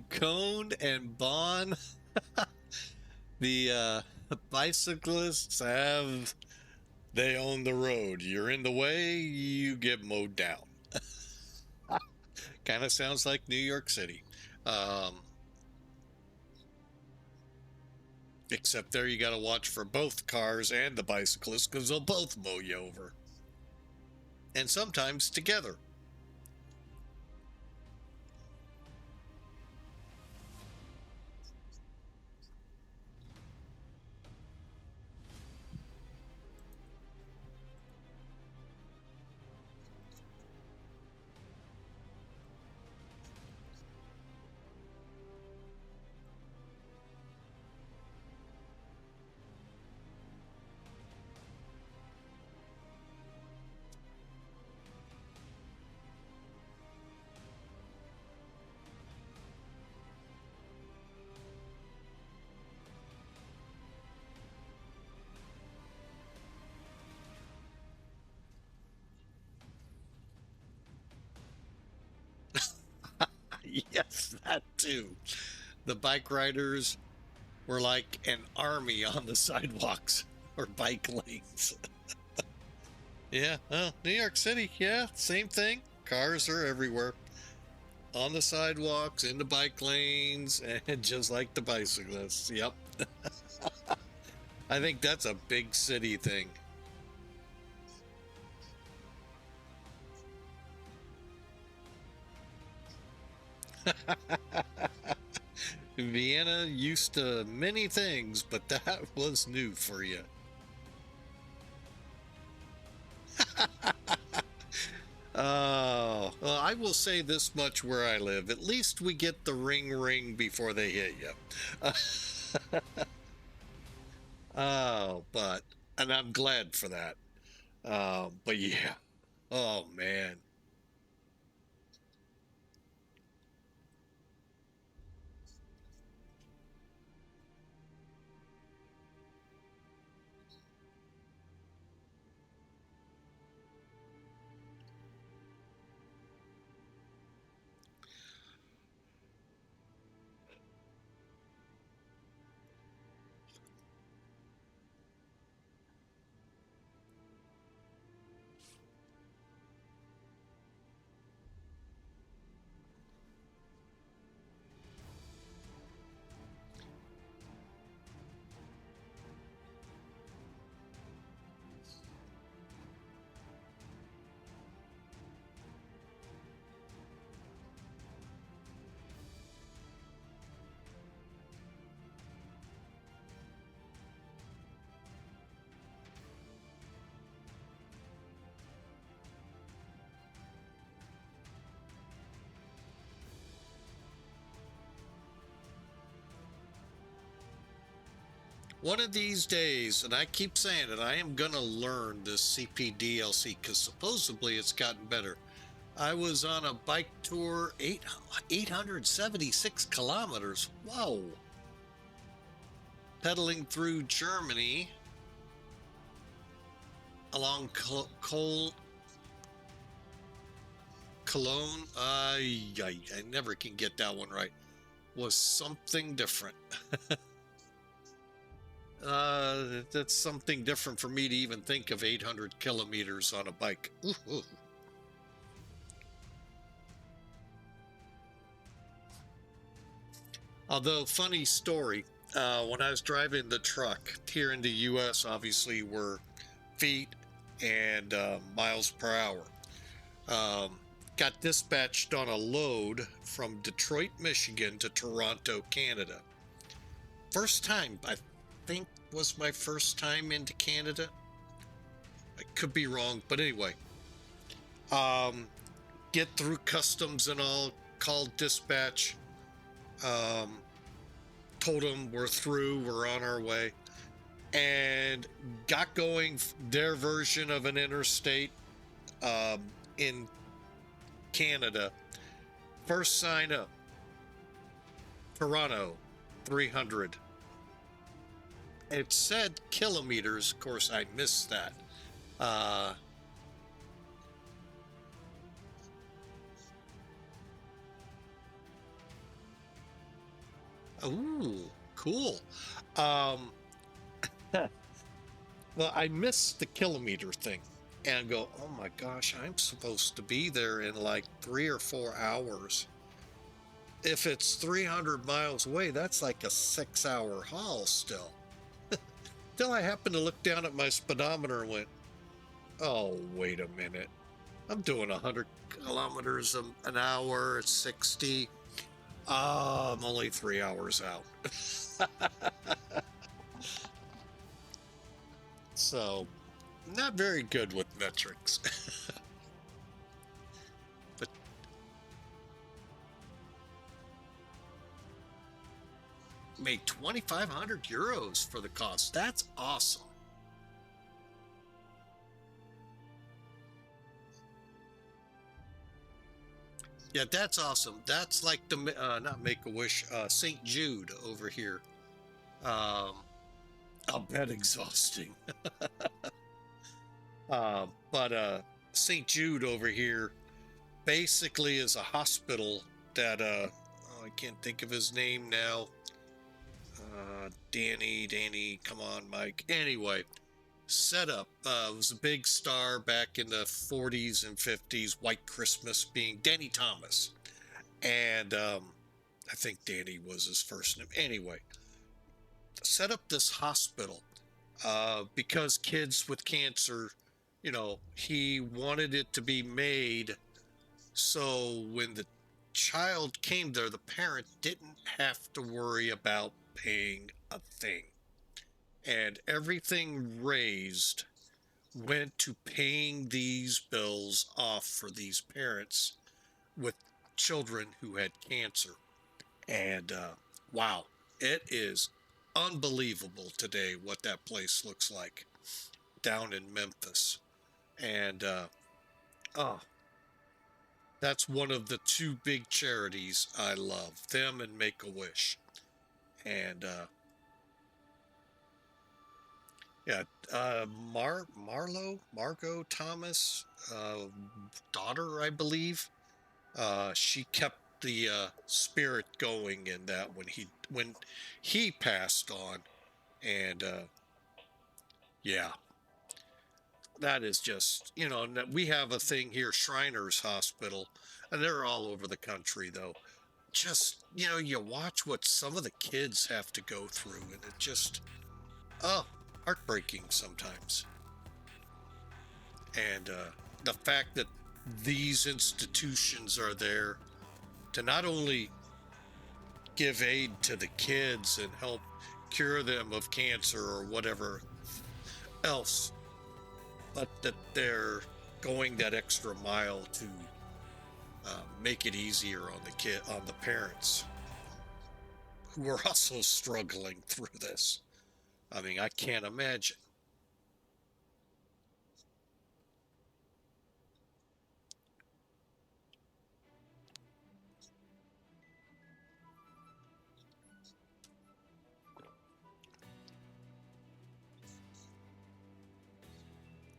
Cone and Bon, the bicyclists they own the road. You're in the way, you get mowed down. Kind of sounds like New York City. Um, Except there you got to watch for both cars and the bicyclists because they'll both mow you over. And sometimes together. Yes, that too. The bike riders were like an army on the sidewalks or bike lanes. Yeah, well, New York City, yeah, same thing. Cars are everywhere. On the sidewalks, in the bike lanes, and just like the bicyclists. Yep. I think that's a big city thing. Vienna used to many things, but that was new for you. Oh, well, I will say this much where I live. At least we get the ring ring before they hit you. Oh, and I'm glad for that. But yeah. Oh, man. One of these days, and I keep saying it, I am going to learn this CPDLC because supposedly it's gotten better. I was on a bike tour, 876 kilometers. Wow. Pedaling through Germany along Cologne. I never can get that one right. Was something different. That's something different for me to even think of 800 kilometers on a bike. Ooh, ooh. Although, funny story, when I was driving the truck here in the US, obviously we're feet and miles per hour. Got dispatched on a load from Detroit, Michigan to Toronto, Canada. First time, I think, was my first time into Canada. I could be wrong, but anyway. Get through customs and all, called dispatch. Told them we're through, we're on our way. And got going their version of an interstate in Canada. First sign up, Toronto, 300. It said kilometers. Of course, I missed that. Ooh, cool. Um, well, I missed the kilometer thing and go, oh my gosh, I'm supposed to be there in like 3 or 4 hours. If it's 300 miles away, that's like a 6 hour haul still. Till I happened to look down at my speedometer and went, oh, wait a minute. I'm doing 100 kilometers an hour at 60. I'm only 3 hours out. So, not very good with metrics. But made 2,500 euros for the cost. That's awesome. Yeah, that's awesome. That's like the not Make a Wish, St. Jude over here. Um, I'll bet exhausting. But St. Jude over here basically is a hospital that oh, I can't think of his name now. Danny, come on, Mike. Anyway, set up. Was a big star back in the 40s and 50s. White Christmas being Danny Thomas, and I think Danny was his first name. Anyway, set up this hospital because kids with cancer, he wanted it to be made so when the child came there, the parent didn't have to worry about paying a thing. And everything raised went to paying these bills off for these parents with children who had cancer. And wow, it is unbelievable today what that place looks like down in Memphis. And oh, that's one of the two big charities I love, them and Make a Wish. And yeah, Margot Thomas, daughter, I believe. She kept the spirit going in that when he passed on, and yeah, that is just we have a thing here, Shriners Hospital, and they're all over the country though. Just you watch what some of the kids have to go through, and it just oh heartbreaking sometimes. And the fact that these institutions are there to not only give aid to the kids and help cure them of cancer or whatever else, but that they're going that extra mile to make it easier on the parents who are also struggling through this. I mean, I can't imagine.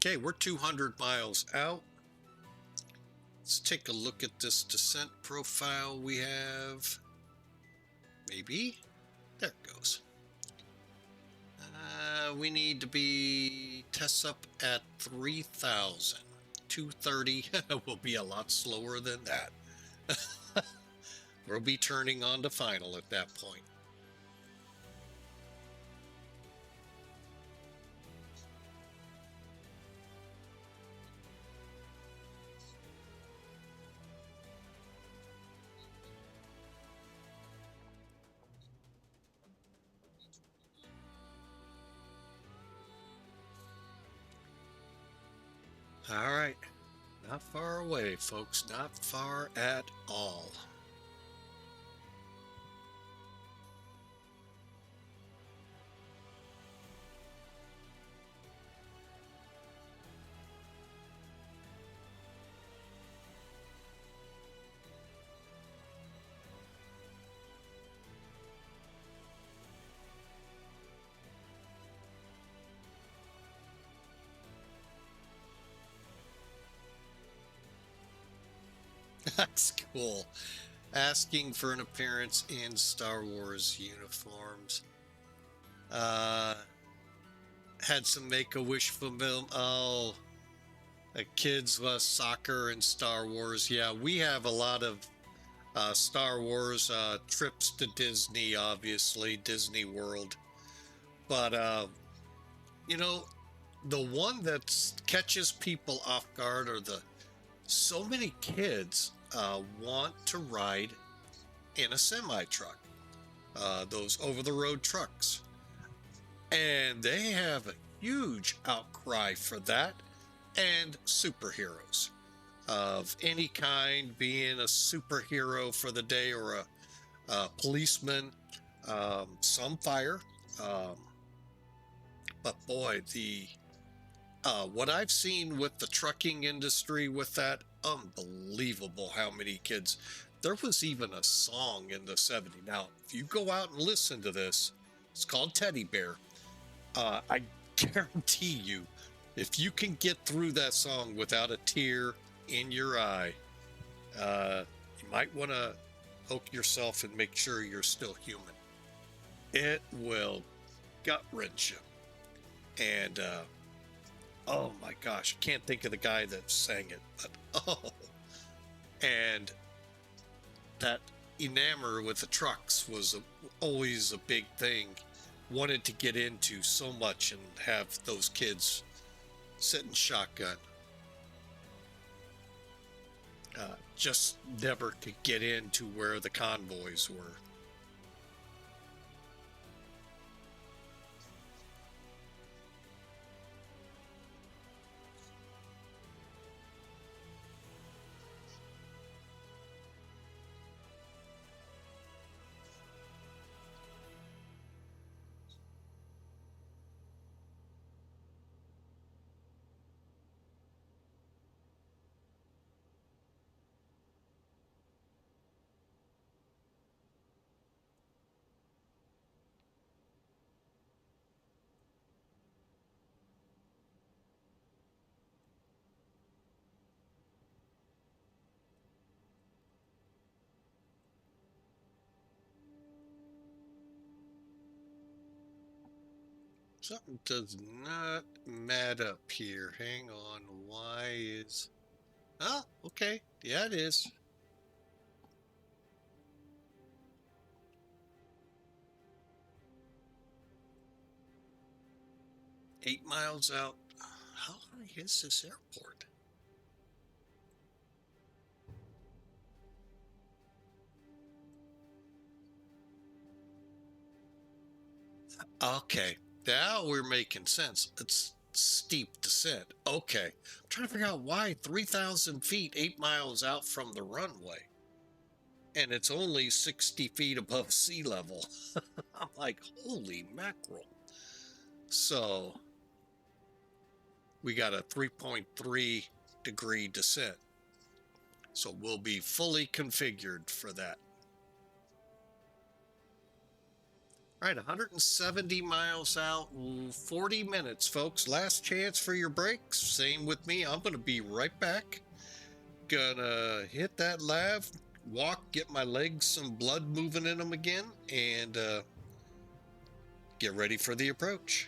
Okay, we're 200 miles out. Let's take a look at this descent profile we have. Maybe. There it goes. We need to be test up at 3,000. 230 will be a lot slower than that. We'll be turning on to final at that point. All right. Not far away, folks. Not far at all. That's cool. asking for an appearance in Star Wars uniforms. Had some Make-A-Wish film. Oh, kids soccer and Star Wars. Yeah, we have a lot of Star Wars trips to Disney, obviously, Disney World. But, you know, the one that catches people off guard are so many kids want to ride in a semi truck, those over the road trucks. And they have a huge outcry for that and superheroes of any kind, being a superhero for the day or a policeman, some fire. Um, but boy, what I've seen with the trucking industry with that, unbelievable how many kids. There was even a song in the 70s. Now, if you go out and listen to this, it's called Teddy Bear. I guarantee you, if you can get through that song without a tear in your eye, you might want to poke yourself and make sure you're still human. It will gut wrench you. And oh my gosh, I can't think of the guy that sang it, but oh, and that enamor with the trucks was always a big thing. Wanted to get into so much and have those kids sitting shotgun. Just never could get into where the convoys were. Something does not add up here. Hang on. Why is... Oh, okay. Yeah, it is. Eight miles out. How high is this airport? Okay. Now we're making sense. It's steep descent. Okay. I'm trying to figure out why 3,000 feet, 8 miles out from the runway. And it's only 60 feet above sea level. I'm like, holy mackerel. So we got a 3.3 degree descent. So we'll be fully configured for that. All right, 170 miles out, 40 minutes, folks. Last chance for your brakes. Same with me. I'm going to be right back. Gonna hit that lav, walk, get my legs some blood moving in them again, and get ready for the approach.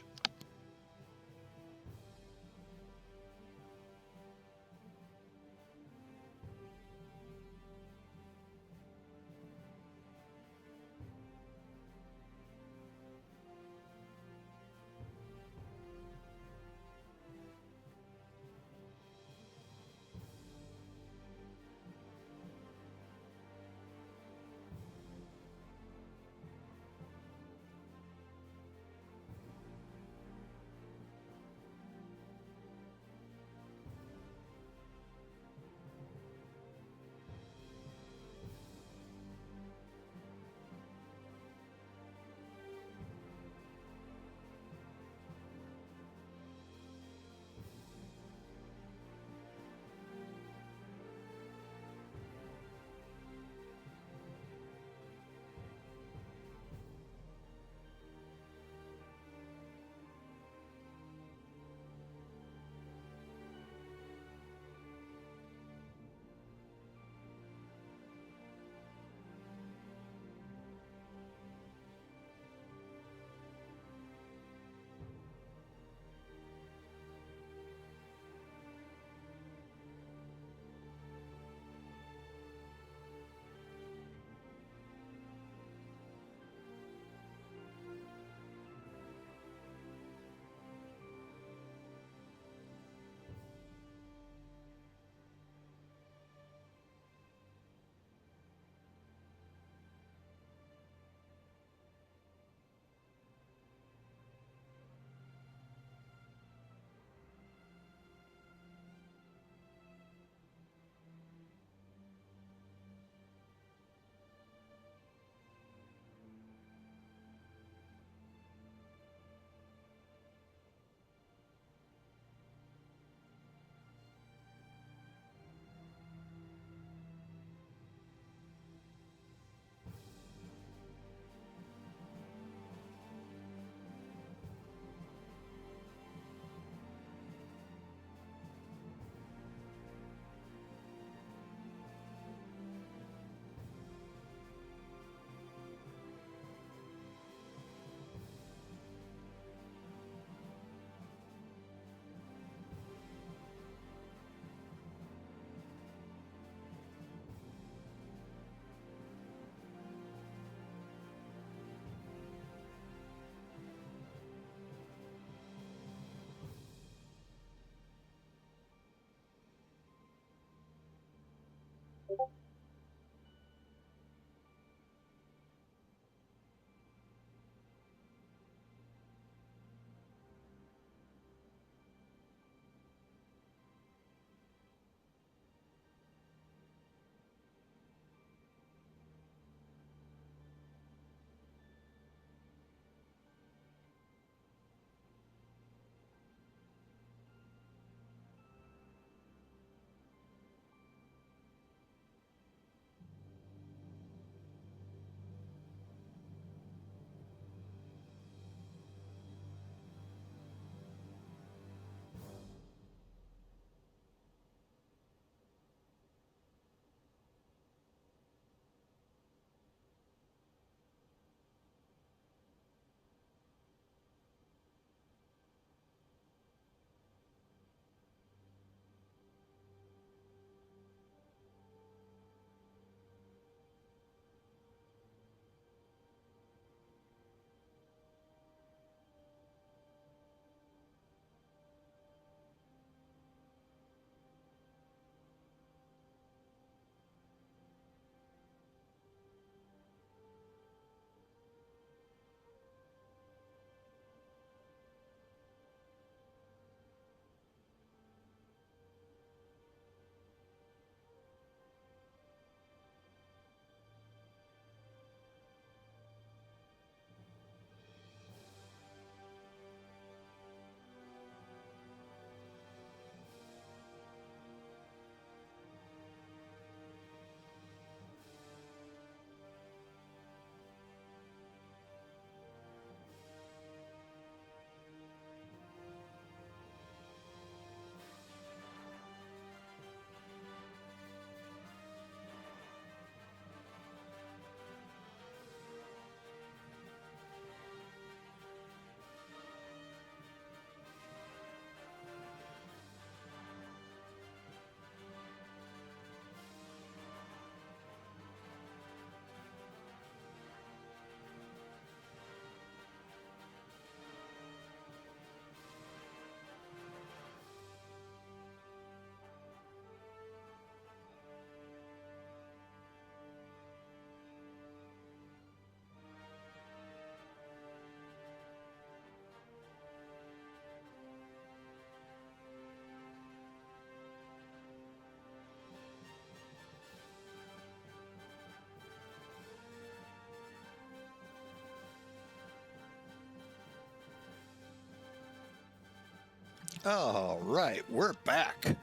All right, we're back.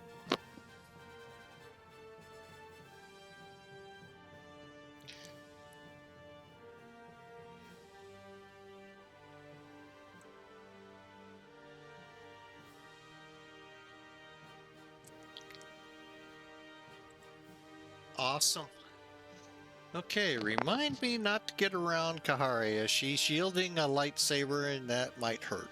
Awesome. Okay, remind me not to get around Kaharia. She's shielding a lightsaber and that might hurt.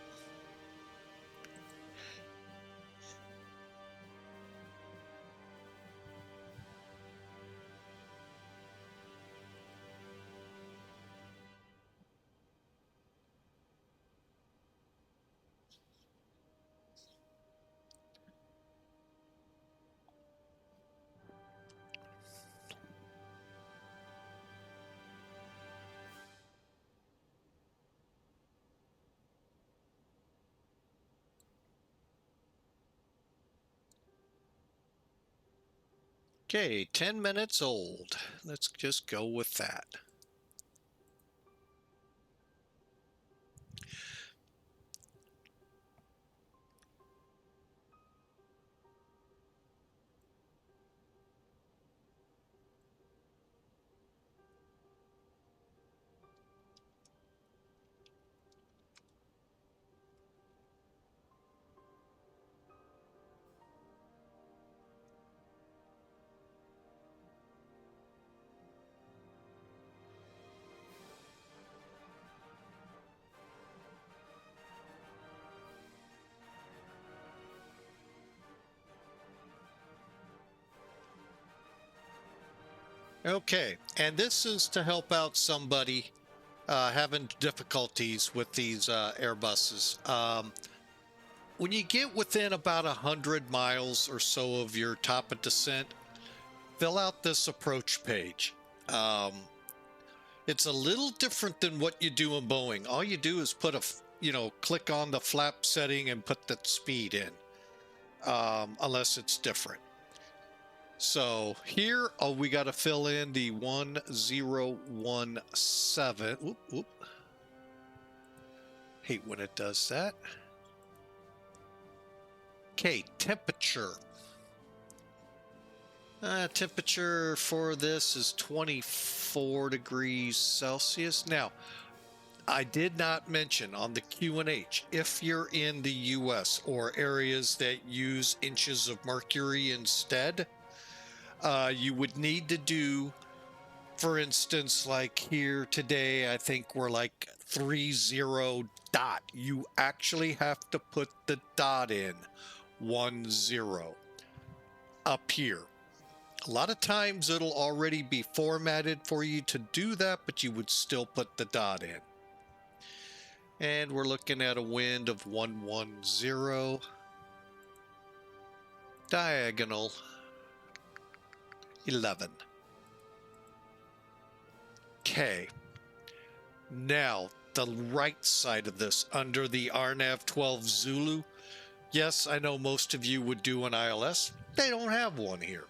Okay, 10 minutes old. Let's just go with that. Okay, and this is to help out somebody having difficulties with these Airbuses. When you get within about 100 miles or so of your top of descent, fill out this approach page. It's a little different than what you do in Boeing. All you do is put click on the flap setting and put the speed in, unless it's different. So here, we got to fill in the 1017. Whoop. Hate when it does that. Okay, temperature. Temperature for this is 24 degrees Celsius. Now, I did not mention on the QNH, if you're in the US or areas that use inches of mercury instead, you would need to do, for instance, like here today, I think we're like 30 dot. You actually have to put the dot in 10 up here. A lot of times it'll already be formatted for you to do that, but you would still put the dot in. And we're looking at a wind of 110. Diagonal 11. Okay. Now, the right side of this, under the RNAV 12 Zulu. Yes, I know most of you would do an ILS. They don't have one here.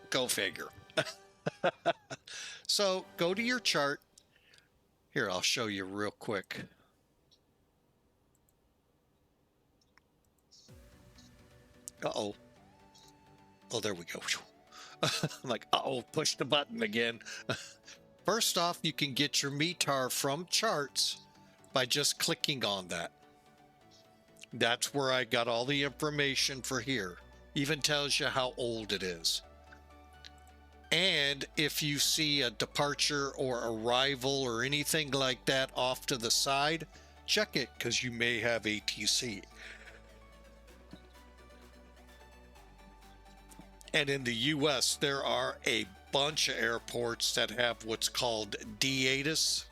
Go figure. So go to your chart. Here, I'll show you real quick. Uh-oh. Oh, there we go. I'm like, uh-oh, push the button again. First off, you can get your METAR from charts by just clicking on that. That's where I got all the information for here. Even tells you how old it is. And if you see a departure or arrival or anything like that off to the side, check it, because you may have ATC. And in the US, there are a bunch of airports that have what's called D-ATIS.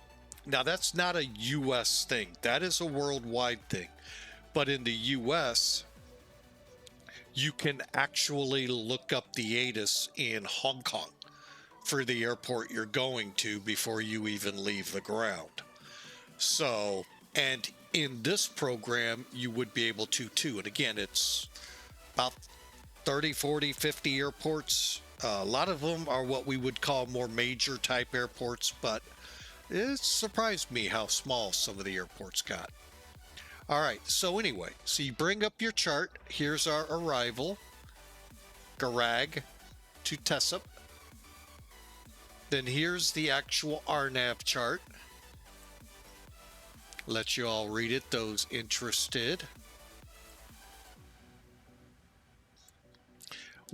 Now, that's not a US thing. That is a worldwide thing. But in the US, you can actually look up the ATIS in Hong Kong for the airport you're going to before you even leave the ground. So, and in this program, you would be able to too. And again, it's about 30, 40, 50 airports. A lot of them are what we would call more major type airports, but it surprised me how small some of the airports got. All right, so anyway, so you bring up your chart. Here's our arrival, GERAG to TESSUP. Then here's the actual RNAV chart. Let you all read it, those interested.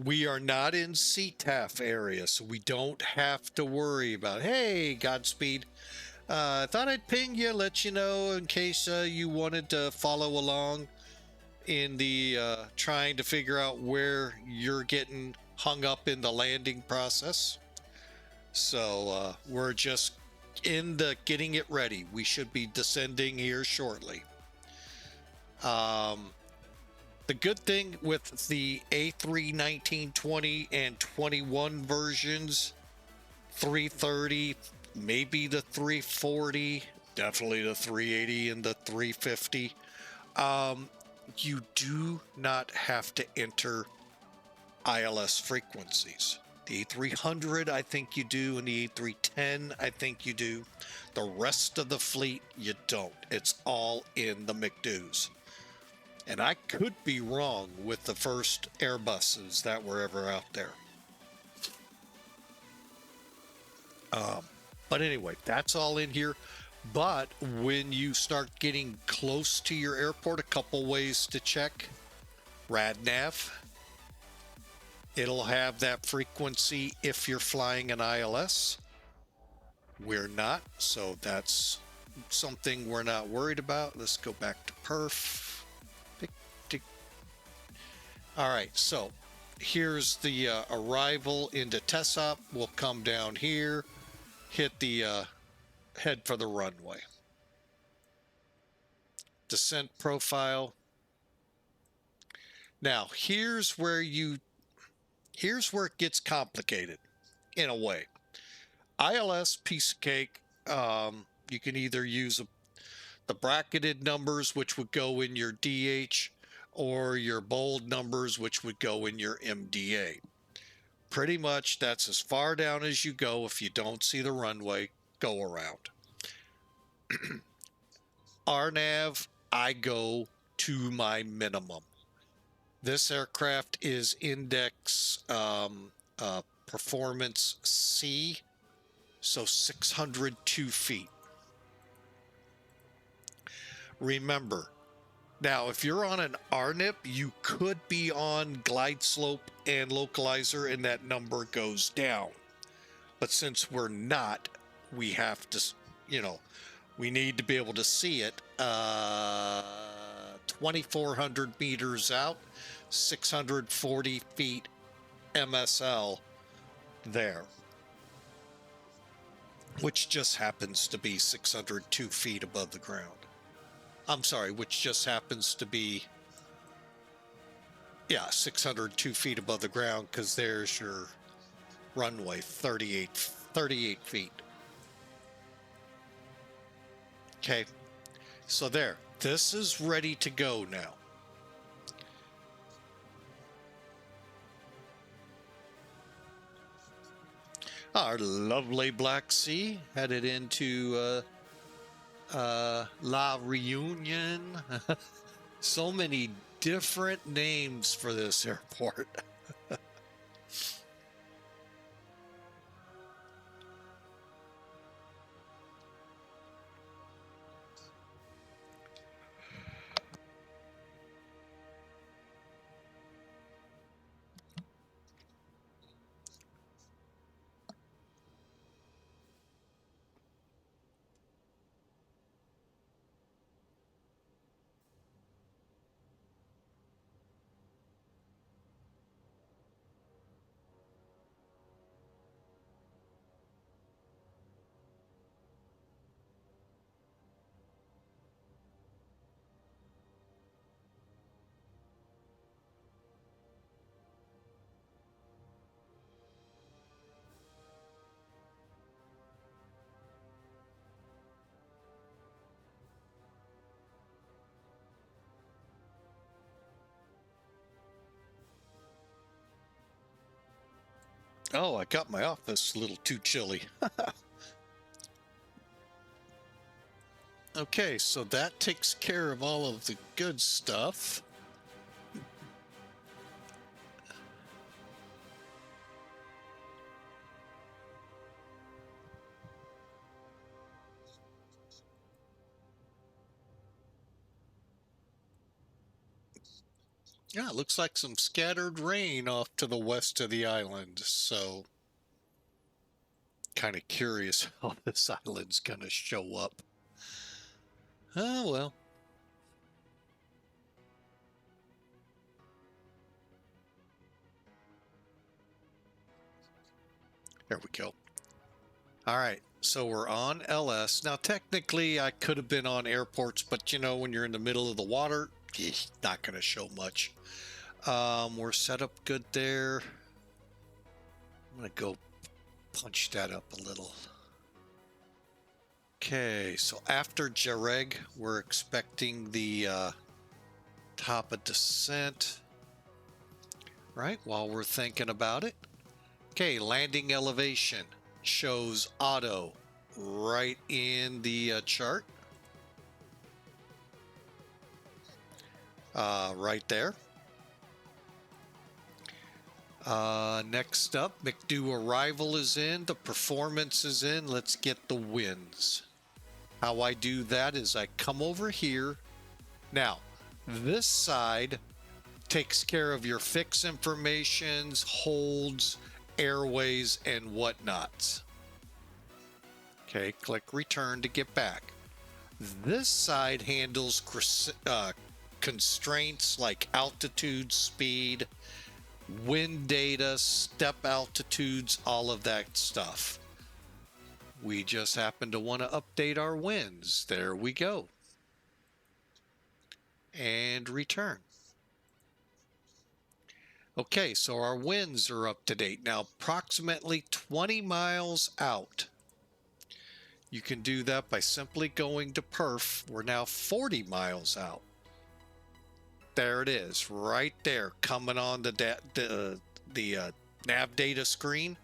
We are not in CTAF area, so we don't have to worry about, hey, Godspeed. I thought I'd ping you, let you know in case you wanted to follow along in the trying to figure out where you're getting hung up in the landing process. So we're just in the getting it ready. We should be descending here shortly. The good thing with the A31920 and 21 versions, 330, maybe the 340, definitely the 380 and the 350, you do not have to enter ILS frequencies. The A300, I think you do, and the A310, I think you do. The rest of the fleet, you don't. It's all in the McDo's. And I could be wrong with the first Airbuses that were ever out there. But anyway, that's all in here. But when you start getting close to your airport, a couple ways to check. RadNav. It'll have that frequency if you're flying an ILS. We're not, so that's something we're not worried about. Let's go back to perf. All right, so here's the arrival into TESSUP. We'll come down here, hit the head for the runway. Descent profile. Now, here's where you here's where it gets complicated in a way. ILS, piece of cake. You can either use the bracketed numbers, which would go in your DH, or your bold numbers, which would go in your MDA. Pretty much that's as far down as you go. If you don't see the runway, go around. RNAV, I go to my minimum. This aircraft is index performance C, so 602 feet. Remember, now if you're on an RNIP, you could be on glide slope and localizer and that number goes down. But since we're not, we have to, we need to be able to see it. 2,400 meters out, 640 feet MSL there, which just happens to be 602 feet above the ground. I'm sorry, which just happens to be, 602 feet above the ground, because there's your runway, 38 feet. Okay, so there, this is ready to go now. Our lovely Black Sea headed into La Réunion. So many different names for this airport. Oh, I got my office a little too chilly. Okay, so that takes care of all of the good stuff. Yeah, it looks like some scattered rain off to the west of the island, so kind of curious how this island's gonna show up. Oh, well. There we go. All right, so we're on LS. Now, technically, I could have been on airports, but when you're in the middle of the water, not going to show much. We're set up good there. I'm going to go punch that up a little. Okay, so after GERAG, we're expecting the top of descent. Right, while we're thinking about it. Okay, landing elevation shows auto right in the chart. Right there. Next up, McDo arrival is in, the performance is in. Let's get the wins. How I do that is I come over here. Now, this side takes care of your fix informations, holds, airways, and whatnots. Okay, click return to get back. This side handles constraints like altitude, speed, wind data, step altitudes, all of that stuff. We just happen to want to update our winds. There we go. And return. Okay, so our winds are up to date. Now, approximately 20 miles out. You can do that by simply going to perf. We're now 40 miles out. There it is, right there, coming on the nav data screen.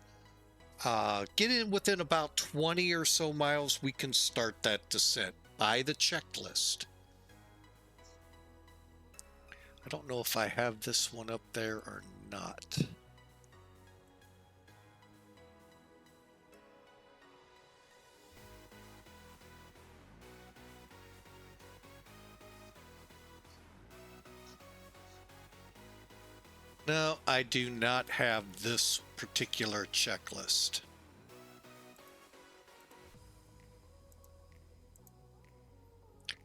Get in within about 20 or so miles, we can start that descent by the checklist. I don't know if I have this one up there or not. No, I do not have this particular checklist.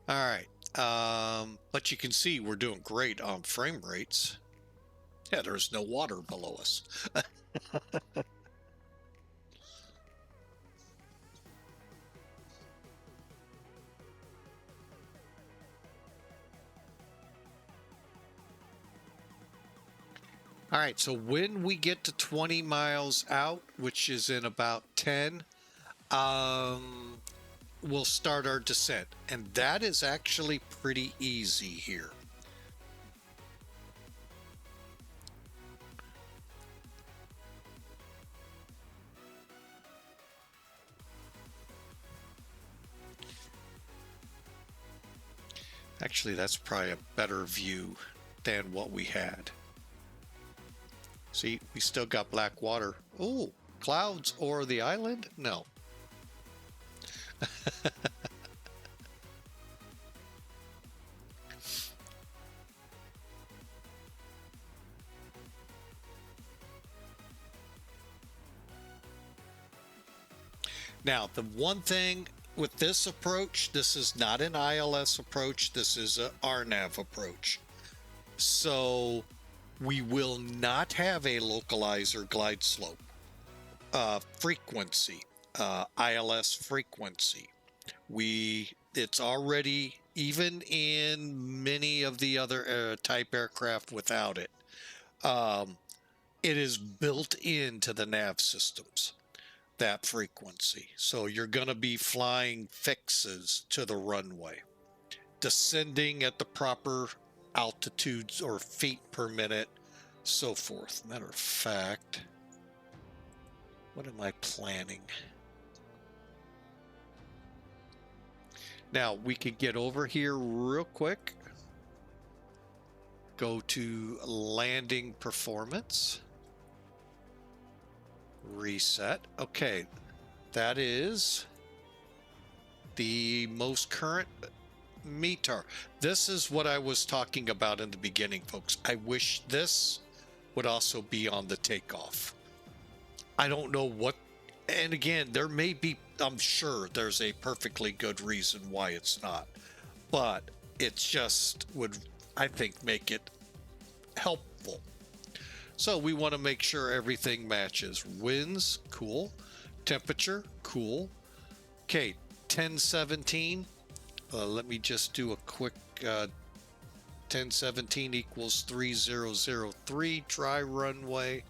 All right. But you can see we're doing great on frame rates. Yeah, there's no water below us. All right, so when we get to 20 miles out, which is in about 10, we'll start our descent. And that is actually pretty easy here. Actually, that's probably a better view than what we had. See, we still got black water. Oh, clouds or the island? No. Now, the one thing with this approach, this is not an ILS approach, this is a RNAV approach. So we will not have a localizer glide slope frequency, ILS frequency. It's already, even in many of the other type aircraft without it, it is built into the nav systems, that frequency. So you're going to be flying fixes to the runway, descending at the proper altitudes or feet per minute, so forth. Matter of fact, what am I planning? Now we could get over here real quick, go to landing performance, reset. Okay, that is the most current METAR. This is what I was talking about in the beginning, folks. I wish this would also be on the takeoff. I don't know what, and again, there may be, I'm sure there's a perfectly good reason why it's not, but it just would, I think, make it helpful. So we want to make sure everything matches. Winds, cool. Temperature, cool. Okay, 1017. Let me just do a quick 1017 equals 3003, dry runway,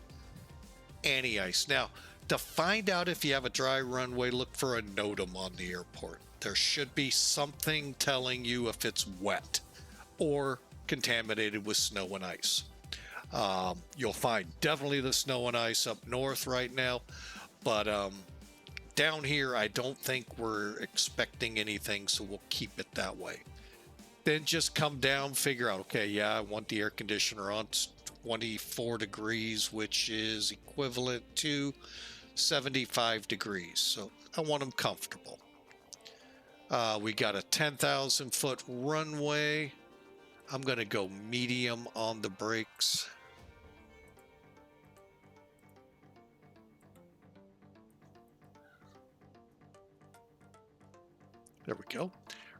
anti-ice. Now, to find out if you have a dry runway, look for a NOTAM on the airport. There should be something telling you if it's wet or contaminated with snow and ice. You'll find definitely the snow and ice up north right now, but down here, I don't think we're expecting anything, so we'll keep it that way. Then just come down, figure out, okay, yeah, I want the air conditioner on 24 degrees, which is equivalent to 75 degrees. So I want them comfortable. We got a 10,000 foot runway. I'm going to go medium on the brakes. There we go.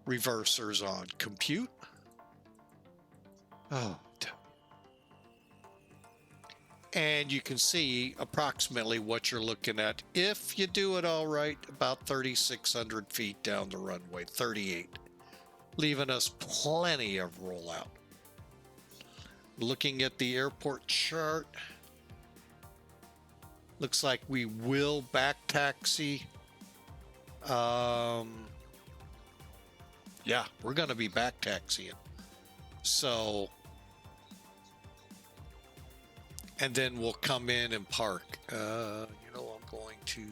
Reversers on compute. Oh. And you can see approximately what you're looking at. If you do it all right, about 3,600 feet down the runway, 38, leaving us plenty of rollout. Looking at the airport chart, looks like we will back taxi. Yeah, we're going to be back taxiing. So, and then we'll come in and park. I'm going to.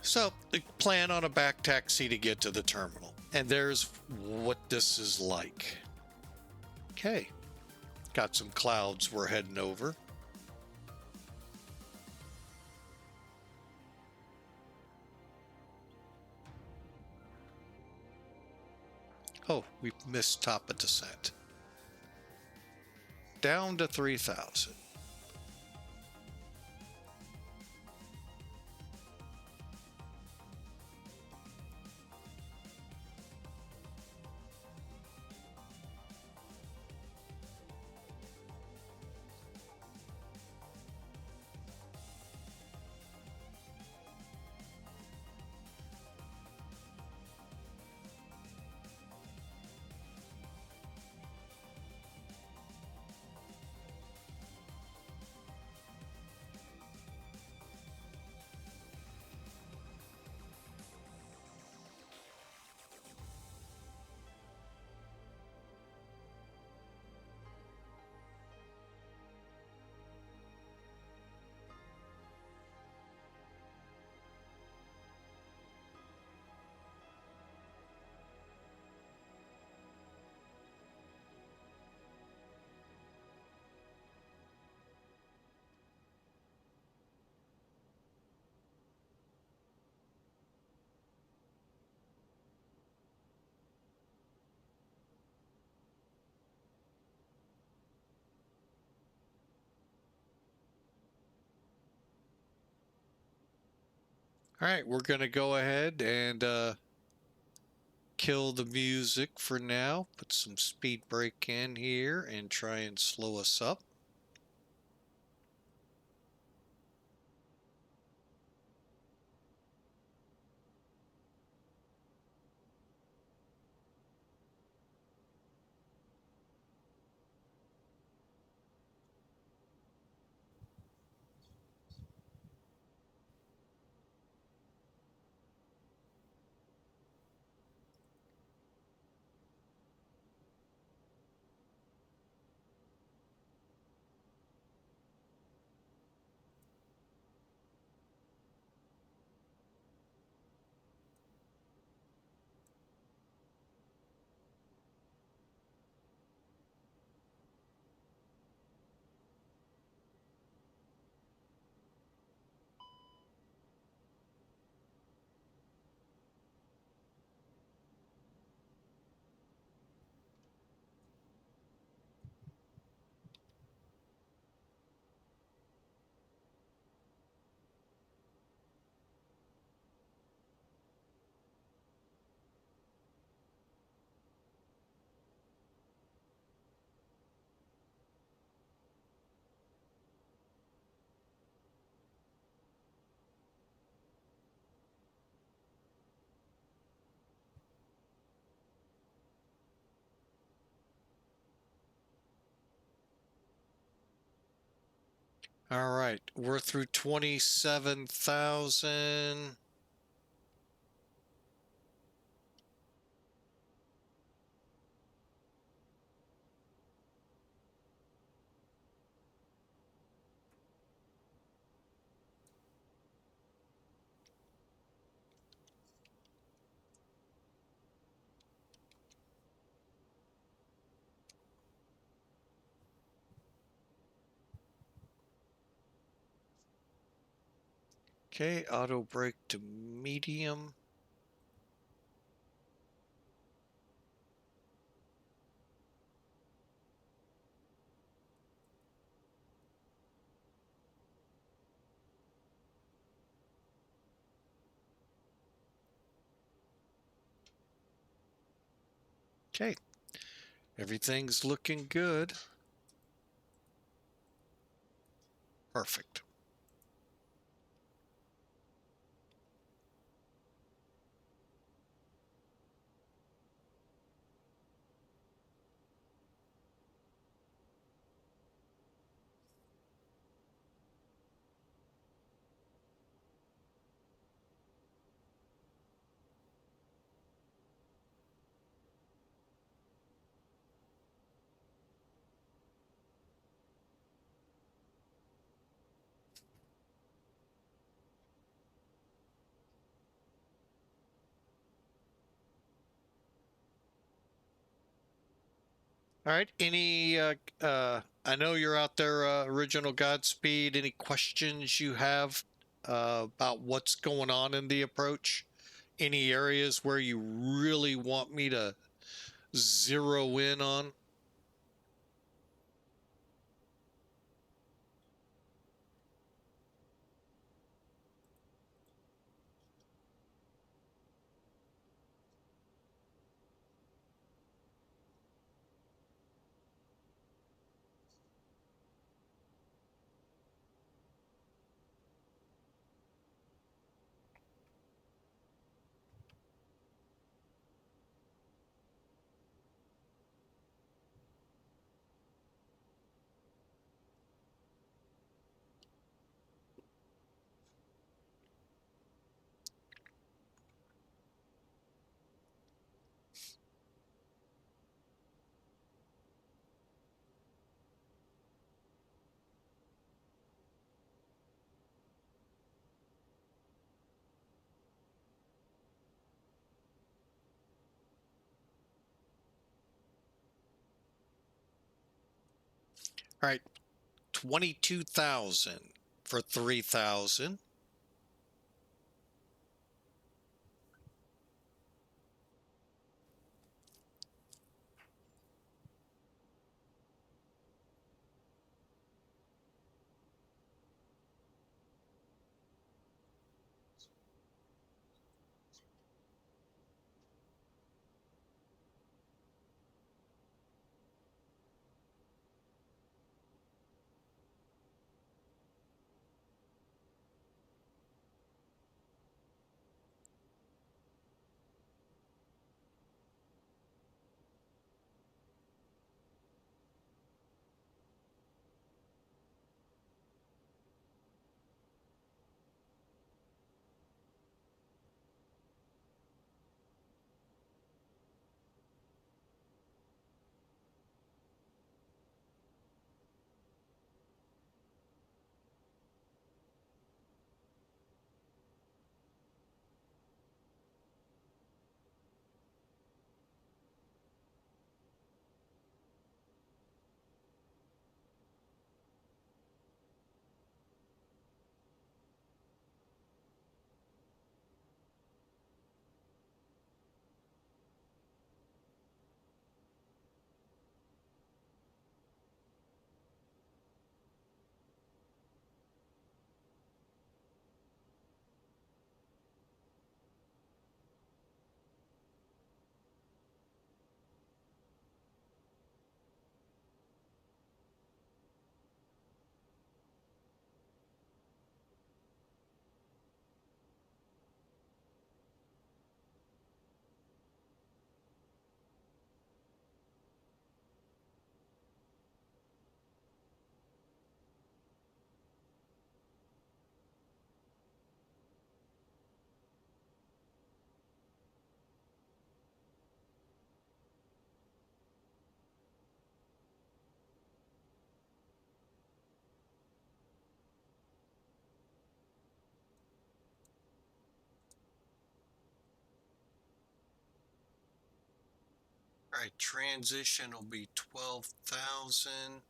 So, plan on a back taxi to get to the terminal. And there's what this is like. Okay. Got some clouds we're heading over. Oh, we missed top of descent. Down to 3,000. All right, we're going to go ahead and kill the music for now. Put some speed brake in here and try and slow us up. All right, we're through 27,000. Okay, auto brake to medium. Okay. Everything's looking good. Perfect. All right. Any, I know you're out there, original Godspeed. Any questions you have about what's going on in the approach? Any areas where you really want me to zero in on? All right. 22,000 for 3,000. All right. Transition will be 12,000.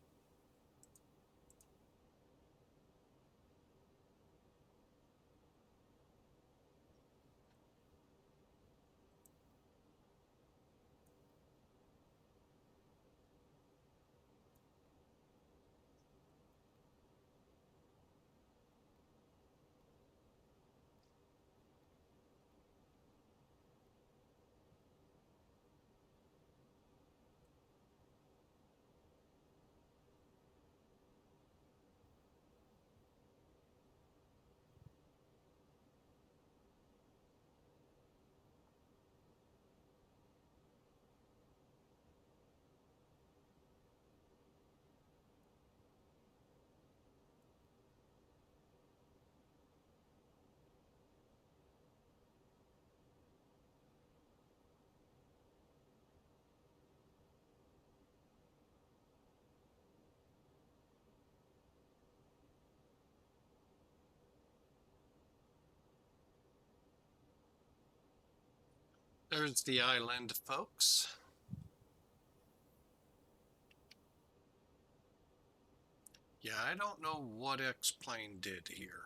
There's the island, folks. Yeah, I don't know what X-Plane did here.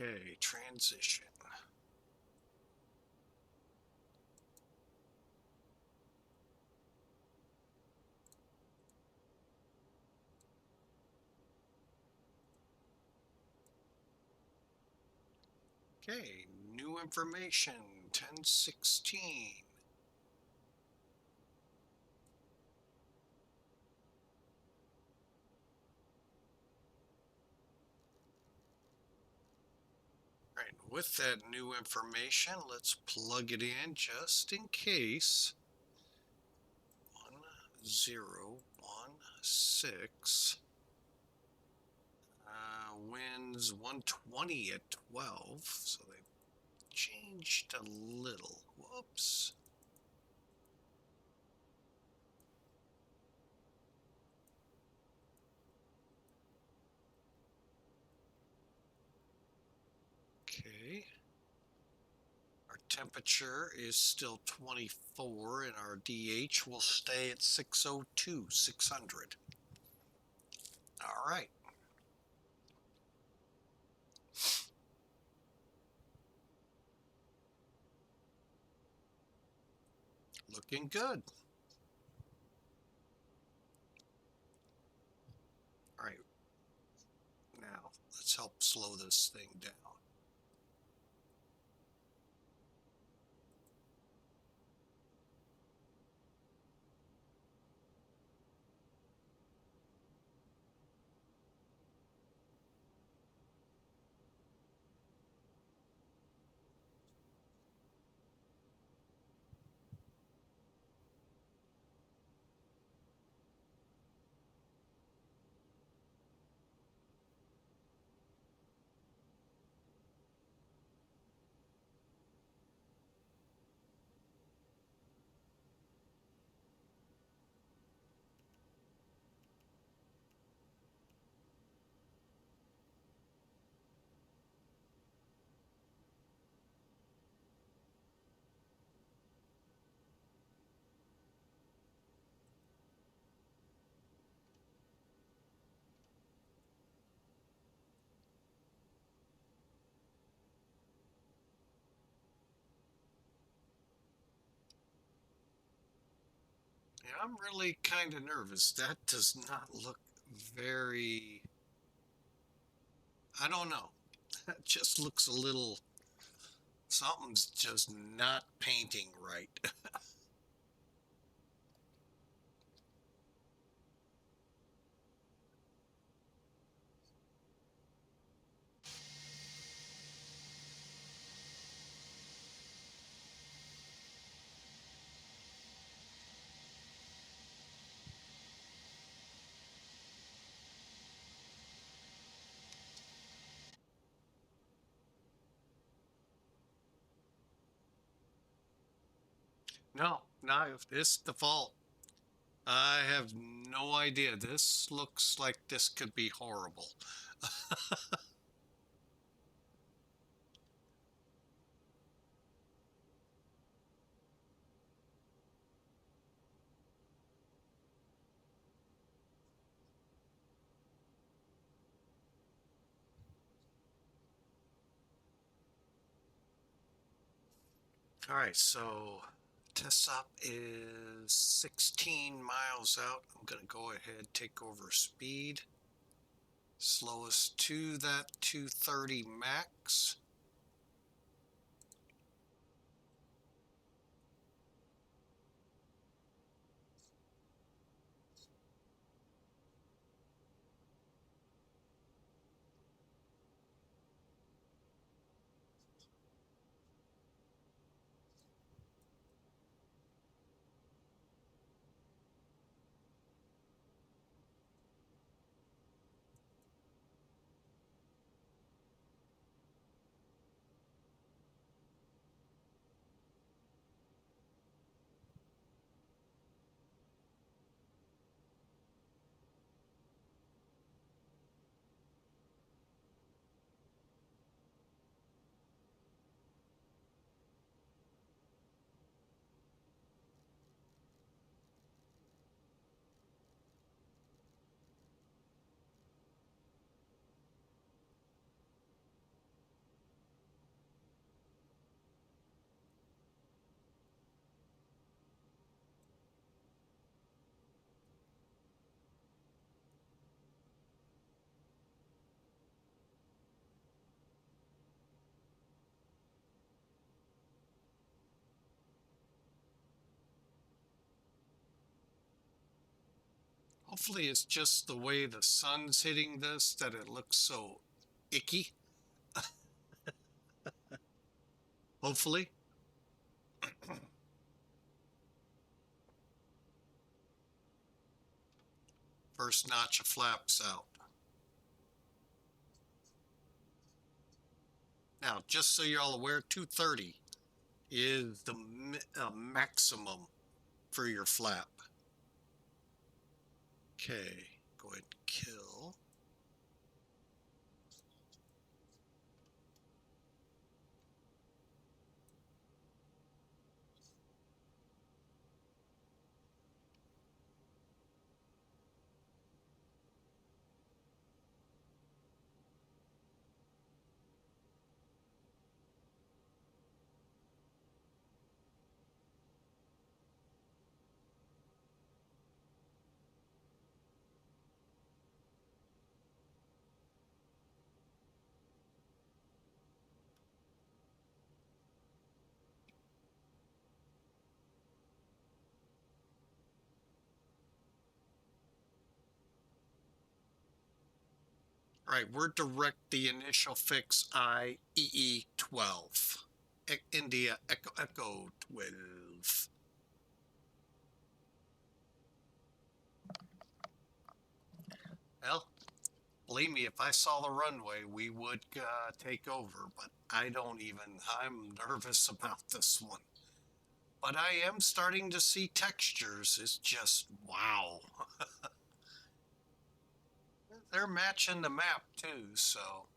Okay, transition. Okay, new information, 1016. All right, with that new information, let's plug it in just in case. 1016. Winds 120 at 12, so they changed a little. Whoops. Okay. Our temperature is still 24 and our DH will stay at 602, 600. All right. Looking good. All right. Now, let's help slow this thing down. Yeah, I'm really kind of nervous. That does not look very, I don't know. That just looks a little, something's just not painting right. No, not if this default. I have no idea. This looks like this could be horrible. All right, so test stop is 16 miles out. I'm going to go ahead, take over speed. Slow us to that 230 max. Hopefully it's just the way the sun's hitting this that it looks so icky. Hopefully. First notch of flaps out. Now, just so you're all aware, 230 is the maximum for your flap. Okay, go ahead and kill. All right, we're direct the initial fix IEE12. India Echo 12. Well, believe me, if I saw the runway, we would take over, but I'm nervous about this one. But I am starting to see textures. It's just, wow. They're matching the map too, so. All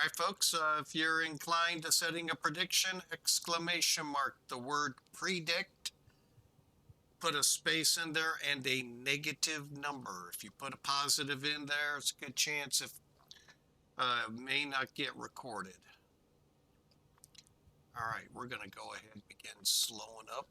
right, folks, if you're inclined to setting a prediction, exclamation mark, the word predict, put a space in there and a negative number. If you put a positive in there, it's a good chance it may not get recorded. All right, we're going to go ahead and begin slowing up.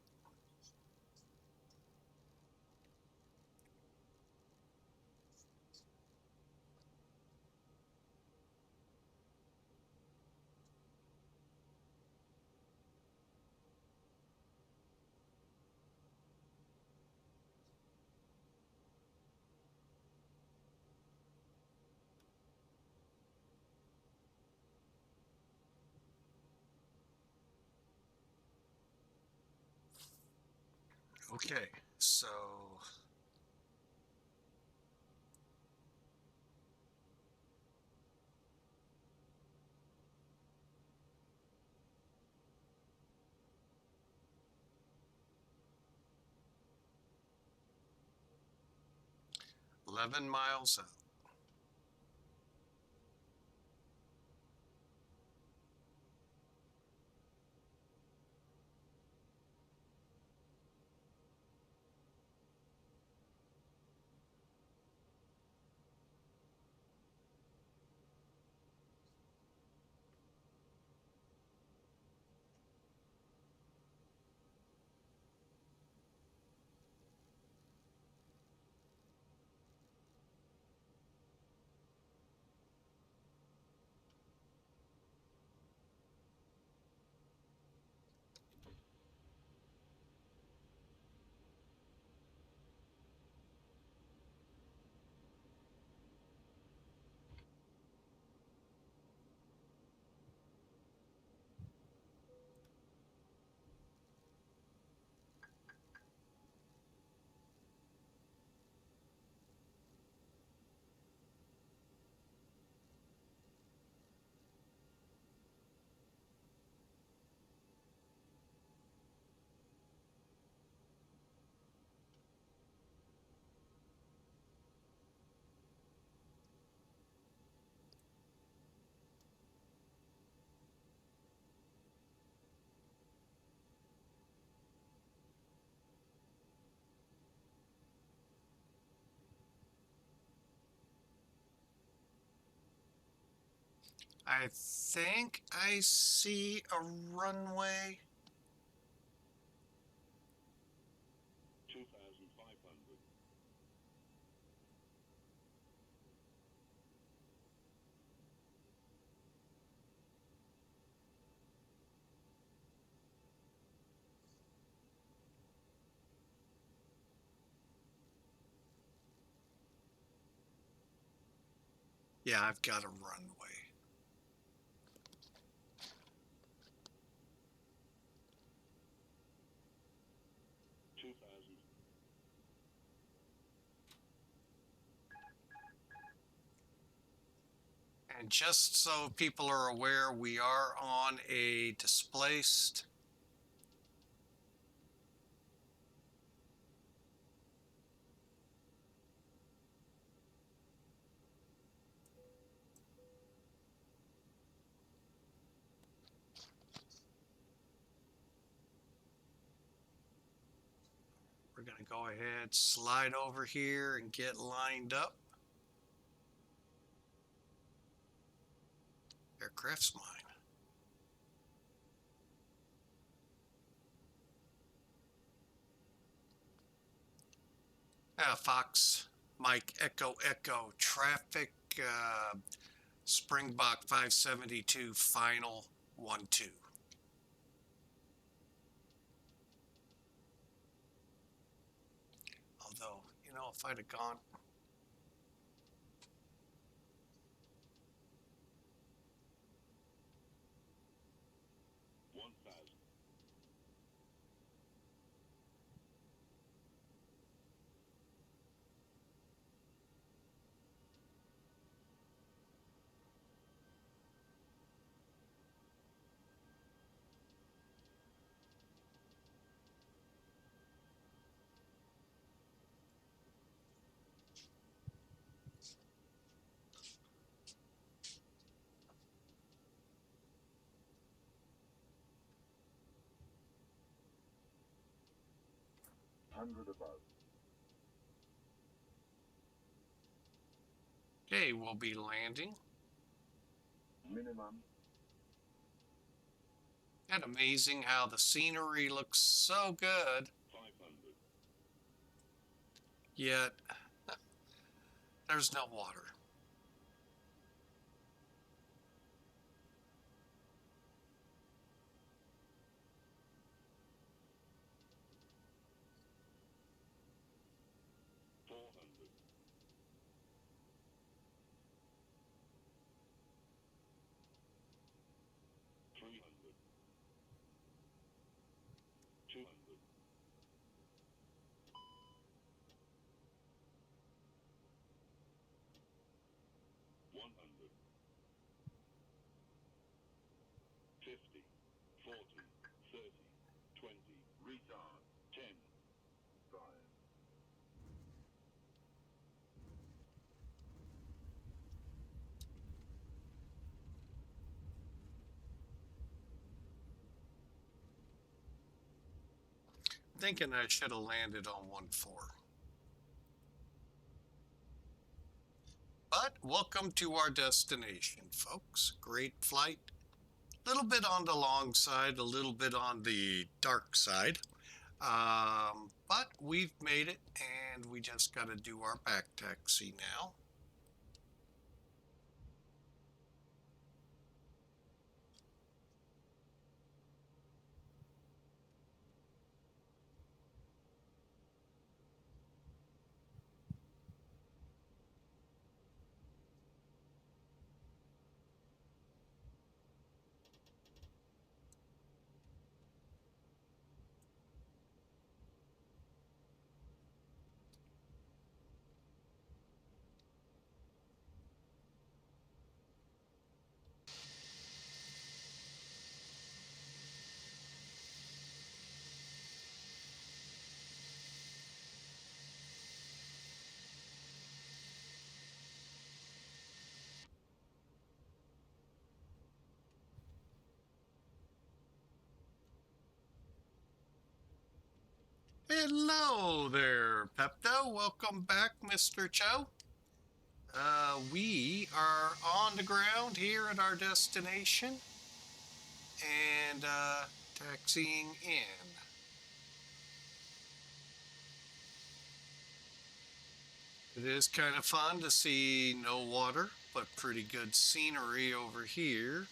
Okay, so 11 miles out. I think I see a runway. 2,500. Yeah, I've got a runway. 2,000. And just so people are aware, we are on a displaced. We're going to go ahead, slide over here and get lined up. Aircraft's mine. Fox, Mike, Echo, Echo, traffic, Springbok 572, final 1-2. Although, you know, if I'd have gone, 1,000. Hundred above. okay, we'll be landing. Minimum. And amazing how the scenery looks so good, 500. yet there's no water. thinking I should have landed on 1-4. But welcome to our destination, folks. Great flight. A little bit on the long side, a little bit on the dark side. But we've made it, and we just got to do our back taxi now. Hello there, Pepto. Welcome back, Mr. Cho. We are on the ground here at our destination and taxiing in. It is kind of fun to see no water, but pretty good scenery over here.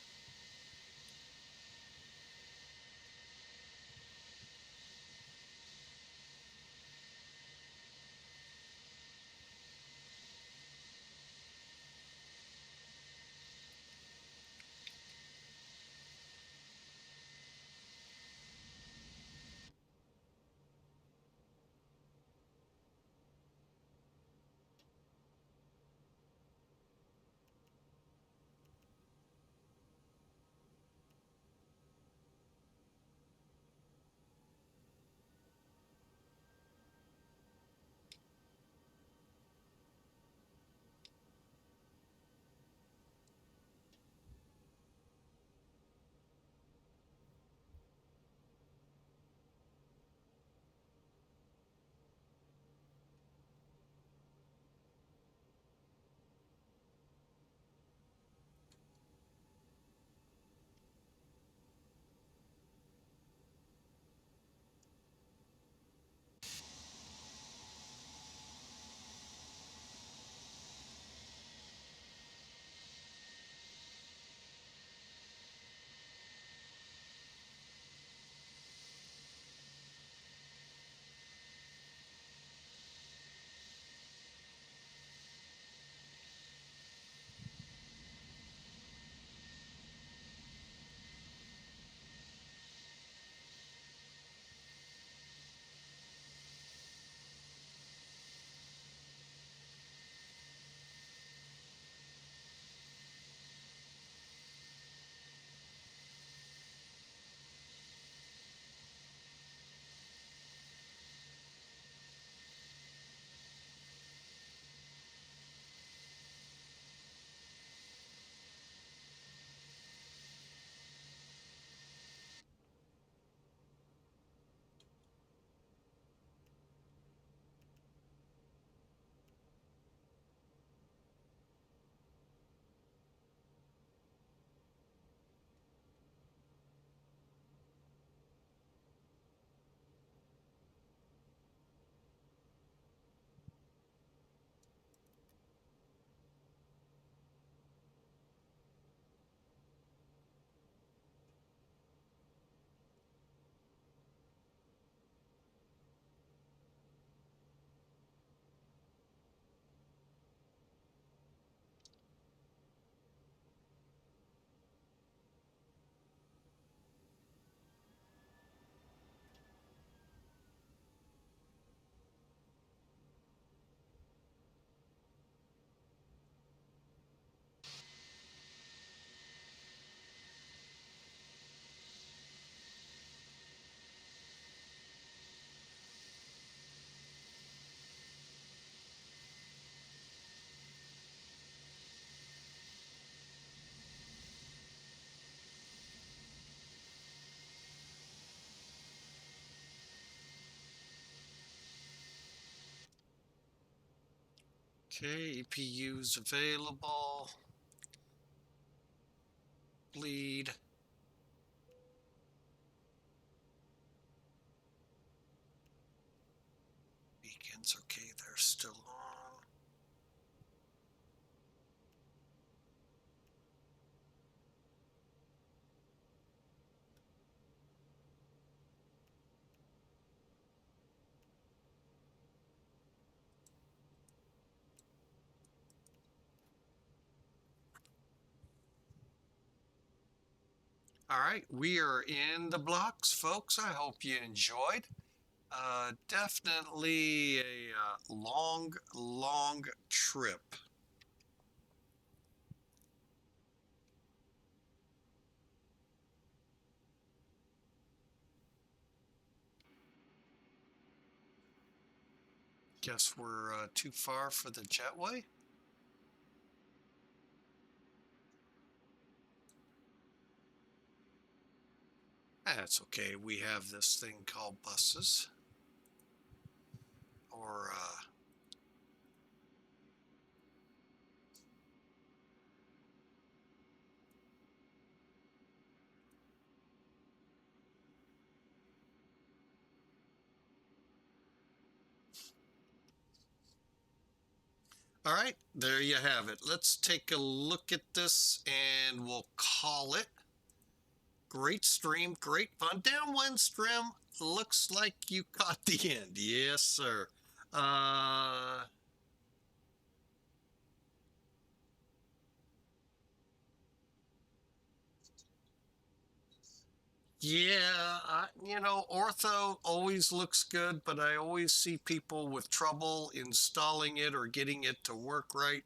Okay, EPU's available. Bleed. Beacons, okay, they're still on. All right, we are in the blocks, folks. I hope you enjoyed. Definitely a long trip. Guess we're too far for the jetway. That's okay. We have this thing called buses. Or, all right, there you have it. Let's take a look at this and we'll call it. Great stream, great fun. Downwind stream, looks like you caught the end. Yes, sir. Yeah, ortho always looks good, but I always see people with trouble installing it or getting it to work right.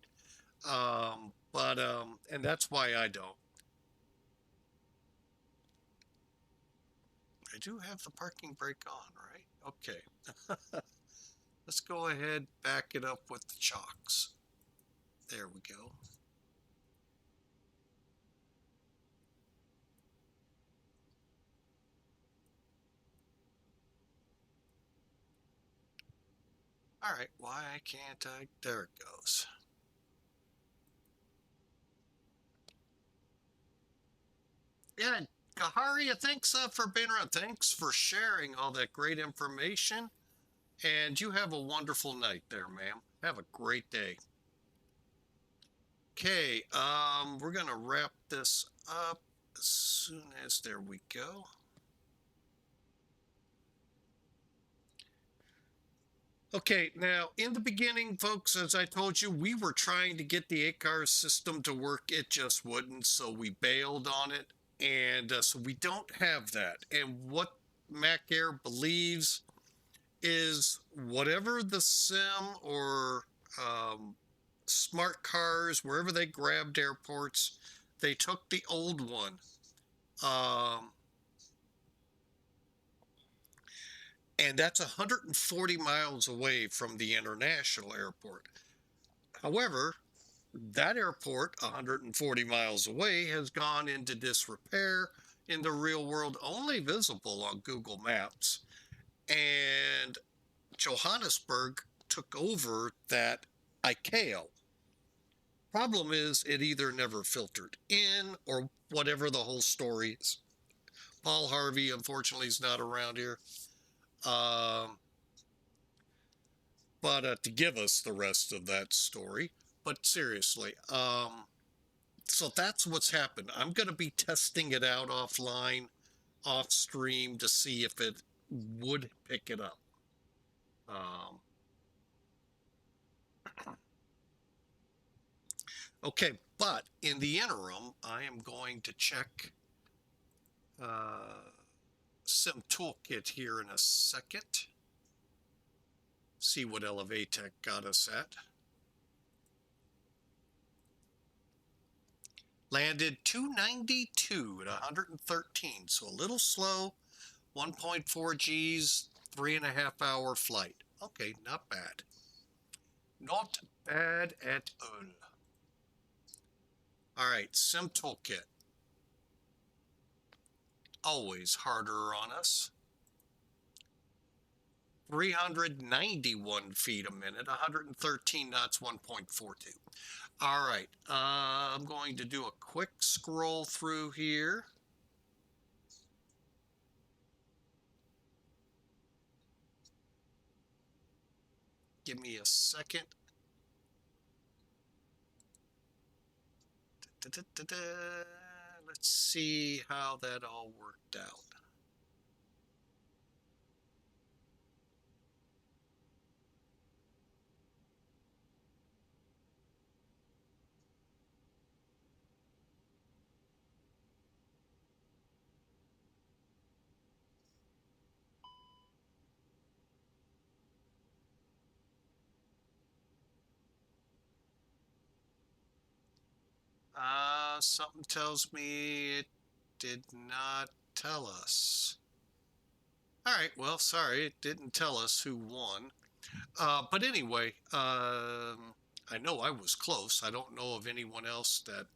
And that's why I don't. I do have the parking brake on, right? Okay. Let's go ahead, back it up with the chocks. There we go. All right, why can't I? There it goes. Yeah, Kaharia, thanks for being around. Thanks for sharing all that great information. And you have a wonderful night there, ma'am. Have a great day. Okay, we're gonna wrap this up as soon as there we go. Okay, now in the beginning, folks, as I told you, we were trying to get the ACARS system to work. It just wouldn't, so we bailed on it. And so we don't have that. And what Mac Air believes is whatever the sim or smart cars, wherever they grabbed airports, they took the old one. And that's 140 miles away from the international airport. However, that airport, 140 miles away, has gone into disrepair in the real world, only visible on Google Maps. And Johannesburg took over that ICAO. Problem is, it either never filtered in or whatever the whole story is. Paul Harvey, unfortunately, is not around here. But to give us the rest of that story. But seriously, so that's what's happened. I'm going to be testing it out offline, off stream, to see if it would pick it up. Okay, but in the interim, I am going to check Sim Toolkit here in a second. See what Elevatech got us at. Landed 292 at 113, so a little slow. 1.4 G's, 3.5 hour flight. Okay, not bad. Not bad at all. All right, Sim Toolkit. Always harder on us. 391 feet a minute, 113 knots, 1.42. All right, I'm going to do a quick scroll through here. Give me a second. Let's see how that all worked out. Something tells me it did not tell us. All right, well, sorry, it didn't tell us who won. But anyway, I know I was close. I don't know of anyone else that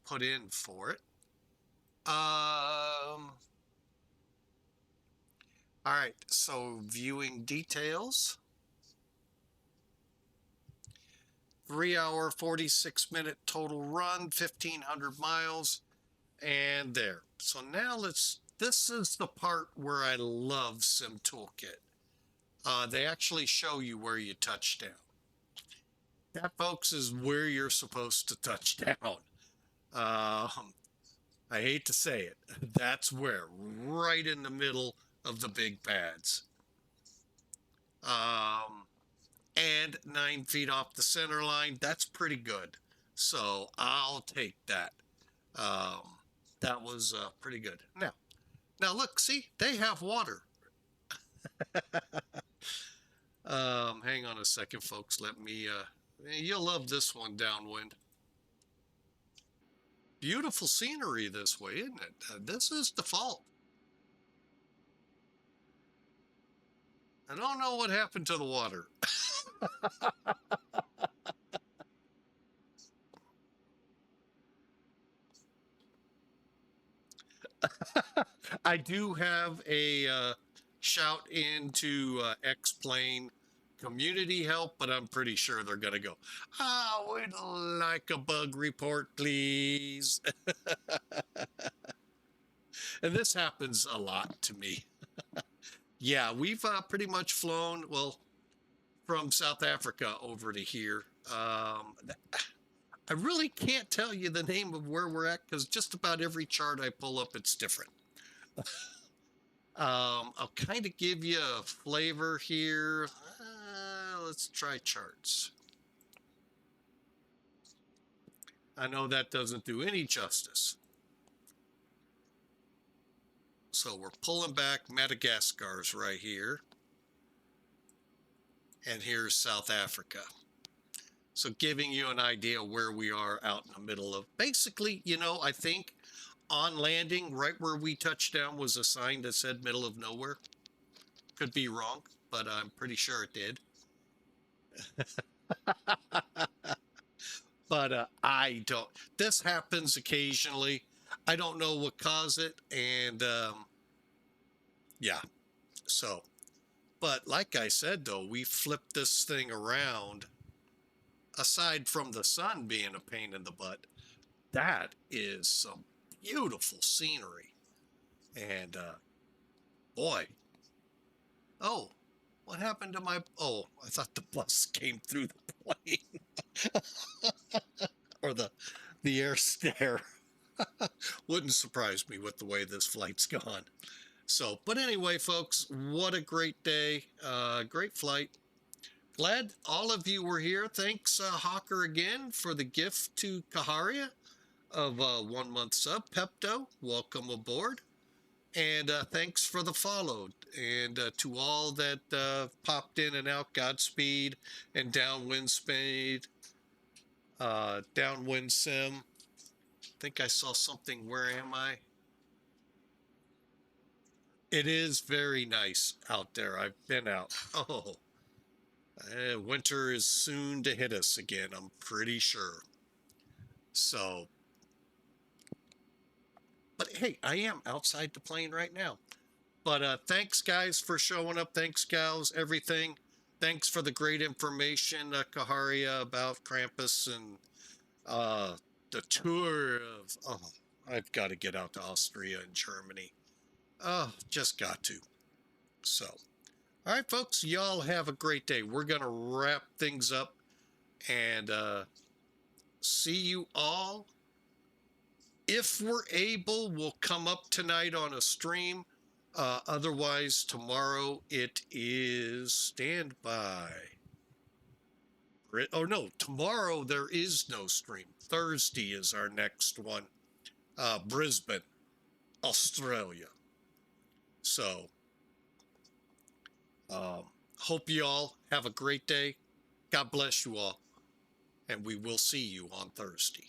put in for it. All right, so viewing details. 3 hour, 46-minute total run, 1,500 miles, and there. So now this is the part where I love Sim Toolkit. They actually show you where you touch down. That, folks, is where you're supposed to touch down. I hate to say it. That's where, right in the middle of the big pads. And 9 feet off the center line. That's pretty good. So I'll take that. That was pretty good. Now look, see, they have water. Hang on a second, folks. Let me, you'll love this one downwind. Beautiful scenery this way, isn't it? This is default. I don't know what happened to the water. I do have a shout into X-Plane community help, but I'm pretty sure they're going to go, we'd like a bug report, please. And this happens a lot to me. Yeah, we've pretty much flown, well, from South Africa over to here. I really can't tell you the name of where we're at because just about every chart I pull up, it's different. I'll kind of give you a flavor here. Let's try charts. I know that doesn't do any justice. So we're pulling back. Madagascar's right here. And here's South Africa. So giving you an idea where we are out in the middle of, basically, you know, I think on landing, right where we touched down was a sign that said middle of nowhere. Could be wrong, but I'm pretty sure it did. But I don't, this happens occasionally. I don't know what caused it. And yeah, so, but like I said, though, we flipped this thing around. Aside from the sun being a pain in the butt, that is some beautiful scenery. And boy, oh, what happened to my, oh, I thought the bus came through the plane. Or the air stair. Wouldn't surprise me with the way this flight's gone. So, but anyway, folks, what a great day. Great flight. Glad all of you were here. Thanks, Hawker, again for the gift to Kaharia of 1 month sub. Pepto, welcome aboard. And thanks for the follow. And to all that popped in and out, Godspeed and Downwind Speed, Downwind Sim. I think I saw something. Where am I? It is very nice out there. I've been out. Oh. Winter is soon to hit us again, I'm pretty sure. So, but hey, I am outside the plane right now. But thanks, guys, for showing up. Thanks, gals, everything. Thanks for the great information, Kaharia, about Krampus and the tour of. Oh, I've got to get out to Austria and Germany. Oh, just got to. So, all right, folks, y'all have a great day. We're going to wrap things up and see you all. If we're able, we'll come up tonight on a stream. Otherwise, tomorrow it is standby. Oh, no, tomorrow there is no stream. Thursday is our next one. Brisbane, Australia. So, hope you all have a great day. God bless you all. And we will see you on Thursday.